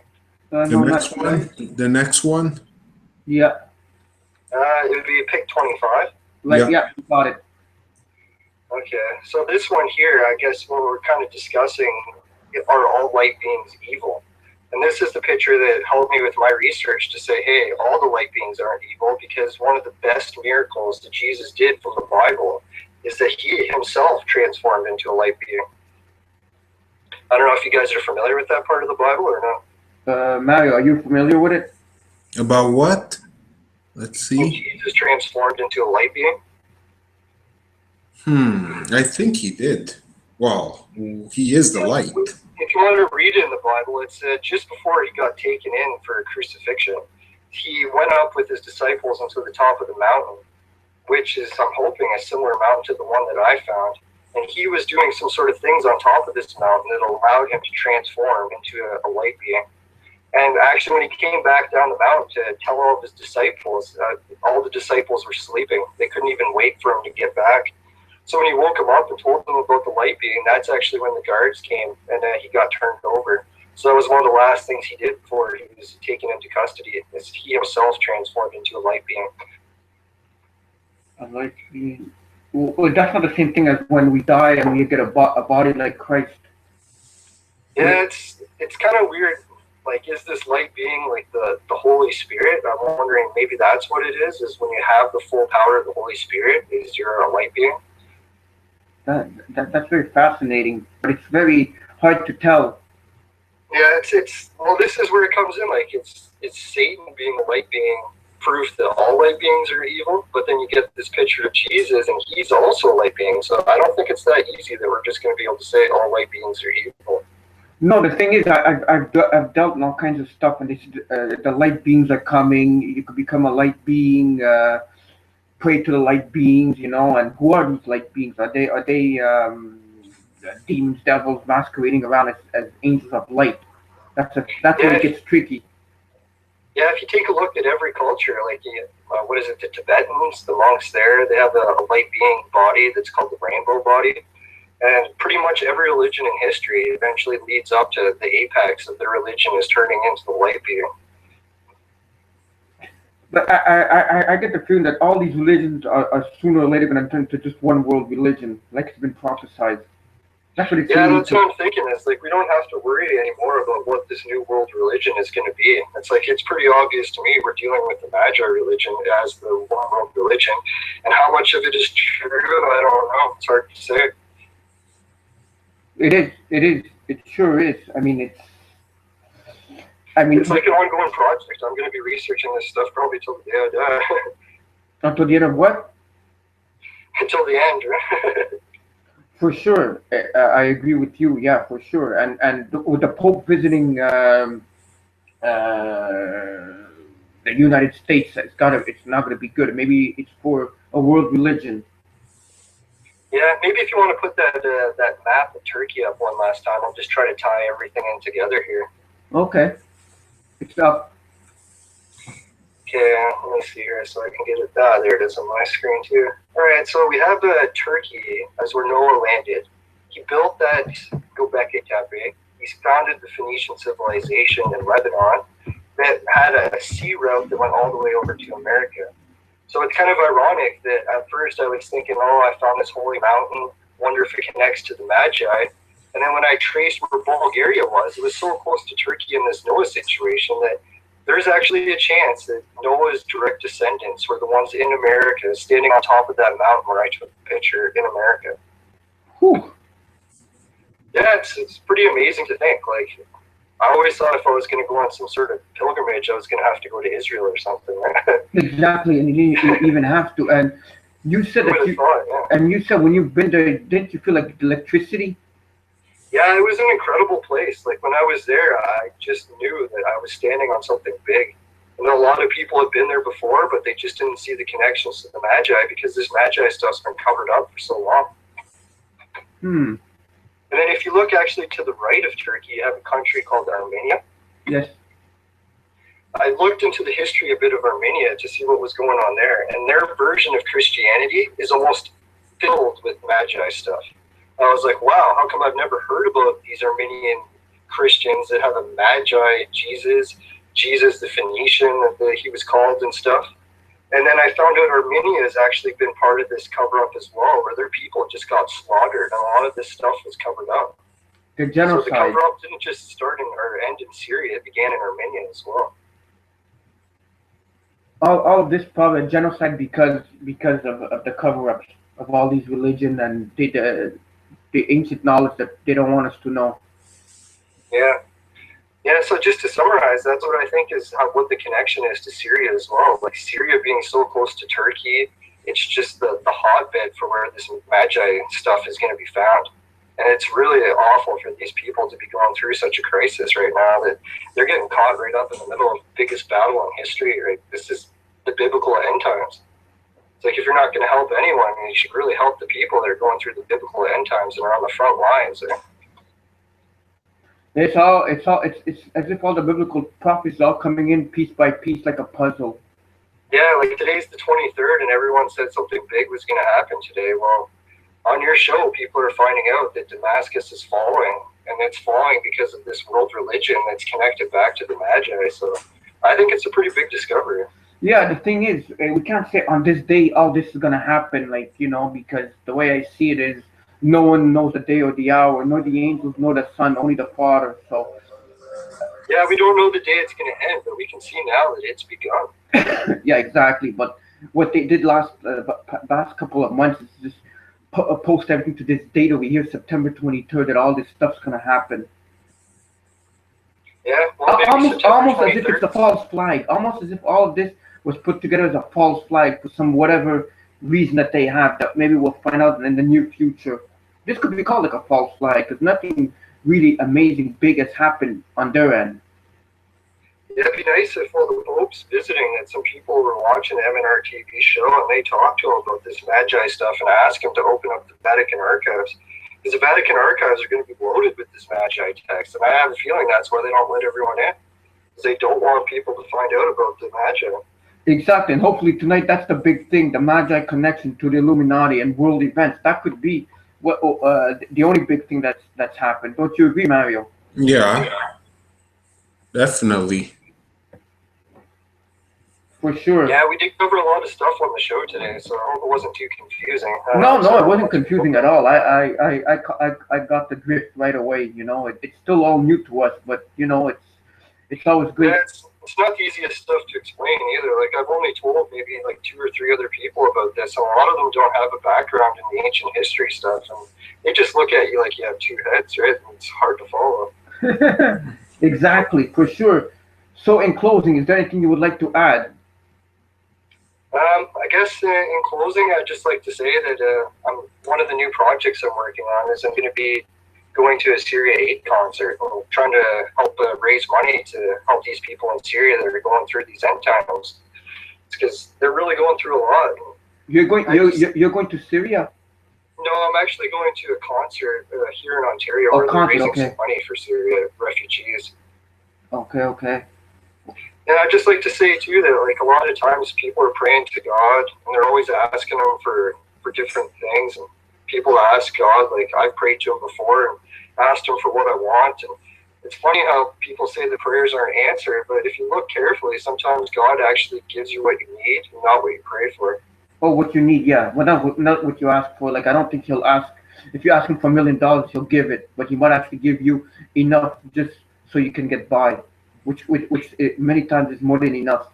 [SPEAKER 1] No,
[SPEAKER 2] next one? The next one?
[SPEAKER 1] Yeah.
[SPEAKER 4] It would be pick 25.
[SPEAKER 1] Yeah, you got it.
[SPEAKER 4] Okay, so this one here, I guess what we're kind of discussing, are all light beings evil? And this is the picture that helped me with my research to say, hey, all the light beings aren't evil, because one of the best miracles that Jesus did from the Bible is that he himself transformed into a light being. I don't know if you guys are familiar with that part of the Bible or not.
[SPEAKER 1] Mario, are you familiar with it?
[SPEAKER 2] About what? Let's see.
[SPEAKER 4] Jesus transformed into a light being?
[SPEAKER 2] I think he did. Well, he is the light.
[SPEAKER 4] If you want to read it in the Bible, it said just before he got taken in for crucifixion, he went up with his disciples onto the top of the mountain, which is, I'm hoping, a similar mountain to the one that I found. And he was doing some sort of things on top of this mountain that allowed him to transform into a light being. And actually, when he came back down the mountain to tell all of his disciples, all the disciples were sleeping. They couldn't even wait for him to get back. So when he woke them up and told them about the light being, that's actually when the guards came and he got turned over. So that was one of the last things he did before he was taken into custody. Is he himself transformed into a light being.
[SPEAKER 1] A light being. Well, that's not the same thing as when we die and we get a body like Christ.
[SPEAKER 4] Yeah, it's kind of weird. Like, is this light being like the Holy Spirit. I'm wondering maybe that's what it is when you have the full power of the Holy Spirit, is you're a light being.
[SPEAKER 1] That's very fascinating, but it's very hard to tell.
[SPEAKER 4] Yeah, well, this is where it comes in. Like it's Satan being a light being, proof that all light beings are evil. But then you get this picture of Jesus, and he's also a light being. So I don't think it's that easy that we're just going to be able to say all light beings are evil.
[SPEAKER 1] No, the thing is, I've dealt in all kinds of stuff, and the light beings are coming. You could become a light being, pray to the light beings, you know. And who are these light beings? Are they demons, devils masquerading around as angels of light? That's where it gets tricky.
[SPEAKER 4] Yeah, if you take a look at every culture, like what is it? The Tibetans, the monks there, they have a light being body that's called the rainbow body. And pretty much every religion in history eventually leads up to the apex of their religion is turning into the light being.
[SPEAKER 1] But I get the feeling that all these religions are sooner or later going to turn to just one world religion, like it's been prophesied. That's what it's
[SPEAKER 4] Yeah, that's what I'm thinking. It's like we don't have to worry anymore about what this new world religion is going to be. It's like it's pretty obvious to me we're dealing with the Magi religion as the one world religion. And how much of it is true, I don't know. It's hard to say.
[SPEAKER 1] It is. It sure is. I mean, it's
[SPEAKER 4] like an ongoing project. I'm going to be researching this stuff probably till the day I die.
[SPEAKER 1] Until the end of what?
[SPEAKER 4] Until the end, right?
[SPEAKER 1] For sure. I agree with you. Yeah, for sure. And with the Pope visiting the United States, it's not going to be good. Maybe it's for a world religion.
[SPEAKER 4] Yeah, maybe if you want to put that map of Turkey up one last time, I'll just try to tie everything in together here.
[SPEAKER 1] Okay. It's up.
[SPEAKER 4] Okay, let me see here so I can get it. There it is on my screen too. All right, so we have Turkey as where Noah landed. He built that Göbekli Tepe. He founded the Phoenician civilization in Lebanon that had a sea route that went all the way over to America. So it's kind of ironic that at first I was thinking, oh, I found this holy mountain, wonder if it connects to the Magi. And then when I traced where Bulgaria was, it was so close to Turkey in this Noah situation that there's actually a chance that Noah's direct descendants were the ones in America standing on top of that mountain where I took the picture in America.
[SPEAKER 1] Whew.
[SPEAKER 4] Yeah, it's pretty amazing to think. Like, I always thought if I was going to go on some sort of pilgrimage, I was going to have to go to Israel or something.
[SPEAKER 1] Exactly, and you didn't even have to. And you said and you said when you've been there, didn't you feel like electricity?
[SPEAKER 4] Yeah, it was an incredible place. Like when I was there, I just knew that I was standing on something big. And a lot of people had been there before, but they just didn't see the connections to the Magi because this Magi stuff's been covered up for so long. And then if you look actually to the right of Turkey, you have a country called Armenia.
[SPEAKER 1] Yes.
[SPEAKER 4] I looked into the history a bit of Armenia to see what was going on there. And their version of Christianity is almost filled with Magi stuff. I was like, wow, how come I've never heard about these Armenian Christians that have a Magi Jesus the Phoenician that he was called and stuff. And then I found out Armenia has actually been part of this cover-up as well, where their people just got slaughtered, and a lot of this stuff was covered up.
[SPEAKER 1] The genocide.
[SPEAKER 4] So the cover-up didn't just start or end in Syria; it began in Armenia as well.
[SPEAKER 1] All of this probably genocide because of the cover-ups of all these religion and the ancient knowledge that they don't want us to know.
[SPEAKER 4] Yeah. Yeah, so just to summarize, that's what I think is what the connection is to Syria as well. Like Syria being so close to Turkey, it's just the hotbed for where this Magi stuff is going to be found. And it's really awful for these people to be going through such a crisis right now that they're getting caught right up in the middle of the biggest battle in history. Right? This is the biblical end times. It's like if you're not going to help anyone, you should really help the people that are going through the biblical end times and are on the front lines.
[SPEAKER 1] It's as if all the biblical prophecies are all coming in piece by piece like a puzzle.
[SPEAKER 4] Yeah, like today's the 23rd and everyone said something big was going to happen today. Well, on your show, people are finding out that Damascus is falling, and it's falling because of this world religion that's connected back to the Magi. So I think it's a pretty big discovery.
[SPEAKER 1] Yeah, the thing is, we can't say on this day, oh, this is going to happen, like, you know, because the way I see it is, no one knows the day or the hour, nor the angels, nor the Son, only the Father. So
[SPEAKER 4] Yeah, we don't know the day it's going to end, but we can see now that it's begun.
[SPEAKER 1] Yeah, exactly. But what they did last couple of months is just post everything to this date over here, September 23rd, that all this stuff's gonna happen.
[SPEAKER 4] Yeah, well,
[SPEAKER 1] almost as if it's a false flag. Almost as if all of this was put together as a false flag for some whatever reason that they have that maybe we'll find out in the near future. This could be called like a false flag because nothing really amazing big has happened on their end.
[SPEAKER 4] Yeah, it'd be nice if while the Pope's visiting that some people were watching the MnRTV show and they talked to him about this Magi stuff and asked him to open up the Vatican archives. Because the Vatican archives are going to be loaded with this Magi text, and I have a feeling that's why they don't let everyone in. Because they don't want people to find out about the Magi.
[SPEAKER 1] Exactly, and hopefully tonight that's the big thing, the Magi connection to the Illuminati and world events. That could be what the only big thing that's happened. Don't you agree, Mario?
[SPEAKER 2] Yeah, definitely.
[SPEAKER 1] For sure.
[SPEAKER 4] Yeah, we did cover a lot of stuff on the show today, so I hope it wasn't too confusing.
[SPEAKER 1] No, it wasn't confusing at all. I got the drift right away. You know, it's still all new to us, but you know, it's always good.
[SPEAKER 4] Yeah, it's not the easiest stuff to explain either. Like I've only told maybe like 2 or 3 other people about this, and a lot of them don't have a background in the ancient history stuff, and they just look at you like you have 2 heads, right? And it's hard to follow.
[SPEAKER 1] Exactly, for sure. So, in closing, is there anything you would like to add?
[SPEAKER 4] I guess in closing, I'd just like to say that one of the new projects I'm working on is I'm going to be going to a Syria Aid concert. I'm trying to help raise money to help these people in Syria that are going through these end times. It's because they're really going through a lot.
[SPEAKER 1] You're going to Syria?
[SPEAKER 4] No, I'm actually going to a concert here in Ontario where they're raising some money for Syria refugees.
[SPEAKER 1] Okay.
[SPEAKER 4] And I'd just like to say, too, that like a lot of times people are praying to God, and they're always asking Him for different things. And people ask God, like I've prayed to Him before and asked Him for what I want. And it's funny how people say the prayers aren't answered, but if you look carefully, sometimes God actually gives you what you need and not what you pray for.
[SPEAKER 1] Oh, what you need, yeah. Well, not what you ask for. Like, I don't think He'll ask, if you ask Him for $1 million, He'll give it. But He might actually give you enough just so you can get by. Which many times is more than enough.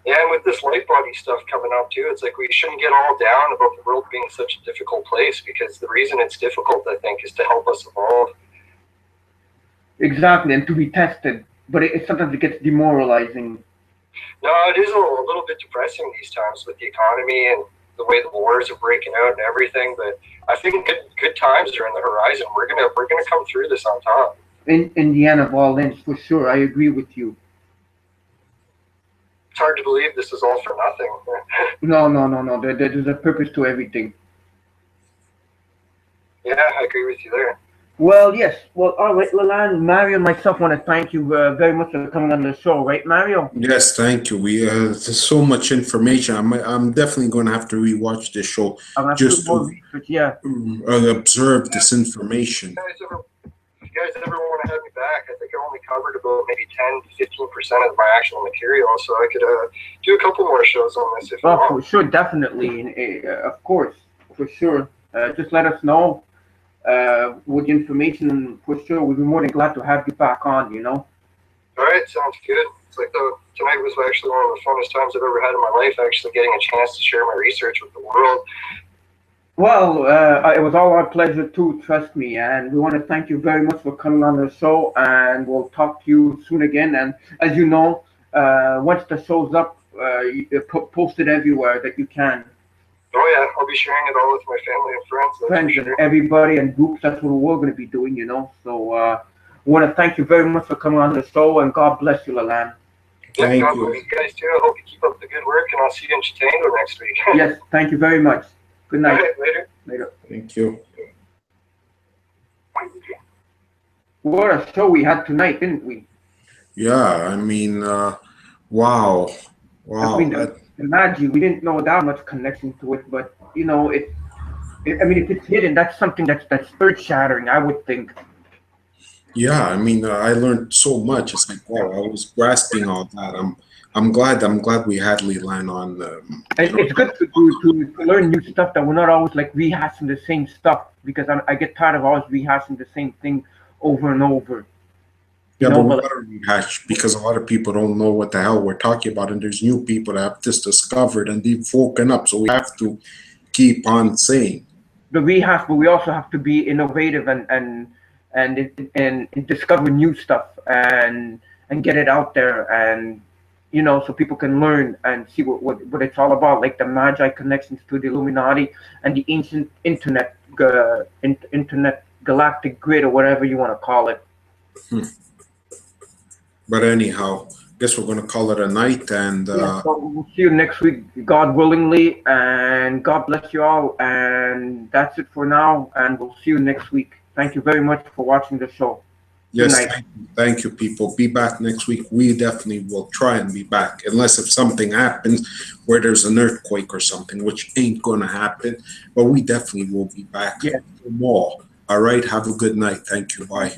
[SPEAKER 4] Yeah, and with this light body stuff coming up too, it's like we shouldn't get all down about the world being such a difficult place, because the reason it's difficult, I think, is to help us evolve.
[SPEAKER 1] Exactly, and to be tested, but sometimes it gets demoralizing.
[SPEAKER 4] No, it is a little bit depressing these times with the economy and the way the wars are breaking out and everything. But I think good times are in the horizon. We're gonna come through this on top.
[SPEAKER 1] In the end of all ends, for sure, I agree with you.
[SPEAKER 4] It's hard to believe this is all for nothing.
[SPEAKER 1] No. There's a purpose to everything.
[SPEAKER 4] Yeah, I agree with you there.
[SPEAKER 1] Well, yes. Well, all right, Leland, Mario, and myself want to thank you very much for coming on the show, right, Mario?
[SPEAKER 2] Yes, thank you. There's so much information. I'm definitely going to have to rewatch this show just to observe this information.
[SPEAKER 4] If you guys ever want to have me back, I think I only covered about maybe 10 to 15% of my actual material, so I could do a couple more shows on this if you want.
[SPEAKER 1] For sure, definitely, of course, for sure. Just let us know with the information, and for sure, we'd be more than glad to have you back on, you know?
[SPEAKER 4] All right, sounds good. It's like tonight was actually one of the funnest times I've ever had in my life, actually getting a chance to share my research with the world.
[SPEAKER 1] Well, it was all our pleasure too, trust me, and we want to thank you very much for coming on the show, and we'll talk to you soon again. And as you know, once the show's up, post it everywhere that you can.
[SPEAKER 4] Oh yeah, I'll be sharing it all with my family and friends.
[SPEAKER 1] And everybody and groups, that's what we're going to be doing, you know. So we want to thank you very much for coming on the show, and God bless you, Leland.
[SPEAKER 4] Thank you. God bless you guys too. I hope you keep up the good work, and I'll see you in Chitango next week.
[SPEAKER 1] Yes, thank you very much. Good night.
[SPEAKER 4] Right,
[SPEAKER 1] later.
[SPEAKER 2] Thank you.
[SPEAKER 1] What a show we had tonight, didn't we?
[SPEAKER 2] Yeah, I mean, wow.
[SPEAKER 1] I mean, the Magi, we didn't know that much connection to it, but you know, I mean, if it's hidden, that's something that's earth-shattering, I would think.
[SPEAKER 2] Yeah, I mean, I learned so much. It's like, wow, I was grasping all that. I'm glad we had Leland on.
[SPEAKER 1] It's good to learn new stuff, that we're not always like rehashing the same stuff, because I get tired of always rehashing the same thing over and over.
[SPEAKER 2] Yeah,
[SPEAKER 1] know,
[SPEAKER 2] but we
[SPEAKER 1] but
[SPEAKER 2] gotta rehash because a lot of people don't know what the hell we're talking about, and there's new people that have just discovered and they've woken up. So we have to keep on saying.
[SPEAKER 1] but we also have to be innovative and discover new stuff and get it out there, and you know, so people can learn and see what it's all about, like the Magi Connections to the Illuminati and the ancient internet galactic grid, or whatever you want to call it.
[SPEAKER 2] But anyhow, guess we're gonna call it a night, and
[SPEAKER 1] Yeah, so we'll see you next week, God willingly, and God bless you all. And that's it for now, and we'll see you next week. Thank you very much for watching the show.
[SPEAKER 2] yes,
[SPEAKER 1] Good night.
[SPEAKER 2] thank you, people. Be back next week. We definitely will try and be back, unless if something happens where there's an earthquake or something, which ain't gonna happen. But we definitely will be back.
[SPEAKER 1] Yeah.
[SPEAKER 2] All right. Have a good night. Thank you. Bye.